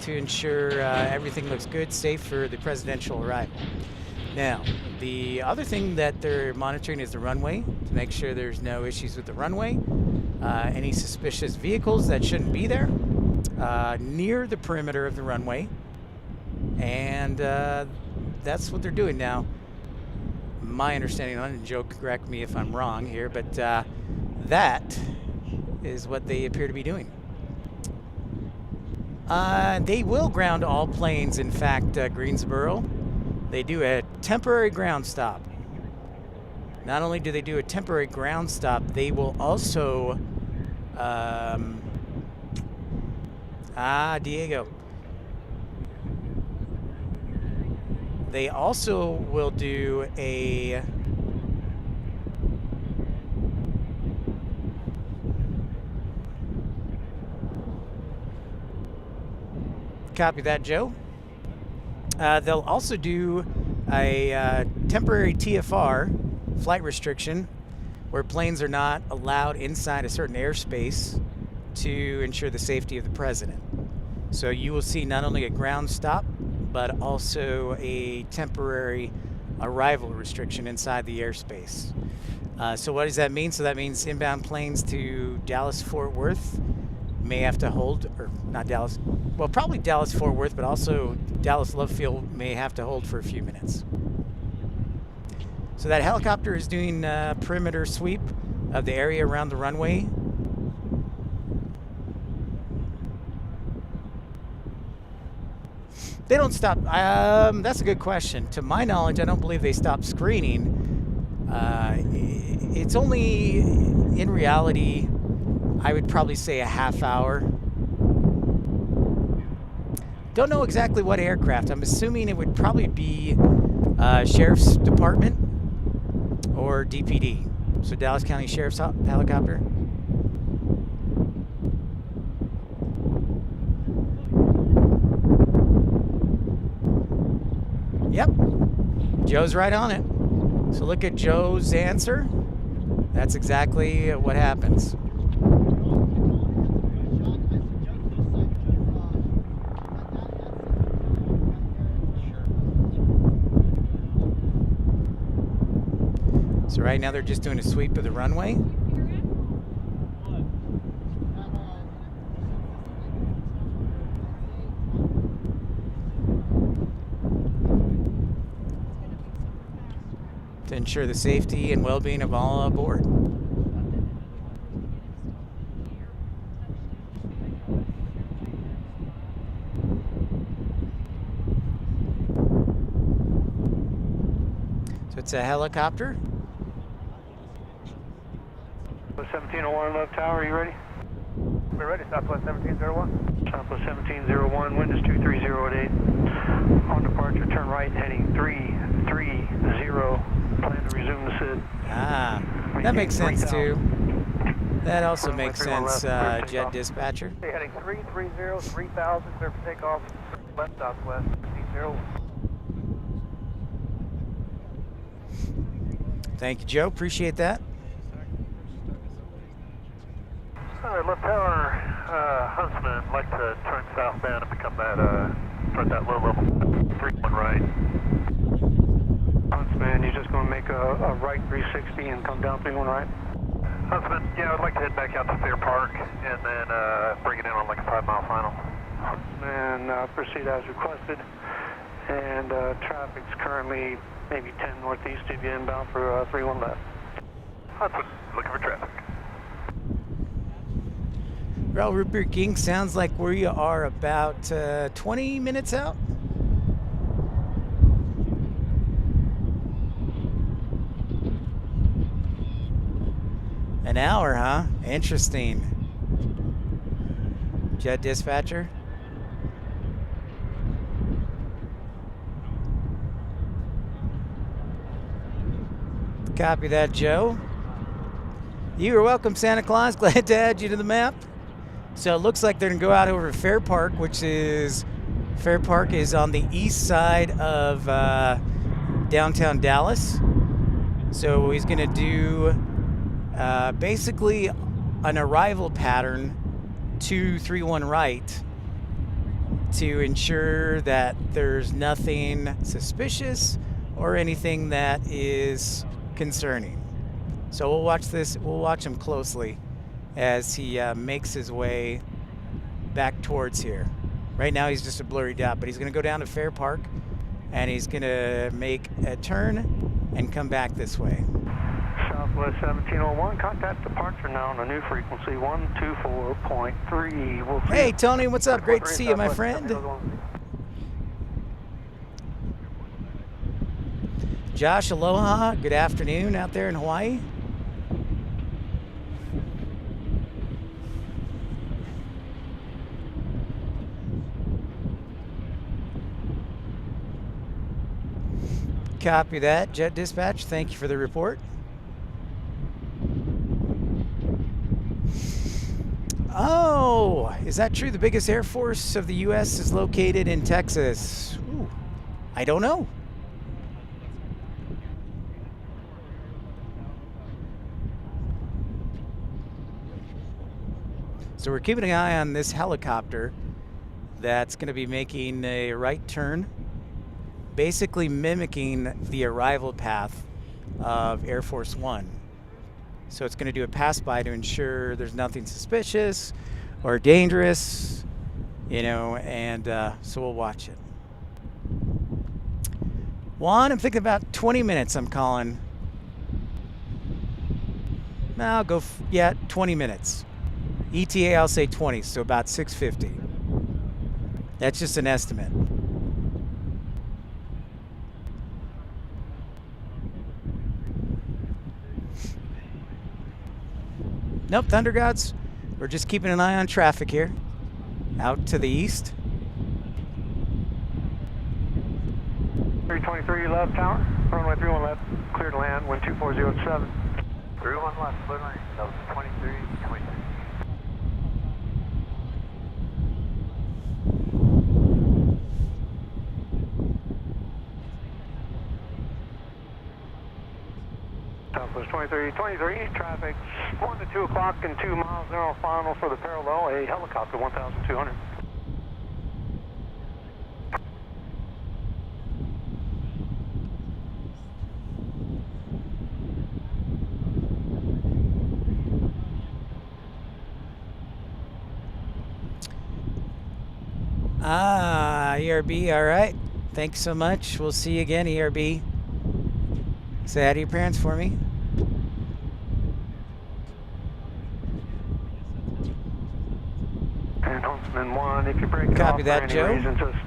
to ensure everything looks good, safe for the presidential arrival. Now, the other thing that they're monitoring is the runway to make sure there's no issues with the runway. Any suspicious vehicles that shouldn't be there near the perimeter of the runway. And that's what they're doing now. My understanding on it, and Joe, correct me if I'm wrong here, but that is what they appear to be doing. They will ground all planes, in fact, Greensboro. They do a temporary ground stop. Not only do they do a temporary ground stop, they will also... Diego. They also will do a... Copy that, Joe. They'll also do a temporary TFR, flight restriction, where planes are not allowed inside a certain airspace to ensure the safety of the president. So you will see not only a ground stop, but also a temporary arrival restriction inside the airspace. So what does that mean? So that means inbound planes to Dallas-Fort Worth may have to hold, or not Dallas, well, probably Dallas-Fort Worth, but also Dallas-Love Field may have to hold for a few minutes. So that helicopter is doing a perimeter sweep of the area around the runway. They don't stop. That's a good question. To my knowledge, I don't believe they stop screening. It's only, in reality, I would probably say a half hour. Don't know exactly what aircraft. I'm assuming it would probably be Sheriff's Department or DPD. So Dallas County Sheriff's helicopter. Yep, Joe's right on it. So look at Joe's answer. That's exactly what happens. So right now they're just doing a sweep of the runway. To ensure the safety and well-being of all aboard. So it's a helicopter. 1701 Love Tower, are you ready? We're ready, Southwest 1701. Southwest 1701, wind is 230 at 8. On departure, turn right, heading 330. Plan to resume the SID. Ah, that makes sense too. That also makes sense, Jet Dispatcher. Okay, heading 330, 3000, clear for takeoff, left Southwest 1701. Thank you, Joe. Appreciate that. Left Tower, Huntsman, I'd like to turn southbound and become that, start that low level 31 right. Huntsman, you're just going to make a right 360 and come down 31 right? Huntsman, yeah, I'd like to head back out to Fair Park and then bring it in on like a 5-mile final. Huntsman, proceed as requested. And traffic's currently maybe 10 northeast of you inbound for 31 left. Huntsman, looking for traffic. Well, Rupert King, sounds like we are about 20 minutes out. An hour, huh? Interesting. Jet Dispatcher. Copy that, Joe. You are welcome, Santa Claus. Glad to add you to the map. So it looks like they're gonna go out over Fair Park, Fair Park is on the east side of downtown Dallas. So he's gonna do basically an arrival pattern 231 right to ensure that there's nothing suspicious or anything that is concerning. So we'll watch this. We'll watch him closely as he makes his way back towards here. Right now he's just a blurry dot, but he's going to go down to Fair Park and he's going to make a turn and come back this way. Southwest 1701, contact departure now on a new frequency 124.3. We'll Hey Tony, what's up? Great to see you, my friend. Josh, aloha. Good afternoon out there in Hawaii. Copy that, Jet Dispatch. Thank you for the report. Oh, is that true? The biggest air force of the U.S. is located in Texas. Ooh, I don't know. So we're keeping an eye on this helicopter that's going to be making a right turn, basically mimicking the arrival path of Air Force One. So it's going to do a pass-by to ensure there's nothing suspicious or dangerous, you know, and so we'll watch it. Juan, I'm thinking about 20 minutes I'm calling. No, I'll go, 20 minutes. ETA, I'll say 20, so about 6:50. That's just an estimate. Nope, Thunder Gods. We're just keeping an eye on traffic here. Out to the east. 323 left tower, runway 31 left, clear to land, wind 240 at 7. 31 left, clear line. That was 23, 23. Southwest 2323, traffic 1 to 2 o'clock and 2 miles now final for the parallel, a helicopter 1,200. ERB, all right. Thanks so much. We'll see you again, ERB. Say hi to your parents for me. And Huntsman 1, if you break it Copy off that, for any Joe. reason, just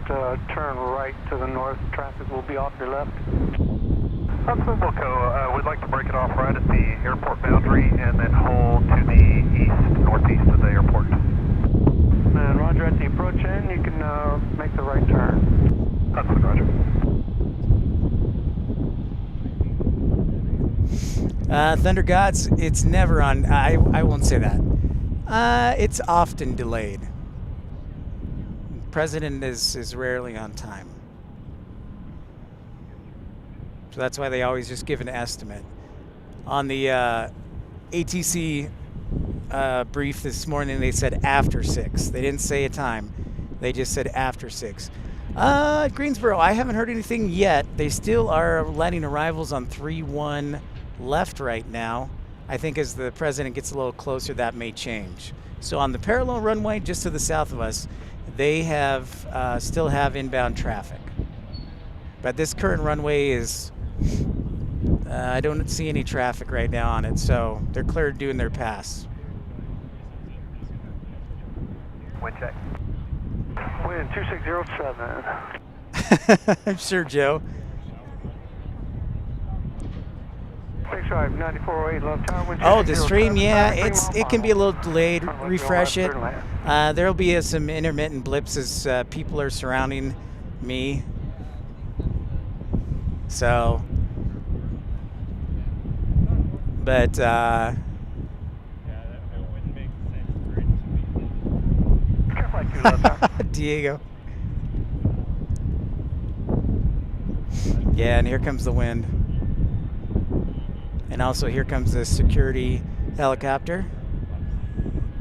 turn right to the north. Traffic will be off your left. Huntsman Wilco, we'd like to break it off right at the airport boundary and then hold to the east, northeast of the airport. And roger, at the approach end, you can make the right turn. Huntsman, roger. Thunder Gods, it's never on. I won't say that. It's often delayed. President is rarely on time. So that's why they always just give an estimate. On the ATC brief this morning, they said after 6. They didn't say a time. They just said after 6. Greensboro, I haven't heard anything yet. They still are letting arrivals on 3-1 left right now. I think as the president gets a little closer, that may change. So on the parallel runway just to the south of us, they have still have inbound traffic. But this current runway is, I don't see any traffic right now on it, so they're clear doing their pass. Wind check. Wind 2607. I'm sure, Joe. Big drive 9408 left tower. Wind Oh, the 2607, stream, yeah, 3 mile it can be a little delayed. final. Refresh it. Turn left. There'll be some intermittent blips as people are surrounding me. So, but Careful, like 2 left tower. Diego. Yeah, and here comes the wind. And also here comes the security helicopter.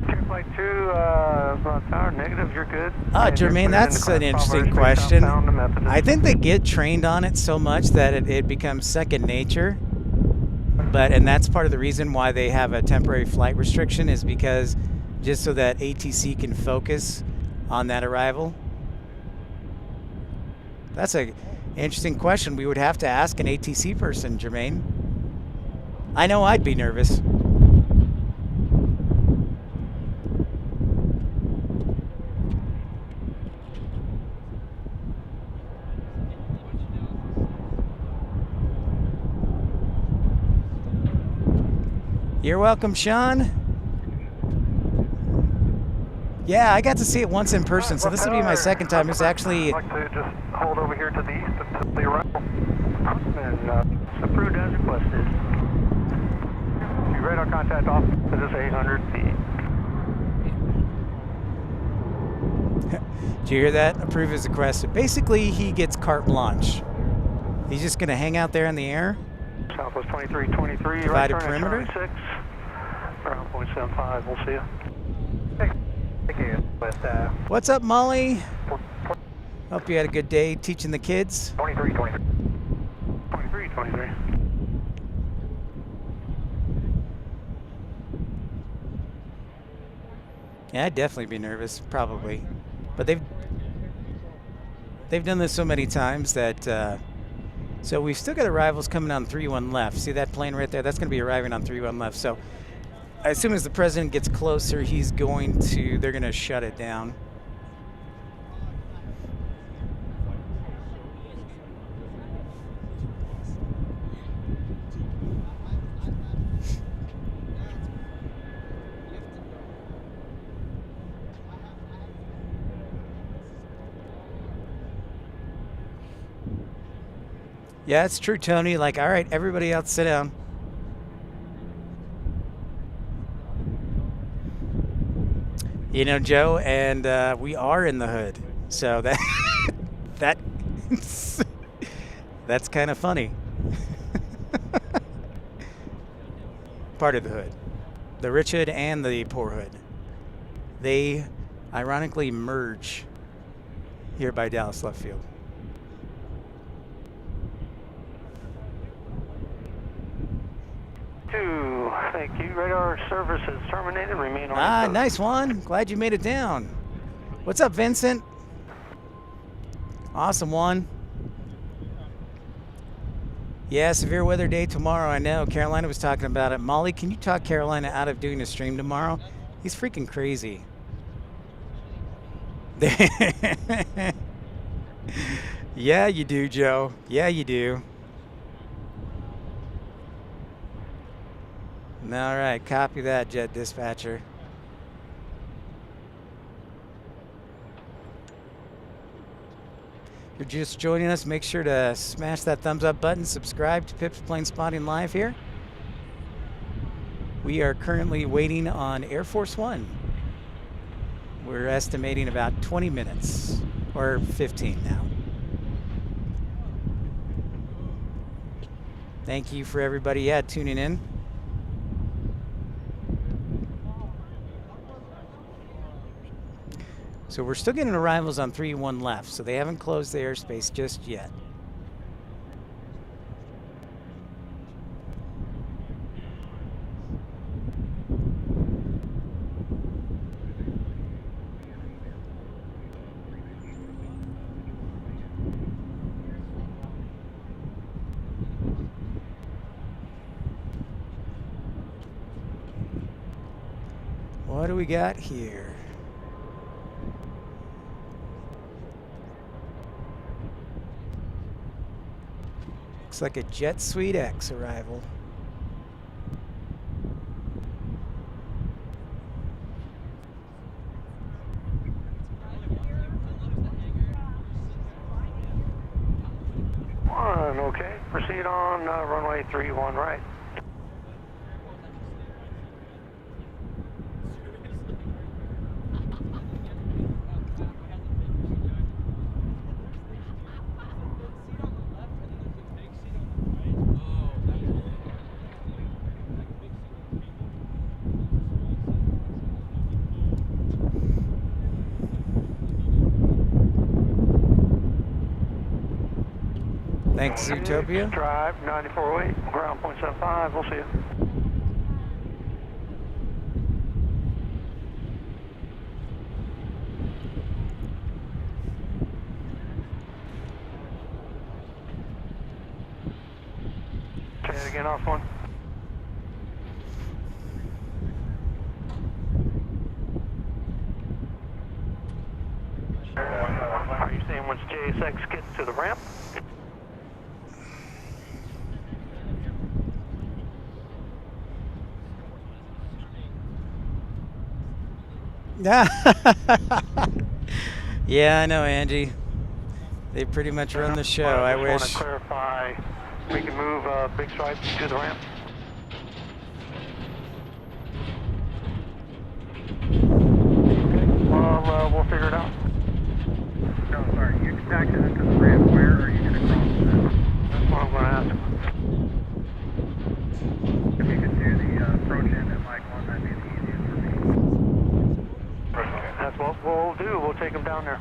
Careful, like 2 left tower, negative, you're good. Ah, And you're Jermaine, cleared that's into an class interesting Bravo, question. southbound to Methodist. I think they get trained on it so much that it becomes second nature. And that's part of the reason why they have a temporary flight restriction, is because just so that ATC can focus on that arrival. That's an interesting question. We would have to ask an ATC person, Jermaine. I know I'd be nervous. You're welcome, Sean. Yeah, I got to see it once in person, so this will be my second time. It's actually... I'd like to just hold over here to the east until the arrival. And approved as requested. Your radar contact off. This is 800 feet. Did you hear that? Approve as requested. Basically, he gets carte blanche. He's just going to hang out there in the air. Southwest 2323. Provide a right turn at perimeter? Charlie 6. Around 0.75. We'll see you. Thank you. With What's up, Molly? Hope you had a good day teaching the kids. 2323. 2323. Yeah, I'd definitely be nervous, probably. But they've done this so many times that... so we've still got arrivals coming on 3-1 left. See that plane right there? That's going to be arriving on 3-1 left. So as soon as the president gets closer, they're going to shut it down. Yeah, it's true, Tony. Like, all right, everybody else sit down. You know, Joe, and we are in the hood, so that that's kind of funny. Part of the hood, the rich hood and the poor hood, they ironically merge here by Dallas left field. Thank you. Radar service is terminated. Remain on. Nice one. Glad you made it down. What's up, Vincent? Awesome one. Yeah, severe weather day tomorrow. I know. Carolina was talking about it. Molly, can you talk Carolina out of doing a stream tomorrow? He's freaking crazy. Yeah, you do, Joe. Yeah, you do. All right, copy that, Jet Dispatcher. If you're just joining us, make sure to smash that thumbs up button, subscribe to Pip's Planespotting Live here. We are currently waiting on Air Force One. We're estimating about 20 minutes, or 15 now. Thank you for everybody, tuning in. So we're still getting arrivals on 3-1 left, so they haven't closed the airspace just yet. What do we got here? Looks like a Jet Suite X arrival. Okay. Proceed on runway 31 right. Thanks, Zootopia. Drive 9408, ground 0.75. We'll see you. Say it again, off one. Are you saying once JSX gets to the ramp? Yeah, I know, Angie. They pretty much run the show. I wish. Want to clarify, we can move Big Stripe to the ramp. Well, we'll figure it out. No, sorry, you expected it to the ramp. Where are you going to cross that? That's what I'm going to ask. If you could do the approach in at Mike 1, that'd be the easiest for me. That's what we'll do. We'll take them down there.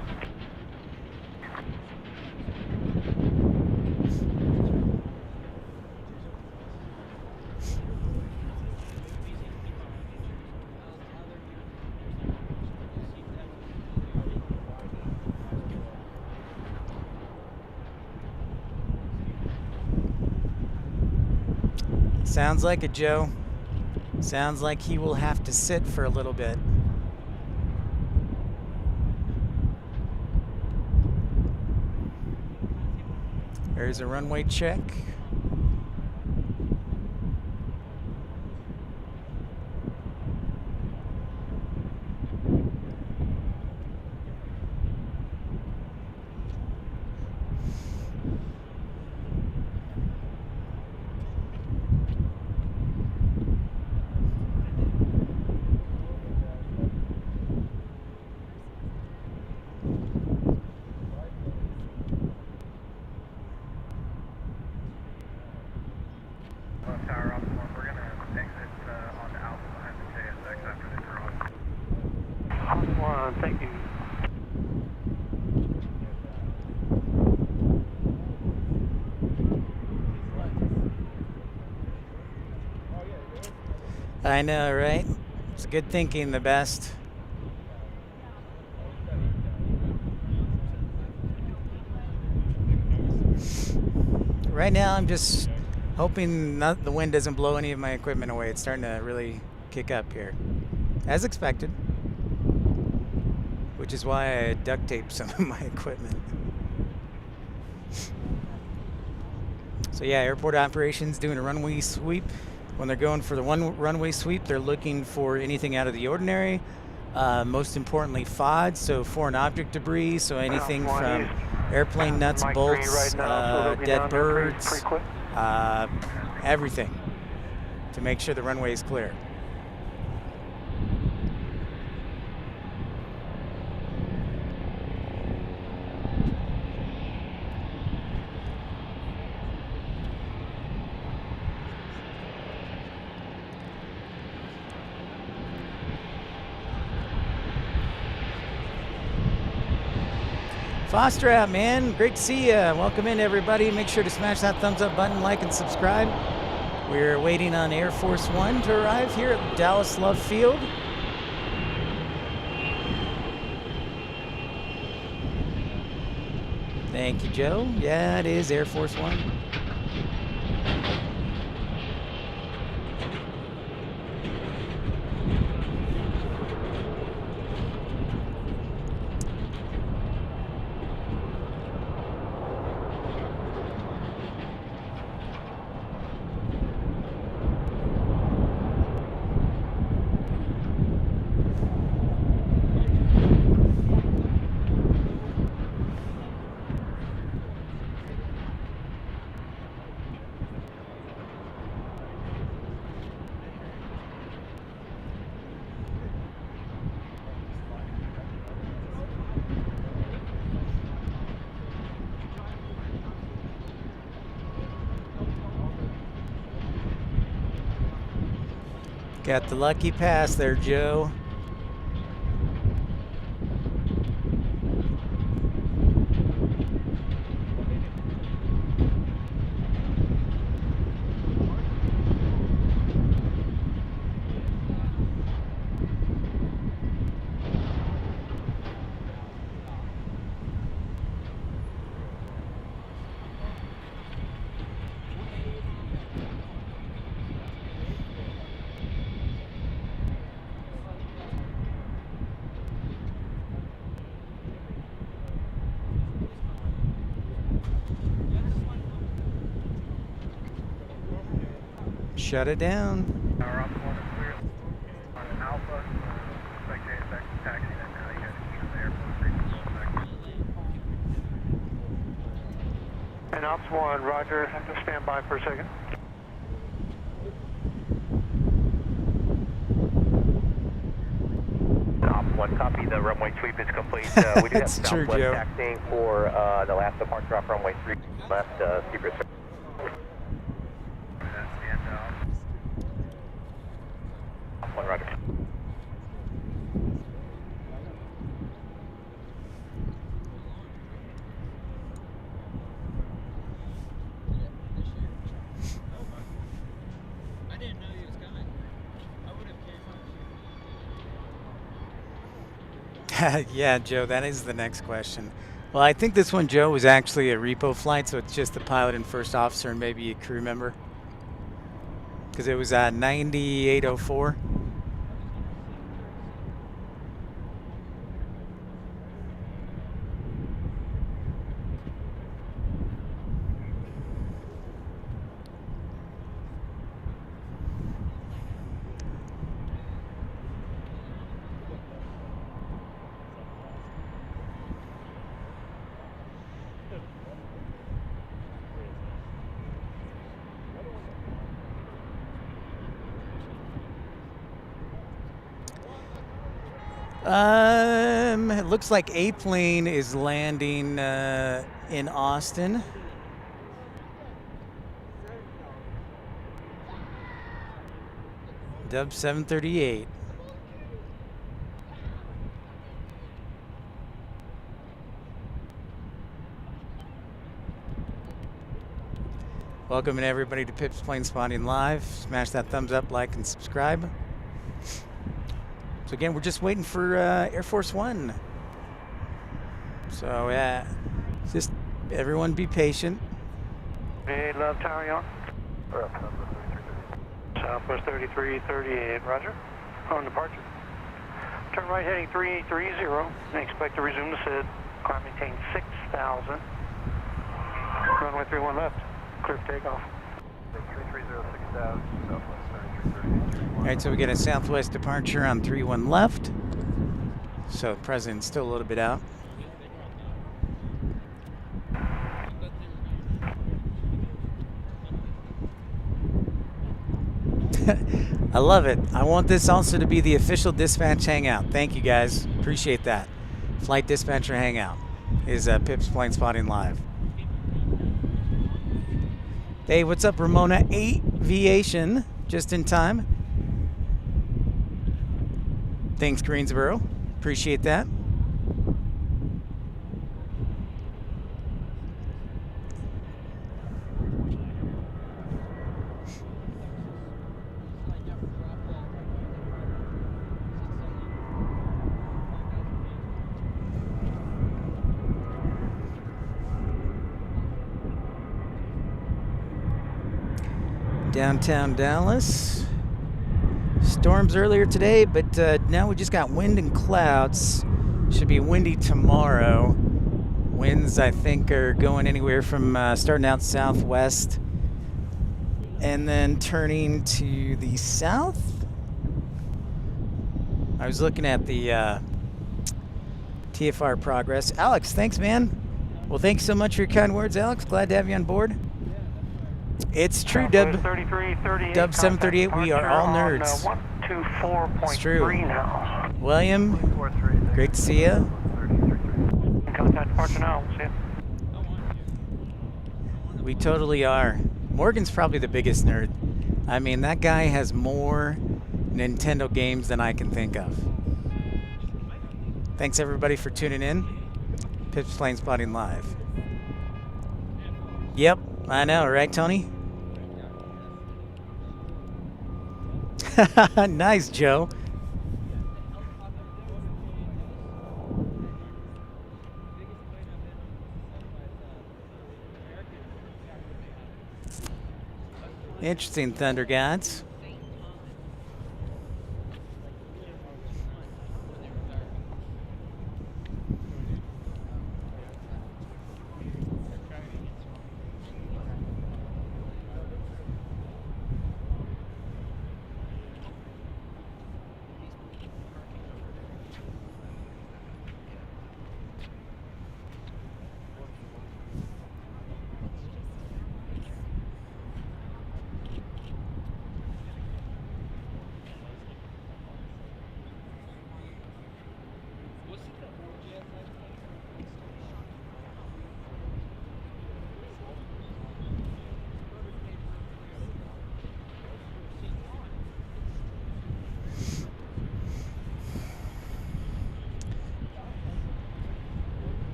Sounds like it, Joe. Sounds like he will have to sit for a little bit. There's a runway check. on. Thank you. I know, right? It's good thinking, the best. Right now, I'm just hoping the wind doesn't blow any of my equipment away. It's starting to really kick up here, as expected, which is why I duct taped some of my equipment. So yeah, airport operations doing a runway sweep. When they're going for the one runway sweep, they're looking for anything out of the ordinary. Most importantly, FOD, so foreign object debris, so anything from airplane nuts, bolts, dead birds, everything, to make sure the runway is clear. Foster out, man. Great to see you. Welcome in, everybody. Make sure to smash that thumbs up button, like, and subscribe. We're waiting on Air Force One to arrive here at Dallas Love Field. Thank you, Joe. Yeah, it is Air Force One. Got the lucky pass there, Joe. Shut it down. And Ops 1, roger. Stand by for a second. Ops 1, copy. The runway sweep is complete. We do have southwest taxiing for the last departure off runway 3 left, secret. Ops 1, roger. Yeah, Joe, that is the next question. Well, I think this one, Joe, was actually a repo flight, so it's just the pilot and first officer and maybe a crew member. Because it was 9804. It looks like a plane is landing in Austin. Dub 738. Welcome everybody to Pip's Planespotting Live. Smash that thumbs up, like, and subscribe. So again, we're just waiting for Air Force One. So yeah, just everyone be patient. Hey, love tower, you on? Southwest 3338, roger. On departure. Turn right heading 3830 and expect to resume descent. Climb maintain 6,000. Runway 31 left. Clear for takeoff. 3306 Southwest 3338. All right, so we get a southwest departure on 31 left. So the president's still a little bit out. I love it. I want this also to be the official dispatch hangout. Thank you guys. Appreciate that. Flight dispatcher hangout is Pip's Planespotting Live. Hey, what's up, Ramona? Aviation, just in time. Thanks, Greensboro. Appreciate that. Downtown Dallas. Storms earlier today, but now we just got wind and clouds. Should be windy tomorrow. Winds, I think, are going anywhere from starting out southwest and then turning to the south. I was looking at the TFR progress. Alex, thanks, man. Well, thanks so much for your kind words, Alex. Glad to have you on board. It's true, Dub 738. We are all nerds. It's true. William, great to see you. Contact departure now. See ya. We totally are. Morgan's probably the biggest nerd. I mean, that guy has more Nintendo games than I can think of. Thanks everybody for tuning in. Pip's Planespotting Live. Yep, I know, right, Tony? Nice, Joe. Interesting, Thunder Gods.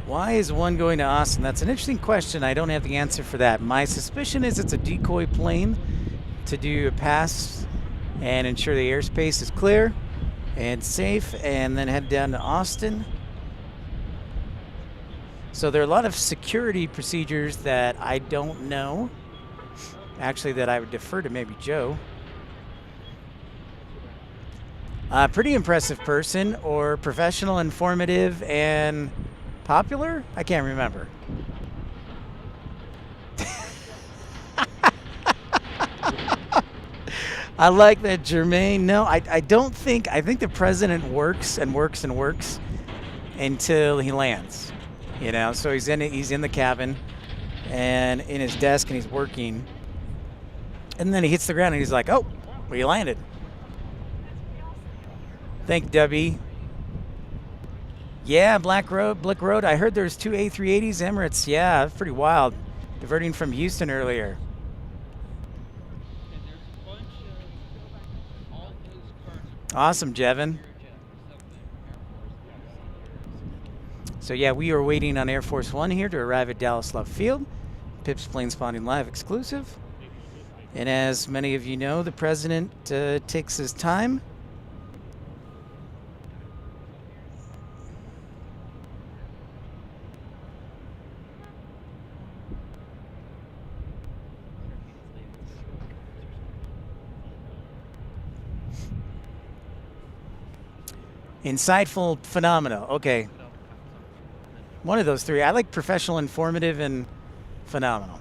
Why is one going to Austin? That's an interesting question. I don't have the answer for that. My suspicion is it's a decoy plane to do a pass and ensure the airspace is clear and safe, and then head down to Austin. So there are a lot of security procedures that I don't know. Actually, that I would defer to maybe Joe. Pretty impressive person, or professional, informative, and popular? I can't remember. I like that, Jermaine. No, I don't think. I think the president works and works and works until he lands. You know, so he's in the cabin and in his desk and he's working. And then he hits the ground and he's like, "Oh, we landed." Thank Debbie. Yeah, Blick Road. I heard there's 2 A380s Emirates. Yeah, that's pretty wild. Diverting from Houston earlier. Awesome, Jevin. So yeah, we are waiting on Air Force One here to arrive at Dallas Love Field. Pip's Planespotting Live exclusive. And as many of you know, the president takes his time. Insightful, phenomenal. Okay. One of those three. I like professional, informative, and phenomenal.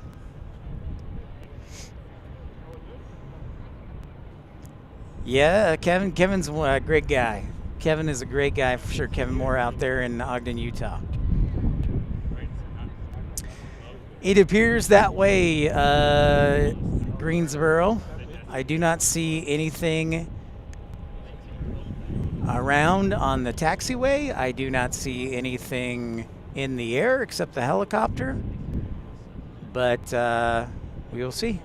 Yeah, Kevin's a great guy. Kevin is a great guy for sure. Kevin Moore out there in Ogden, Utah. It appears that way, Greensboro. I do not see anything around on the taxiway. I do not see anything in the air except the helicopter. But we will see.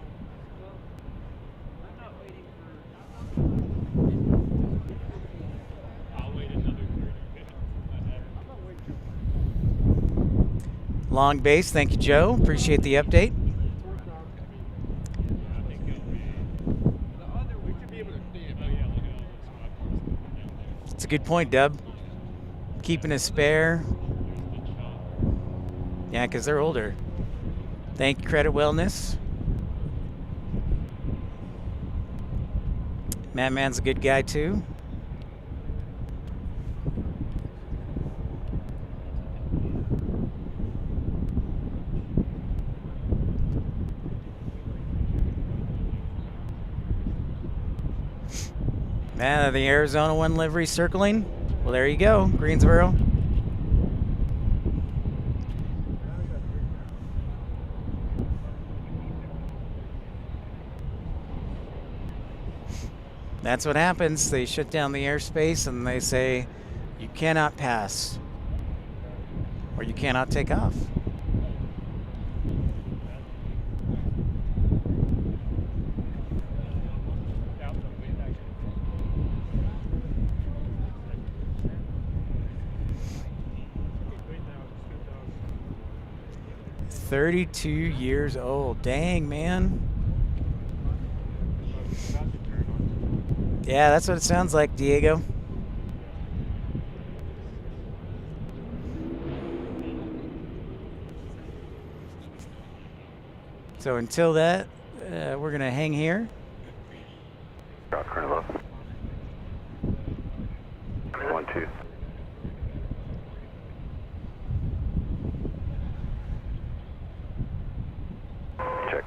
Long base, thank you, Joe. Appreciate the update. It's a good point, Dub. Keeping a spare. Yeah, because they're older. Thank you, Credit Wellness. Madman's a good guy, too. Man, the Arizona 1 livery circling. Well, there you go, Greensboro. That's what happens. They shut down the airspace and they say, you cannot pass or you cannot take off. $32 years old. Dang, man. Yeah, that's what it sounds like, Diego. So until that, we're going to hang here. Current low. 1, 2. Check.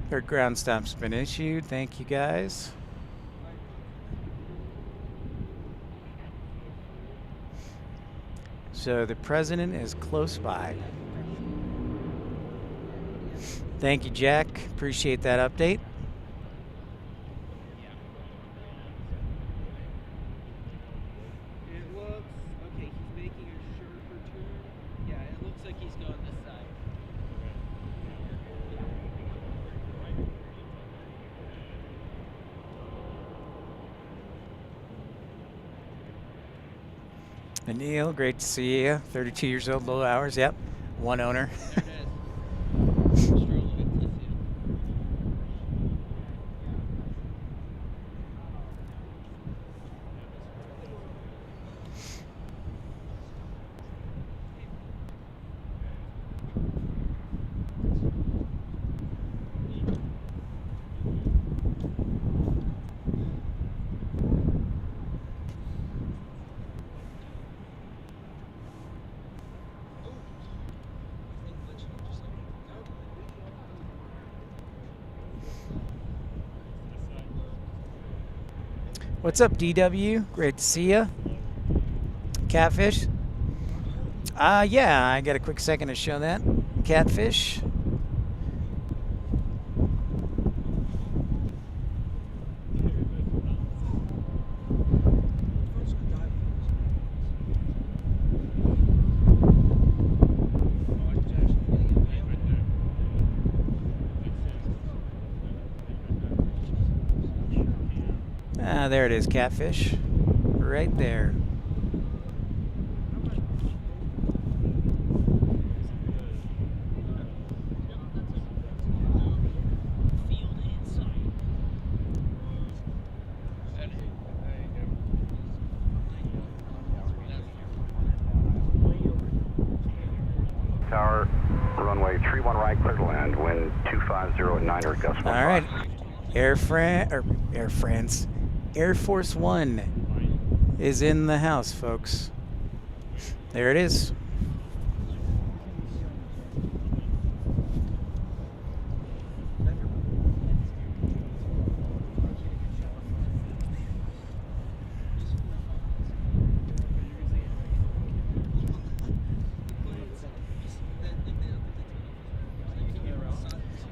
Third ground stop's been issued. Thank you, guys. So the president is close by. Thank you, Jack. Appreciate that update. It looks okay. He's making a sharper turn. Yeah, it looks like he's going this side. And Neil, great to see you. 32 years old, low hours. Yep, one owner. There it is. What's up, DW? Great to see you. Catfish? Yeah, I got a quick second to show that. Catfish. Ah, there it is, catfish. Right there. Tower, runway 31 right, clear to land, wind 250 at 9 or gust 15. All right, Air France, Air Force One is in the house, folks. There it is.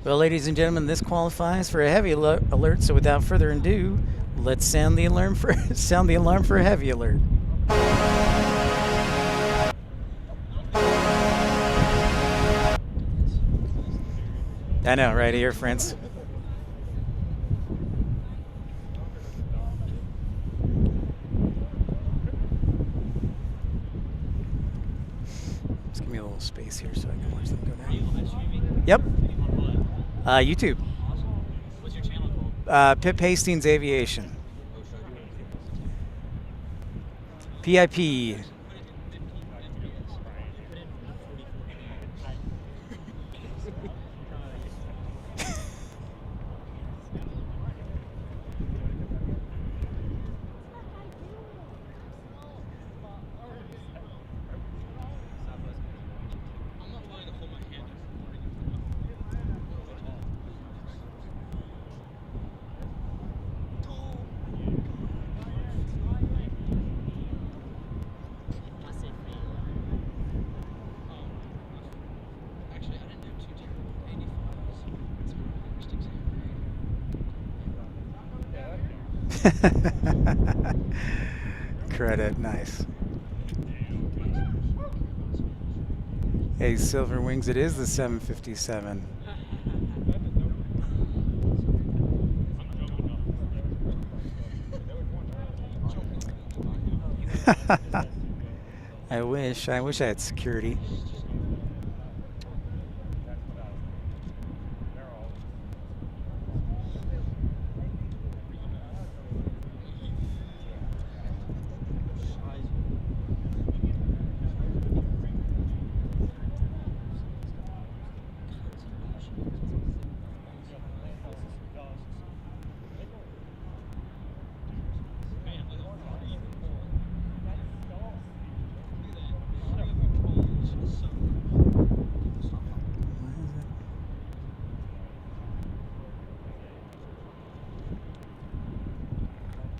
Well, ladies and gentlemen, this qualifies for a heavy alert. So, without further ado, let's sound the alarm for a heavy alert. I know, right here, friends. Just give me a little space here so I can watch them go down. Yep. YouTube. What's your channel called? Pip Hastings Aviation. PIP. Credit, nice. Hey, Silver Wings, it is the 757. I wish I had security.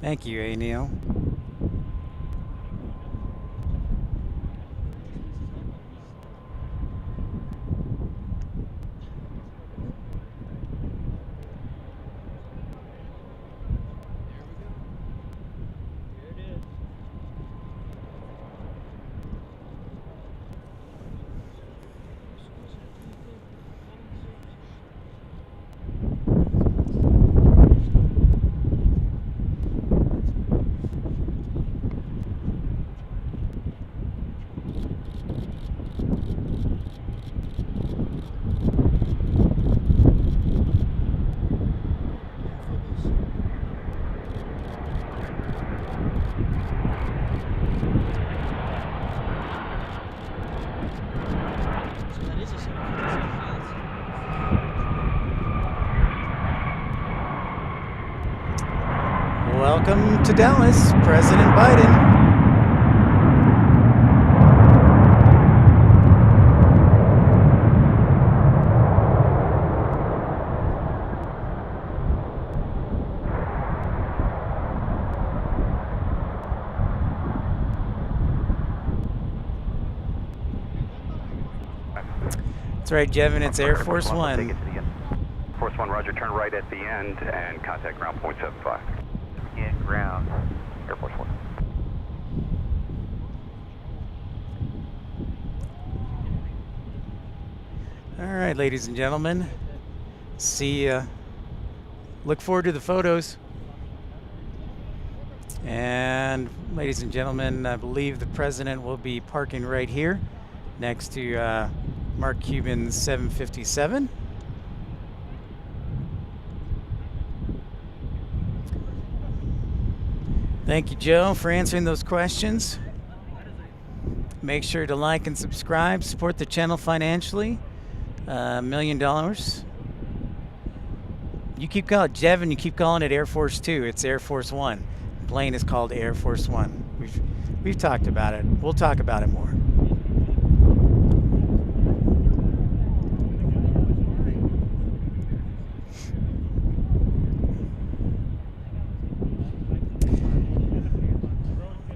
Thank you, A. Neil. Welcome to Dallas, President Biden. That's right, Jevin, it's Air Force One. Force One, roger, turn right at the end and contact ground point 75. In ground, Air Force One. All right, ladies and gentlemen. See, look forward to the photos. And ladies and gentlemen, I believe the president will be parking right here next to Mark Cuban's 757. Thank you, Joe, for answering those questions. Make sure to like and subscribe. Support the channel financially. $1 million. You keep calling it Jevin, you keep calling it Air Force 2. It's Air Force 1. The plane is called Air Force 1. We've talked about it. We'll talk about it more.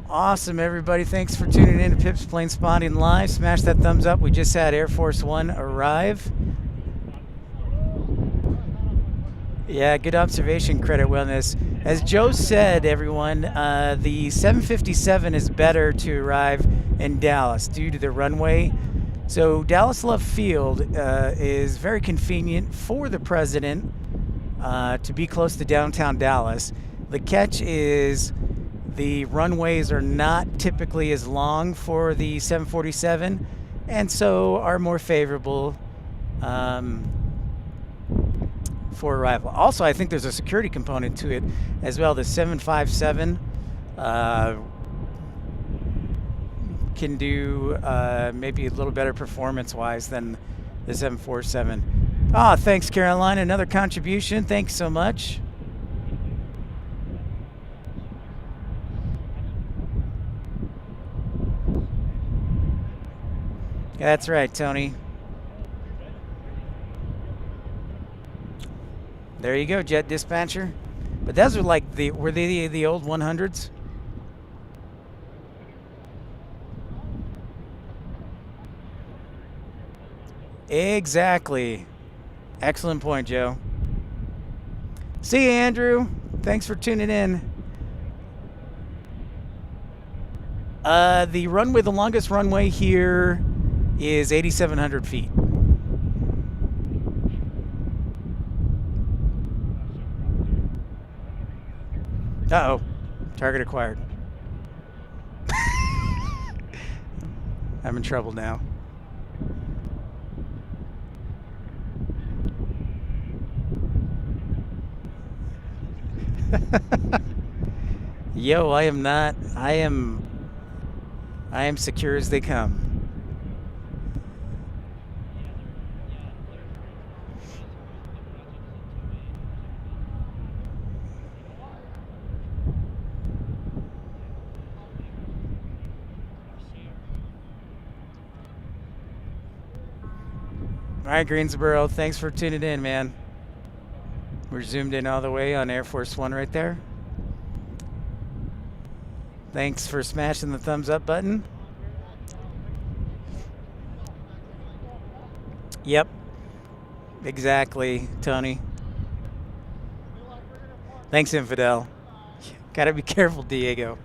Awesome, everybody. Thanks for tuning in to Pip's Planespotting Live. Smash that thumbs up. We just had Air Force 1 arrive. Yeah, good observation, Credit Wellness. As Joe said, everyone, the 757 is better to arrive in Dallas due to the runway. So Dallas Love Field is very convenient for the president to be close to downtown Dallas. The catch is the runways are not typically as long for the 747 and so are more favorable for arrival. Also, I think there's a security component to it as well. The 757 can do maybe a little better performance-wise than the 747. Ah, thanks, Caroline. Another contribution. Thanks so much. That's right, Tony. There you go, Jet Dispatcher. But those are like were they the old 100s? Exactly. Excellent point, Joe. See you, Andrew. Thanks for tuning in. The runway, the longest runway here is 8,700 feet. Uh-oh. Target acquired. I'm in trouble now. Yo, I am not. I am secure as they come. All right, Greensboro, thanks for tuning in, man. We're zoomed in all the way on Air Force 1 right there. Thanks for smashing the thumbs up button. Yep, exactly, Tony. Thanks, Infidel. Gotta be careful, Diego.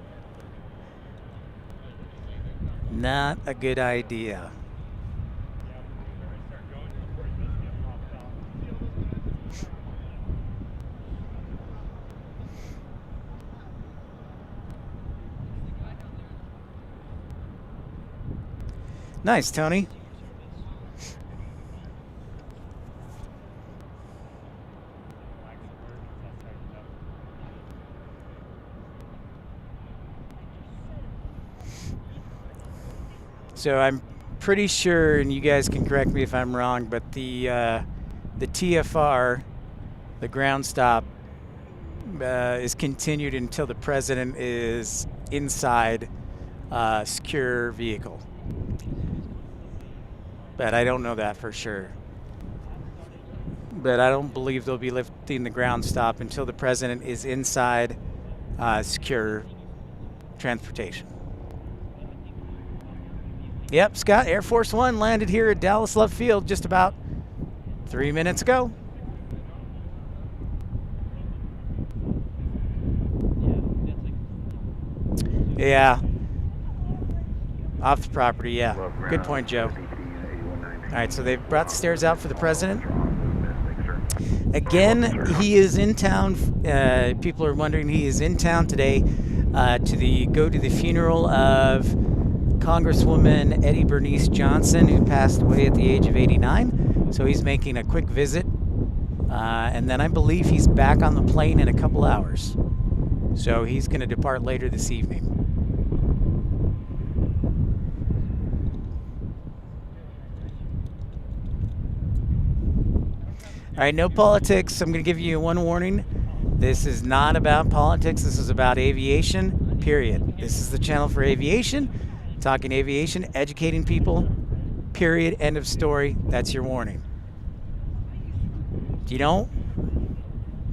Not a good idea. Nice, Tony. So I'm pretty sure, and you guys can correct me if I'm wrong, but the TFR, the ground stop, is continued until the president is inside a secure vehicle. But I don't know that for sure. But I don't believe they'll be lifting the ground stop until the president is inside secure transportation. Yep, Scott, Air Force 1 landed here at Dallas Love Field just about 3 minutes ago. Yeah. Off the property, yeah. Good point, Joe. All right, so they've brought the stairs out for the president. Again, he is in town. People are wondering, he is in town today. go to the funeral of Congresswoman Eddie Bernice Johnson, who passed away at the age of 89. So he's making a quick visit. And then I believe he's back on the plane in a couple hours. So he's going to depart later this evening. All right, no politics. I'm going to give you one warning. This is not about politics. This is about aviation, period. This is the channel for aviation. Talking aviation, educating people, period, end of story. That's your warning. If you don't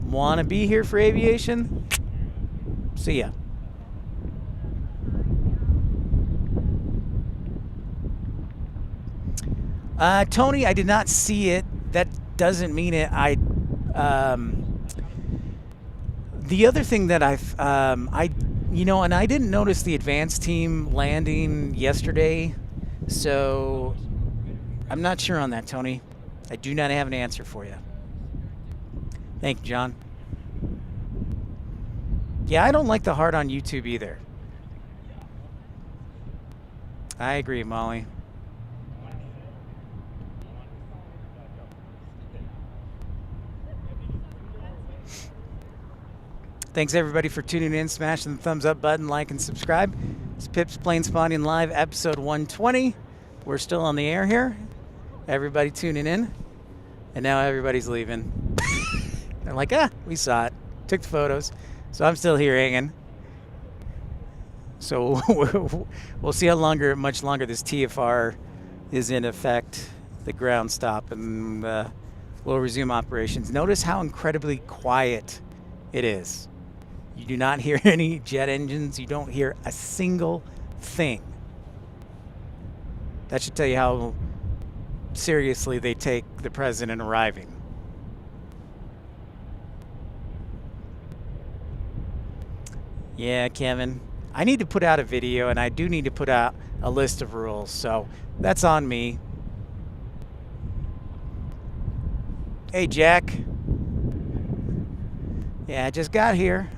want to be here for aviation, see ya. Tony, I did not see it. That doesn't mean it. The other thing that and I didn't notice the advanced team landing yesterday, so I'm not sure on that, Tony. I do not have an answer for you. Thank you, John. Yeah, I don't like the heart on YouTube either. I agree, Molly. Thanks everybody for tuning in, smashing the thumbs up button, like and subscribe. It's Pip's Planespotting Live, episode 120. We're still on the air here. Everybody tuning in. And now everybody's leaving. They're like, we saw it. Took the photos. So I'm still here hanging. So we'll see how much longer this TFR is in effect, the ground stop, and we'll resume operations. Notice how incredibly quiet it is. You do not hear any jet engines. You don't hear a single thing. That should tell you how seriously they take the president arriving. Yeah, Kevin. I need to put out a video, and I do need to put out a list of rules, so that's on me. Hey, Jack. Yeah, I just got here.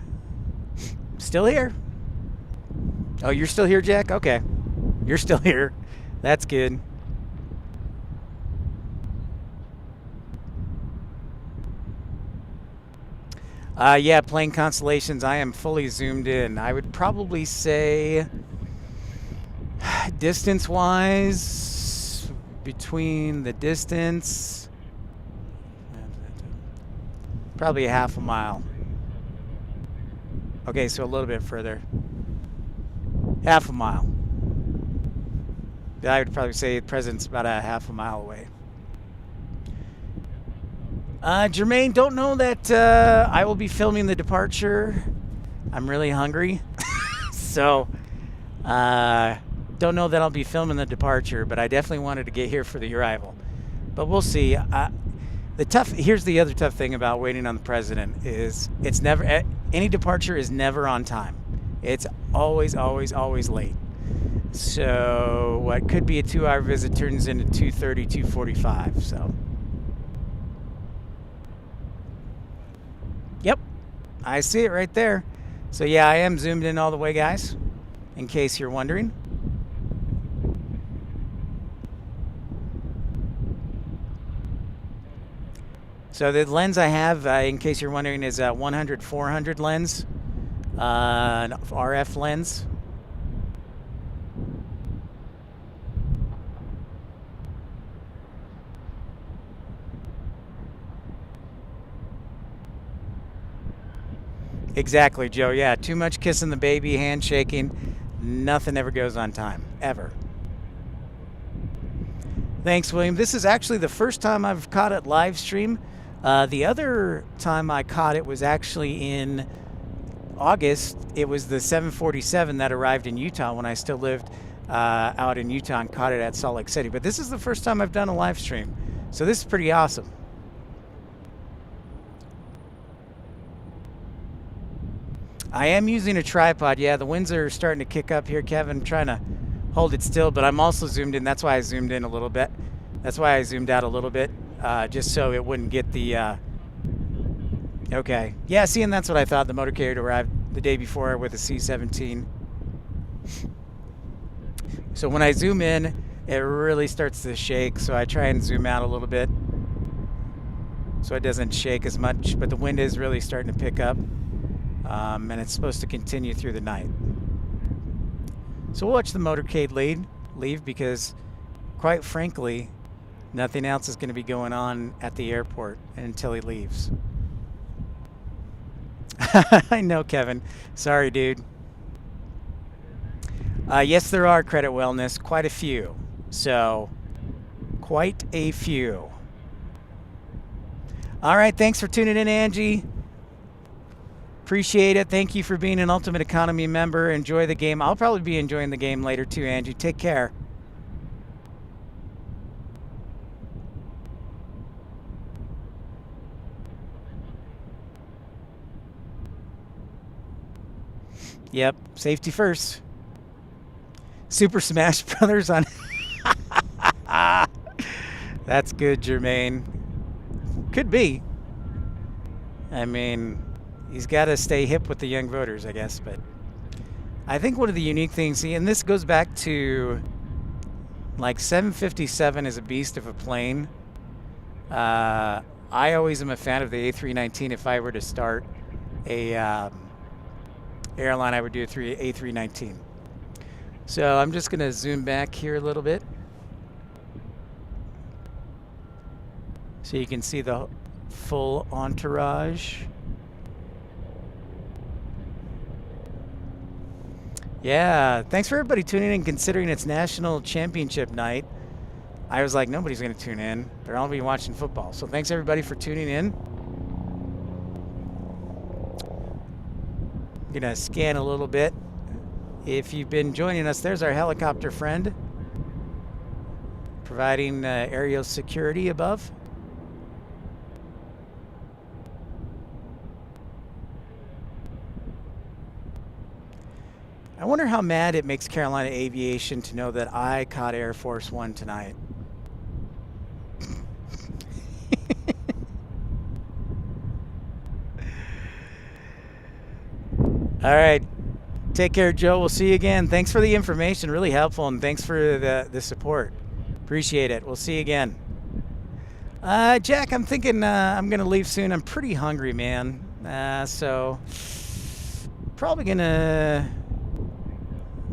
Still here. Oh, you're still here, Jack? Okay. You're still here. That's good. Yeah, plane constellations, I am fully zoomed in. I would probably say distance-wise, between the distance, probably a half a mile. Okay, so a little bit further. Half a mile. I would probably say the president's about a half a mile away. Jermaine, don't know that I will be filming the departure. I'm really hungry. So, don't know that I'll be filming the departure, but I definitely wanted to get here for the arrival. But we'll see. Here's the other tough thing about waiting on the president is it's never, any departure is never on time. It's always, always, always late. So what could be a 2-hour visit turns into 2:30, 2:45, so. Yep, I see it right there. So yeah, I am zoomed in all the way, guys, in case you're wondering. So the lens I have, in case you're wondering, is a 100-400 lens, an RF lens. Exactly, Joe. Yeah, too much kissing the baby, handshaking. Nothing ever goes on time, ever. Thanks, William. This is actually the first time I've caught it live stream. The other time I caught it was actually in August. It was the 747 that arrived in Utah when I still lived out in Utah and caught it at Salt Lake City. But this is the first time I've done a live stream. So this is pretty awesome. I am using a tripod. Yeah, the winds are starting to kick up here, Kevin. I'm trying to hold it still, but I'm also zoomed in. That's why I zoomed in a little bit. That's why I zoomed out a little bit, just so it wouldn't get the... Okay. Yeah, see, and that's what I thought. The motor carrier arrived the day before with a C-17. So when I zoom in, it really starts to shake, so I try and zoom out a little bit so it doesn't shake as much, but the wind is really starting to pick up, and it's supposed to continue through the night. So we'll watch the motorcade leave because, quite frankly, nothing else is going to be going on at the airport until he leaves. I know, Kevin. Sorry, dude. Yes, there are credit wellness, quite a few. So, quite a few. All right, thanks for tuning in, Angie. Appreciate it. Thank you for being an Ultimate Economy member. Enjoy the game. I'll probably be enjoying the game later too, Angie. Take care. Yep, safety first. Super Smash Brothers on. That's good, Jermaine. Could be. I mean, he's got to stay hip with the young voters, I guess. But I think one of the unique things, and this goes back to like 757 is a beast of a plane. I always am a fan of the A319. If I were to start a airline, I would do a A319. So I'm just going to zoom back here a little bit so you can see the full entourage. Yeah, thanks for everybody tuning in, considering it's National Championship night. I was like, nobody's going to tune in. They're all be watching football. So thanks everybody for tuning in. I'm going to scan a little bit. If you've been joining us, there's our helicopter friend providing aerial security above. I wonder how mad it makes Carolina Aviation to know that I caught Air Force One tonight. All right. Take care, Joe. We'll see you again. Thanks for the information. Really helpful, and thanks for the support. Appreciate it. We'll see you again. Jack, I'm thinking I'm going to leave soon. I'm pretty hungry, man. So probably going to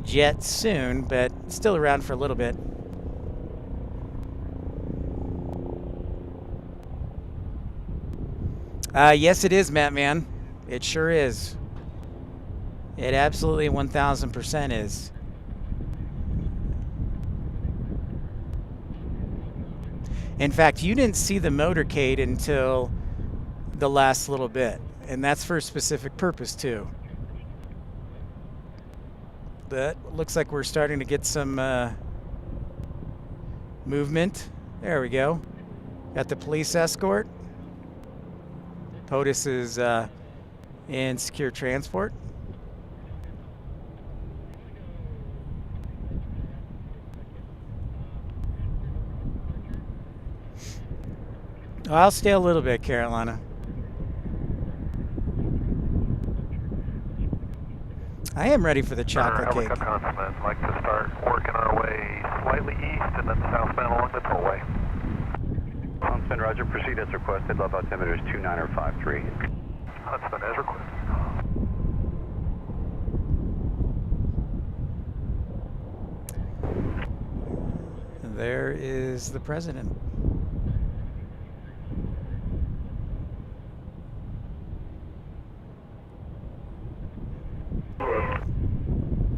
jet soon, but still around for a little bit. Yes, it is, Matt, man. It sure is. It absolutely 1000% is. In fact, you didn't see the motorcade until the last little bit, and that's for a specific purpose too. But looks like we're starting to get some movement. There we go. Got the police escort. POTUS is in secure transport. I'll stay a little bit, Carolina. I am ready for the chocolate cake. Consummate. Like to start working our way slightly east and then southbound along the tollway. Huntsman, roger. Proceed as requested. Love altimeter is 2953. Huntsman, as requested. There is the president.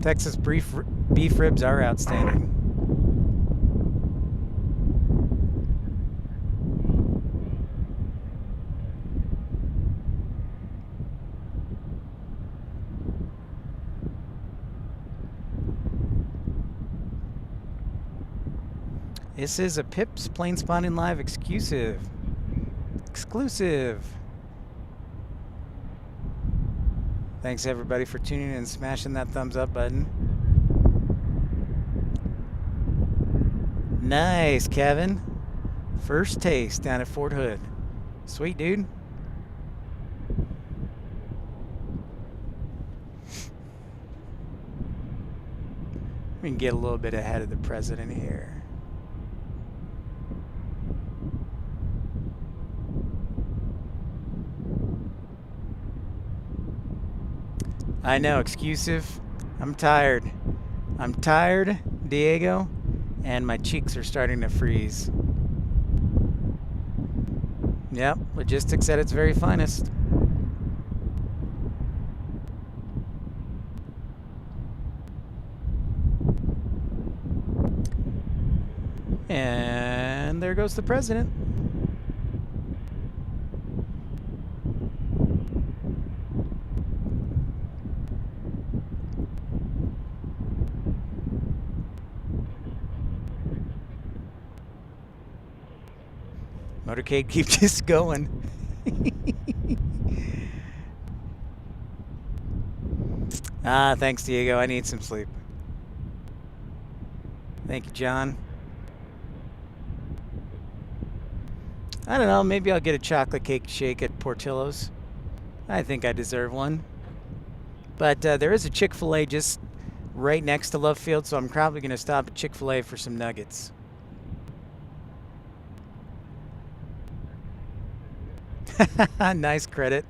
Texas beef ribs are outstanding. This is a Pips Planespotting Live exclusive. Thanks everybody for tuning in and smashing that thumbs up button. Nice, Kevin. First taste down at Fort Hood. Sweet, dude. We can get a little bit ahead of the president here. I know, excusive. I'm tired. I'm tired, Diego, and my cheeks are starting to freeze. Yep, logistics at its very finest. And there goes the president. Motorcade keeps just going. Thanks, Diego. I need some sleep. Thank you, John. I don't know, maybe I'll get a chocolate cake shake at Portillo's. I think I deserve one. But there is a Chick-fil-A just right next to Love Field, so I'm probably going to stop at Chick-fil-A for some nuggets. Nice credit.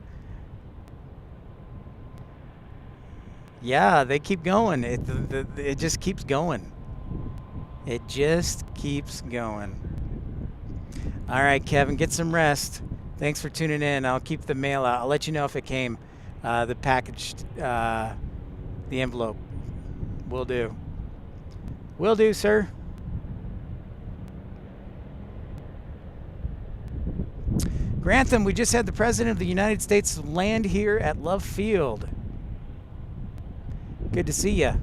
Yeah, they keep going. It just keeps going. It just keeps going. All right, Kevin, get some rest. Thanks for tuning in. I'll keep the mail out. I'll let you know if it came. The packaged, the envelope. Will do. Will do, sir. Grantham, we just had the President of the United States land here at Love Field. Good to see ya.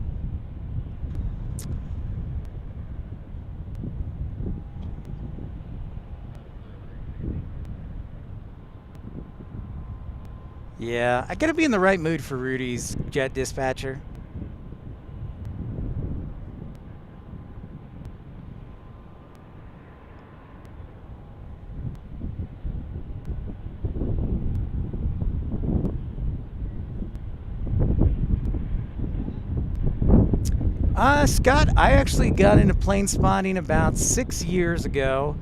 Yeah, I gotta be in the right mood for Rudy's jet dispatcher. Scott, I actually got into plane spotting about 6 years ago.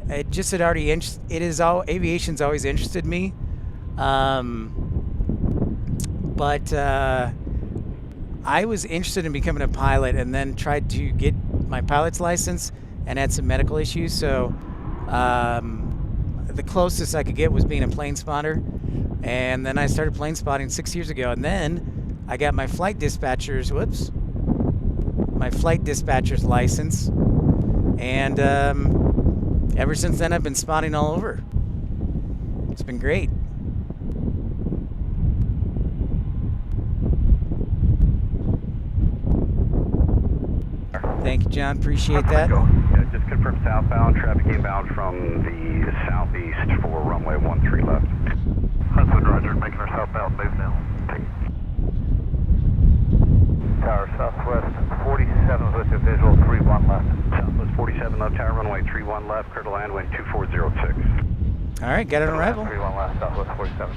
It just had already aviation's always interested me. But I was interested in becoming a pilot and then tried to get my pilot's license and had some medical issues. So the closest I could get was being a plane spotter. And then I started plane spotting 6 years ago. And then I got my flight dispatcher's, my flight dispatcher's license. And ever since then, I've been spotting all over. It's been great. Thank you, John. Appreciate that. Yeah, just confirm southbound. Traffic inbound from the southeast for runway 13 left. Huntsman, roger. Making our southbound move now. Tower southwest 47 with a visual 31 left. Southwest 47 left tower, runway 31 left, clear to land, wind 2406. All right, got an arrival. 31 left, southwest 47.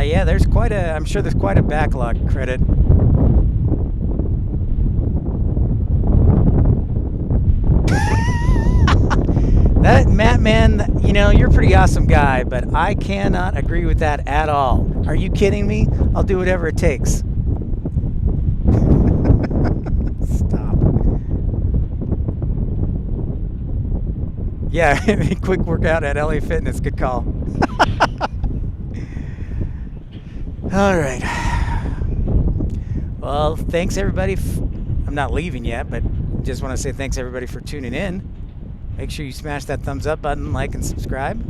Yeah, I'm sure there's quite a backlog credit. That Matt, man, you know, you're a pretty awesome guy, but I cannot agree with that at all. Are you kidding me? I'll do whatever it takes. Stop. Yeah, quick workout at LA Fitness. Good call. All right. Well, thanks everybody. I'm not leaving yet, but just want to say thanks everybody for tuning in. Make sure you smash that thumbs up button, like and subscribe.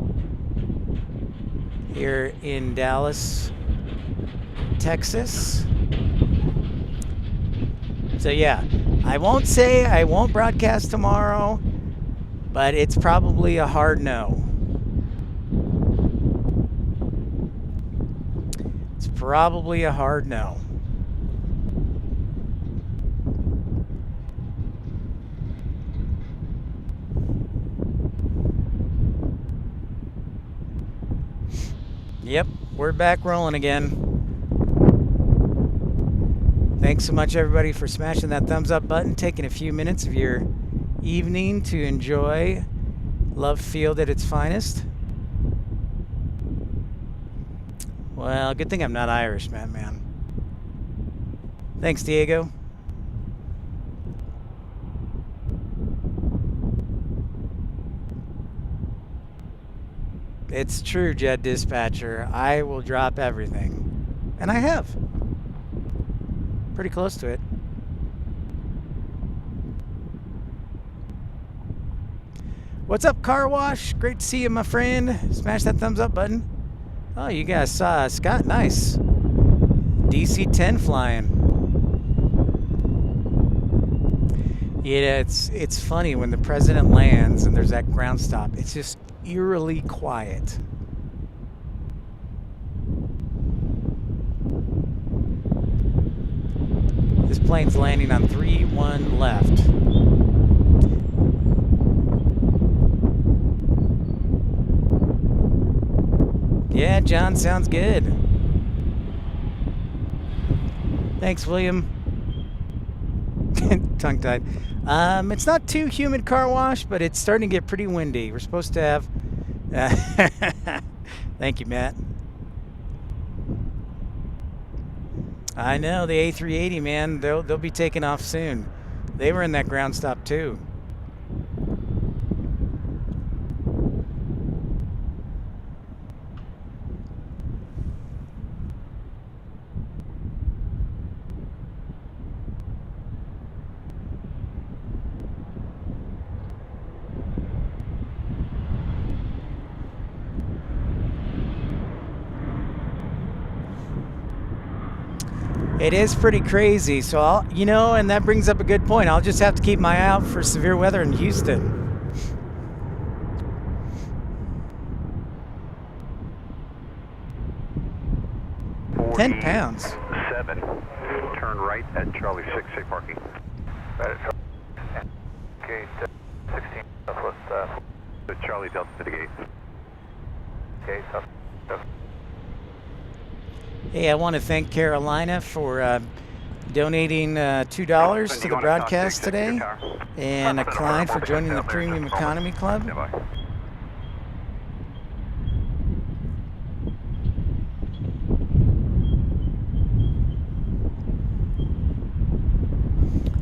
Here in Dallas, Texas. So yeah, I won't broadcast tomorrow, but it's probably a hard no. It's probably a hard no. Yep, we're back rolling again. Thanks so much, everybody, for smashing that thumbs up button, taking a few minutes of your evening to enjoy Love Field at its finest. Well, good thing I'm not Irish, man. Thanks, Diego. It's true, Jet Dispatcher. I will drop everything. And I have. Pretty close to it. What's up, Car Wash? Great to see you, my friend. Smash that thumbs up button. Oh, you guys saw Scott. Nice. DC-10 flying. Yeah, it's funny when the president lands and there's that ground stop. It's just eerily quiet. This plane's landing on 3-1 left. Yeah, John, sounds good. Thanks, William. Tongue-tied. It's not too humid, Car Wash, but it's starting to get pretty windy. We're supposed to have... Thank you, Matt. I know, the A380, man, they'll be taking off soon. They were in that ground stop, too. It is pretty crazy, so and that brings up a good point. I'll just have to keep my eye out for severe weather in Houston. £10. 7. Turn right at Charlie 6, safe parking. Okay, 16 Southwest. Charlie Delta to the gate. Okay, South. Hey, I want to thank Carolina for donating $2 to the broadcast today, and Klein for joining the Premium Economy Club.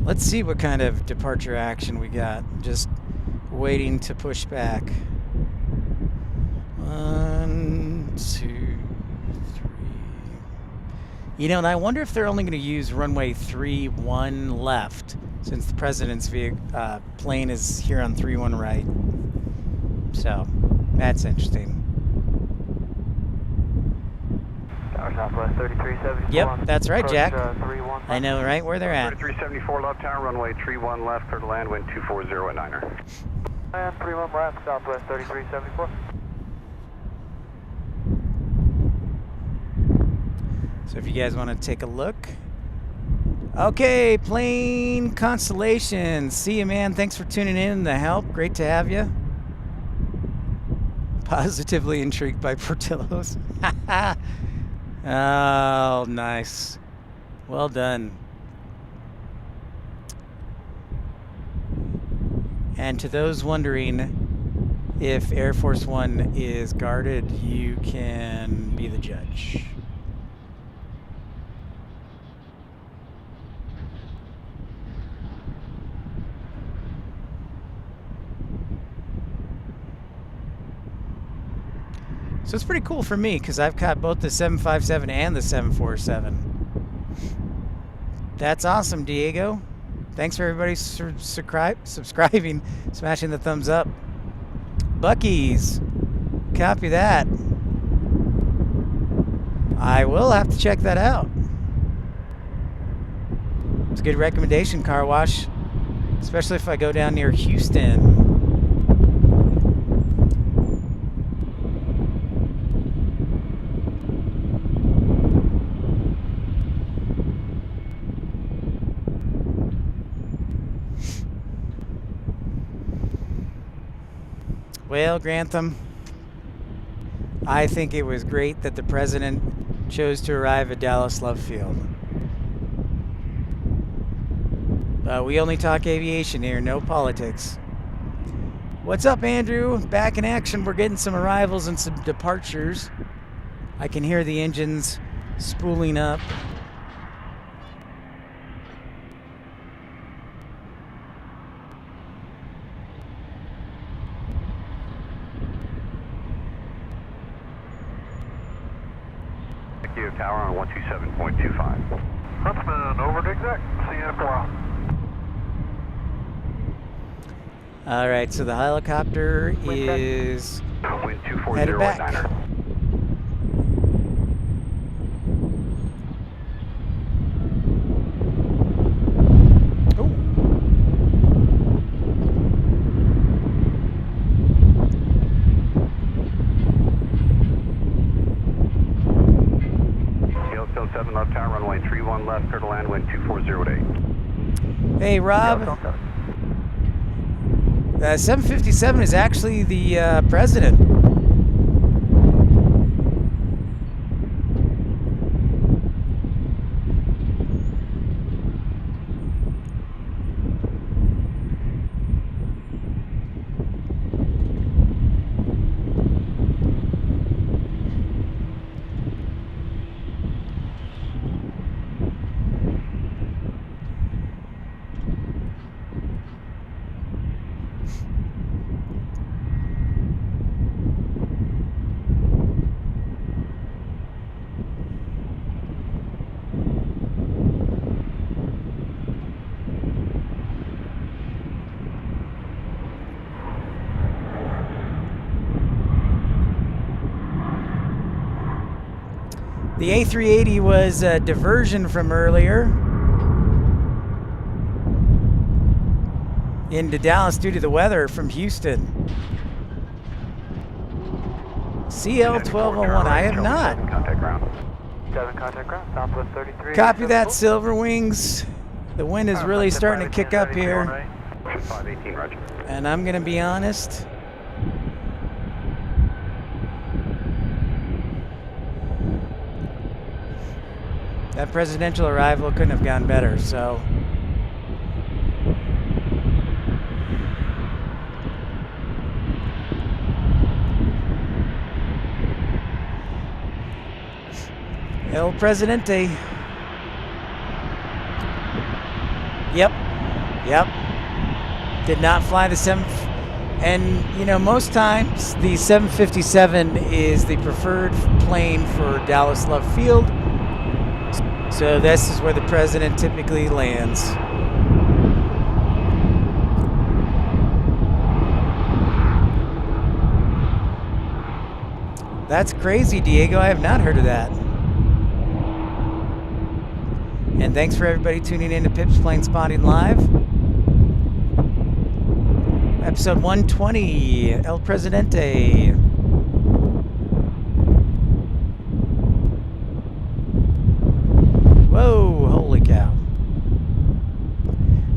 Let's see what kind of departure action we got. Just waiting to push back. 1, 2, 3. And I wonder if they're only going to use runway 3-1 left, since the president's plane is here on 3-1 right. So, that's interesting. Tower Southwest 3374. Yep, that's right, Jack. 3-1. I know right where they're at. 3374 left tower, runway 31 left, clear to land, wind 240 at 9er. And 31 left, Southwest 3374. So if you guys want to take a look. Okay, plane Constellation. See you, man. Thanks for tuning in. The help. Great to have you. Positively intrigued by Portillo's. Oh, nice. Well done. And to those wondering if Air Force One is guarded, you can be the judge. So it's pretty cool for me because I've got both the 757 and the 747. That's awesome, Diego. Thanks for everybody subscribing, smashing the thumbs up. Bucky's, copy that. I will have to check that out. It's a good recommendation, Car Wash, especially if I go down near Houston. Well, Grantham, I think it was great that the president chose to arrive at Dallas Love Field. We only talk aviation here, no politics. What's up, Andrew? Back in action. We're getting some arrivals and some departures. I can hear the engines spooling up. Tower on 127.25. Huntsman, over to exec. See you after a while. All right, so the helicopter is Wind 240 headed back. at Niner. Left tower, runway 31 left, clear to land, wind 240 at 8. Hey, Rob. 757 is actually the president. The A380 was a diversion from earlier into Dallas due to the weather from Houston. CL1201, I have not. Contact ground. 7 contact ground, Southwest 33. Copy that, Silver Wings. The wind is really starting to kick up here. 518, roger. And I'm going to be honest. That presidential arrival couldn't have gone better, so. El Presidente. Yep. Did not fly the 7. And, you know, most times the 757 is the preferred plane for Dallas Love Field. So this is where the president typically lands. That's crazy, Diego. I have not heard of that. And thanks for everybody tuning in to Pip's Planespotting Live. Episode 120, El Presidente. Whoa, holy cow.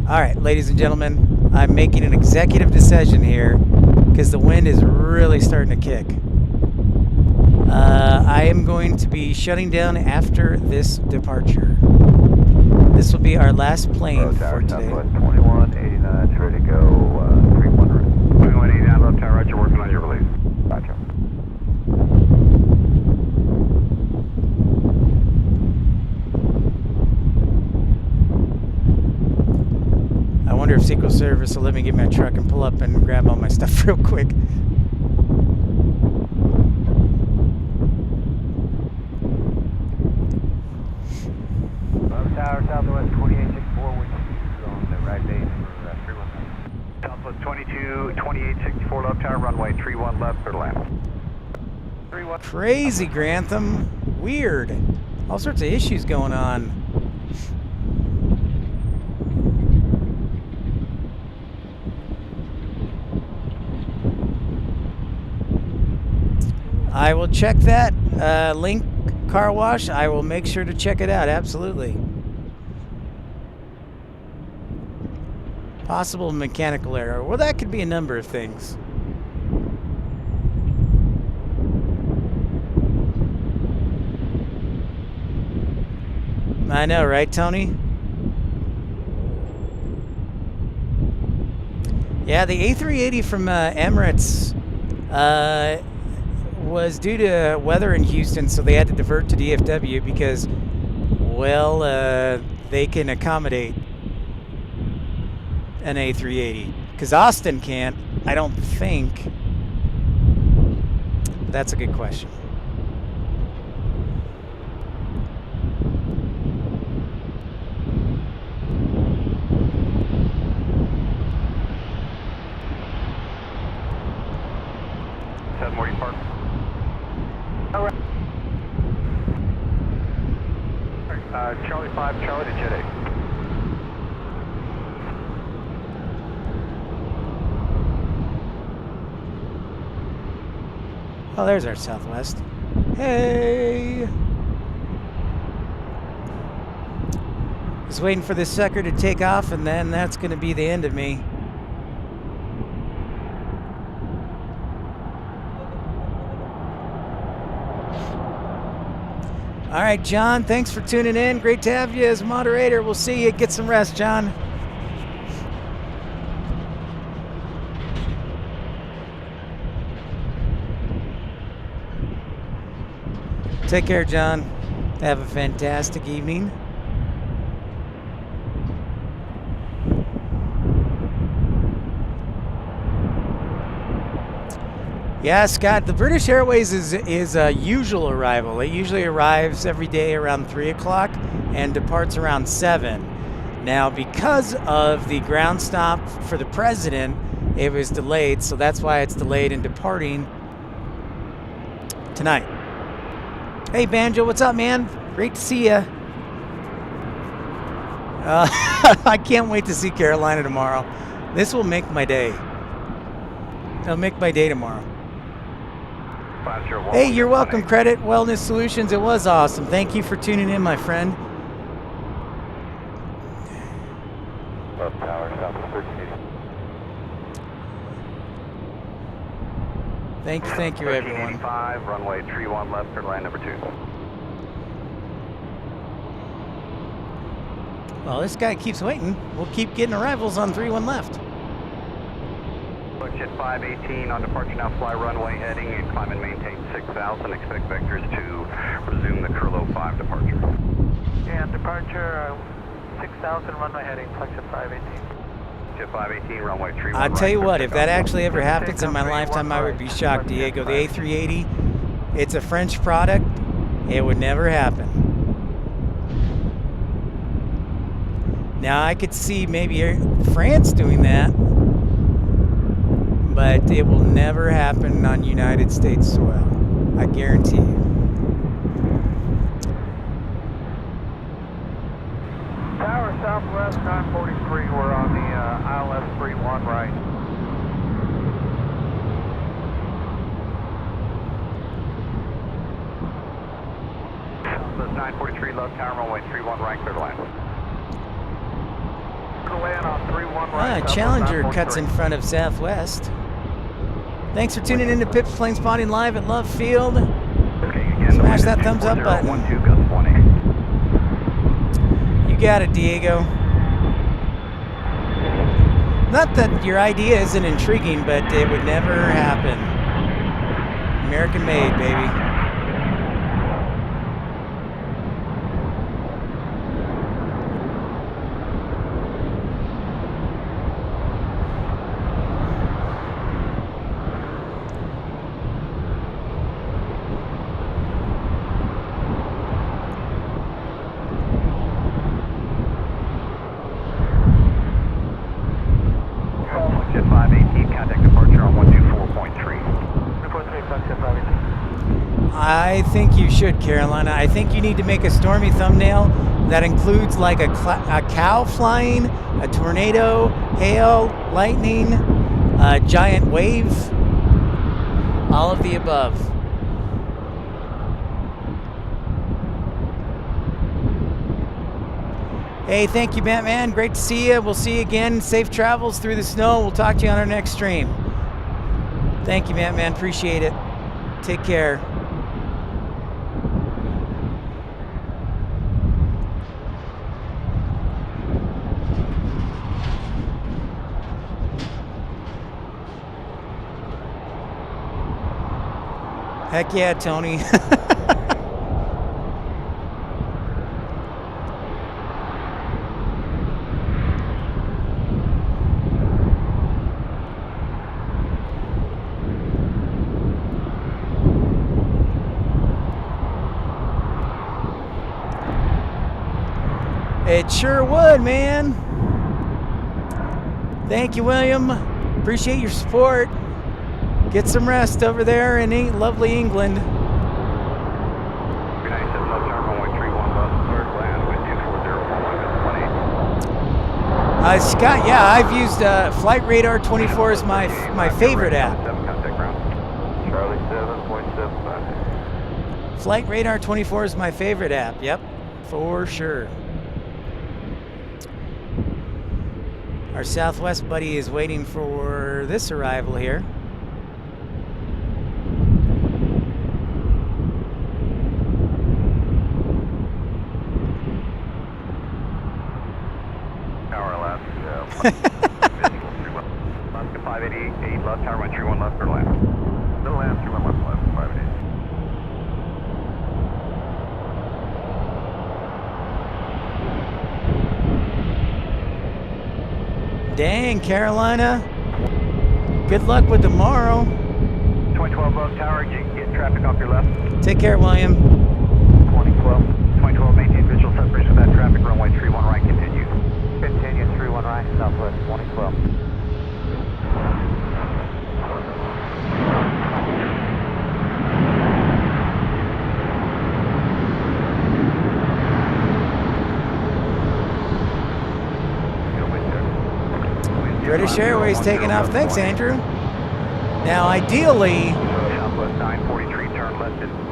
All right, ladies and gentlemen, I'm making an executive decision here because the wind is really starting to kick. I am going to be shutting down after this departure. This will be our last plane for today. 2189, ready to go, 31. 2189, left tower, roger, working on your release. Roger. I wonder if Secret Service will let me get my truck and pull up and grab all my stuff real quick. Tower, Southwest 2864, wind on the right base for 319. Southwest 2864, left tower, runway 31 left, clear to land. Crazy, Grantham. Weird. All sorts of issues going on. I will check that link car wash. I will make sure to check it out. Absolutely. Possible mechanical error. Well, that could be a number of things. I know, right, Tony? Yeah, the A380 from Emirates was due to weather in Houston, so they had to divert to DFW because, well, they can accommodate an A380. Because Austin can't, I don't think. But that's a good question. Morty Park. All right. Charlie 5, Charlie to Jet 8. Oh, there's our Southwest. Hey! Just waiting for this sucker to take off, and then that's going to be the end of me. All right, John, thanks for tuning in. Great to have you as moderator. We'll see you. Get some rest, John. Take care, John. Have a fantastic evening. Yeah, Scott, the British Airways is a usual arrival. It usually arrives every day around 3 o'clock and departs around 7. Now, because of the ground stop for the president, it was delayed, so that's why it's delayed in departing tonight. Hey, Banjo, what's up, man? Great to see you. I can't wait to see Carolina tomorrow. This will make my day. It'll make my day tomorrow. Hey, you're welcome, Credit Wellness Solutions. It was awesome. Thank you for tuning in, my friend. Love Tower, Southwest 1380. Thank you, everyone. 1385, runway 31 left, clear line number 2. Well, this guy keeps waiting. We'll keep getting arrivals on 31 left. Jet 518 on departure now, fly runway heading and climb and maintain 6,000. Expect vectors to resume the Curlo 5 departure. Yeah, departure 6,000, runway heading, flight Jet 518. Jet 518, runway 31. I'll tell you what, if that actually ever happens in my lifetime, I would be shocked, Diego. The A380, it's a French product. It would never happen. Now, I could see maybe France doing that, but it will never happen on United States soil. I guarantee you. Tower Southwest 943, we're on the ILS 31 right. Southwest 943, left tower, runway 31 right, clear to land. Land on 31 right. Challenger cuts in front of Southwest. Thanks for tuning in to Pip's Planespotting live at Love Field. Smash that thumbs up button. You got it, Diego. Not that your idea isn't intriguing, but it would never happen. American made, baby. I think you should, Carolina. I think you need to make a stormy thumbnail that includes like a cow flying, a tornado, hail, lightning, a giant wave, all of the above. Hey, thank you, Batman. Great to see you. We'll see you again. Safe travels through the snow. We'll talk to you on our next stream. Thank you, Batman. Appreciate it. Take care. Heck yeah, Tony. It sure would, man. Thank you, William. Appreciate your support. Get some rest over there in lovely England. 397 left, turn runway 31 left, third land, wind 240, Scott, yeah, I've used Flight Radar 24 as my favorite app. Charlie 7.75. Flight Radar 24 is my favorite app. Yep, for sure. Our Southwest buddy is waiting for this arrival here. Tower left, 588 left, tower 131 left for land. Little land, 31 left, 588. Dang, Carolina. Good luck with tomorrow. 2012 left tower, get traffic off your left. Take care, William. 2012, maintain visual separation with that traffic, runway 31 right, continue. Continue, 31 right, southwest, 2012. British Airways taking off. Thanks, Andrew. Now, ideally,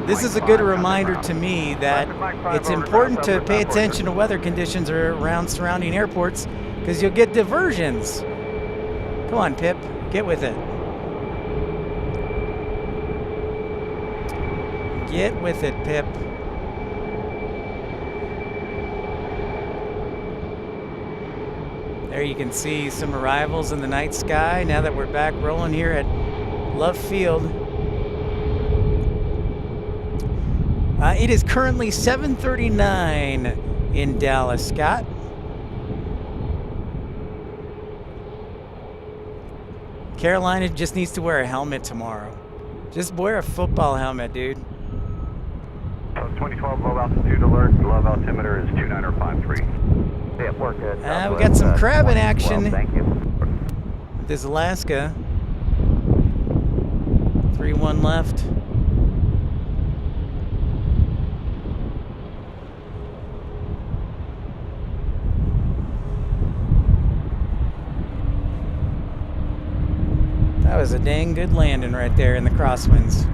this is a good reminder to me that it's important to pay attention to weather conditions around surrounding airports because you'll get diversions. Come on, Pip. Get with it. Get with it, Pip. There you can see some arrivals in the night sky now that we're back rolling here at Love Field. It is currently 7:39 in Dallas, Scott. Carolina just needs to wear a helmet tomorrow. Just wear a football helmet, dude. 2012 low altitude alert, low altimeter is 2953. Yeah, we're good. We got some crab in action. Well, thank you. This Alaska. 3-1 left. That was a dang good landing right there in the crosswinds.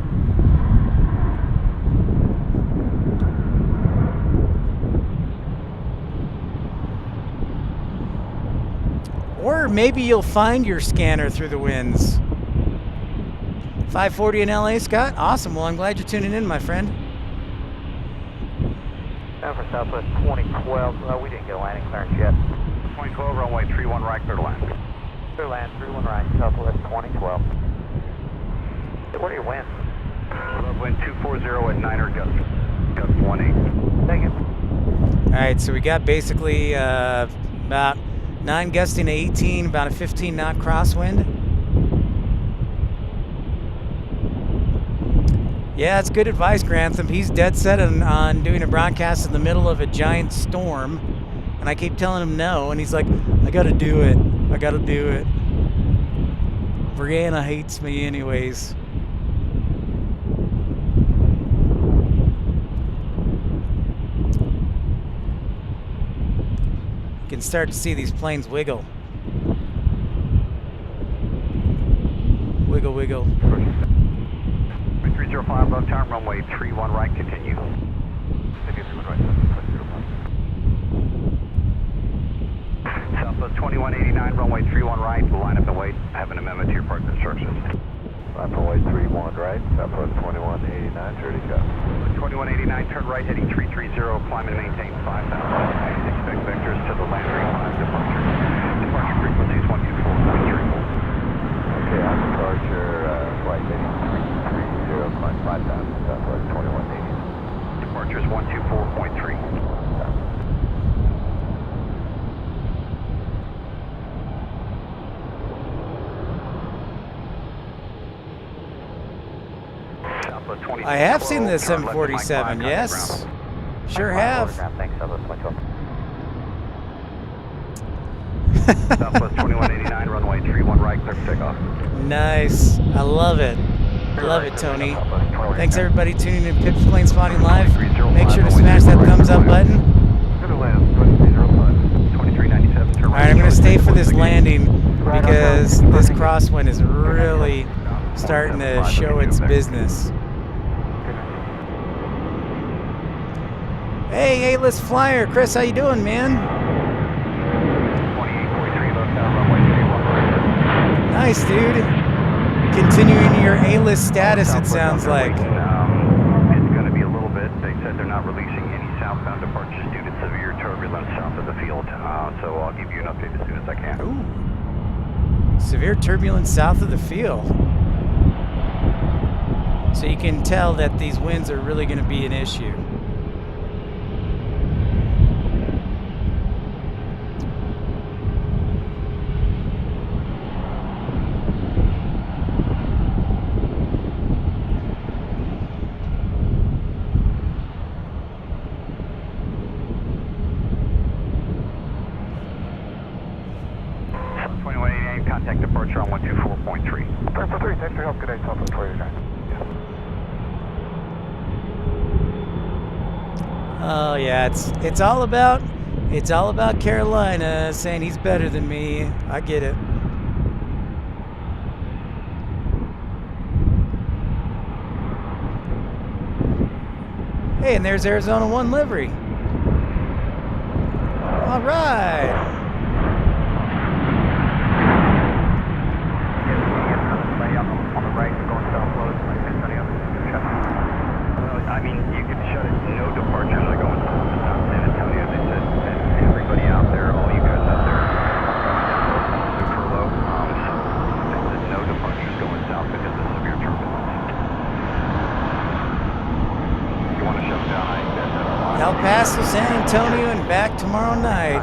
Or maybe you'll find your scanner through the winds. 540 in LA, Scott? Awesome. Well, I'm glad you're tuning in, my friend. Down for Southwest 2012. Well, we didn't get a landing clearance yet. 2012, runway 31 right, clear to land. Clear land, 31 right, Southwest 2012. What are your winds? Wind 240 at 9 or gust 18. Thank you. All right, so we got basically about 9 gusting to 18, about a 15 knot crosswind. Yeah, it's good advice, Grantham. He's dead set on doing a broadcast in the middle of a giant storm. And I keep telling him no, and he's like, I gotta do it. I gotta do it. Brianna hates me anyways. You can start to see these planes wiggle. Wiggle, wiggle. 305 left turn, runway 31 right, continue. Southwest 2189, runway 31 right, line up and wait. I have an amendment to your park instructions. Runway 31 right, Southwest 2189, 30 cup. 2189, turn right, heading 330, climb and maintain 5,000. Expect vectors to the land 35 departure. Departure frequency is 124.3. Okay, on departure, flight heading 330, climb 5,000. 5000, Southwest 2180. Departure is 124.3. I have seen the 747, yes. Sure have. Thanks, Southwest 22. Southwest 2189, runway 31 right, clear for takeoff. Nice. I love it. Love it, Tony. Thanks everybody tuning in Pips Plane Spotting Live. Make sure to smash that thumbs up button. Alright, I'm going to stay for this landing because this crosswind is really starting to show its business. Hey, A-list flyer, Chris, how you doing, man? Nice, dude. Continuing your A-list status, it sounds like. It's going to be a little bit. They said they're not releasing any southbound departures due to severe turbulence south of the field. So I'll give you an update as soon as I can. Ooh. Severe turbulence south of the field. So you can tell that these winds are really going to be an issue. Contact departure on 124.3. 3, thanks for help. Good day, Southwest 29. Oh yeah, it's all about Carolina saying he's better than me. I get it. Hey, and there's Arizona 1 livery. All right. I mean, you could shut it, no departures are going south to South San Antonio. They said everybody out there, all you guys out there, furlough. So they said no departures going south because of severe turbulence. You want to shut down, El Paso, San Antonio, and back tomorrow night.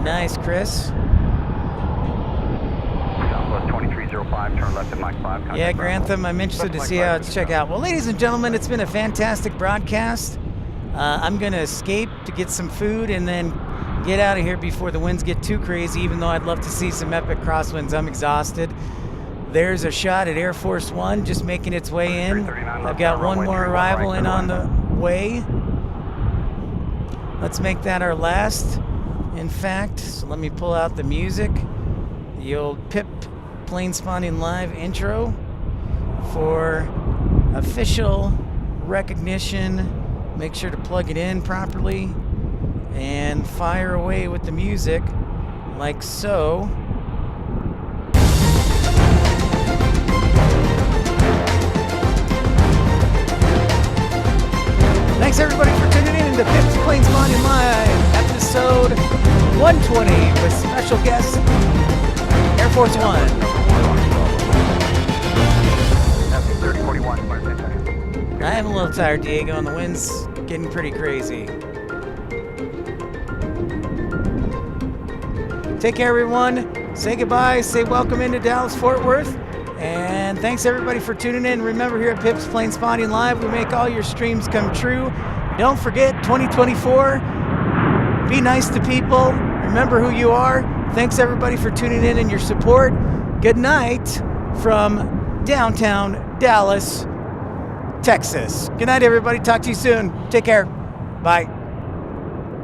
Nice, Chris. Southwest 2305, turn left at Mike 5. Yeah, Grantham, I'm interested to see how it's checked out. Well, ladies and gentlemen, it's been a fantastic broadcast. I'm going to escape to get some food and then get out of here before the winds get too crazy, even though I'd love to see some epic crosswinds. I'm exhausted. There's a shot at Air Force One just making its way in. I've got one more arrival in on the way. Let's make that our last, in fact. So let me pull out the music. The old Pip Plane Spotting Live intro for official recognition. Make sure to plug it in properly and fire away with the music like so. Thanks everybody for tuning in to Pips Plane Spotting Live, episode 120 with special guest Air Force One. I am a little tired, Diego, and the wind's getting pretty crazy. Take care, everyone. Say goodbye. Say welcome into Dallas-Fort Worth. And thanks, everybody, for tuning in. Remember, here at Pips Plane Spotting Live, we make all your streams come true. Don't forget, 2024, be nice to people. Remember who you are. Thanks, everybody, for tuning in and your support. Good night from downtown Dallas, Texas. Good night, everybody. Talk to you soon. Take care. Bye.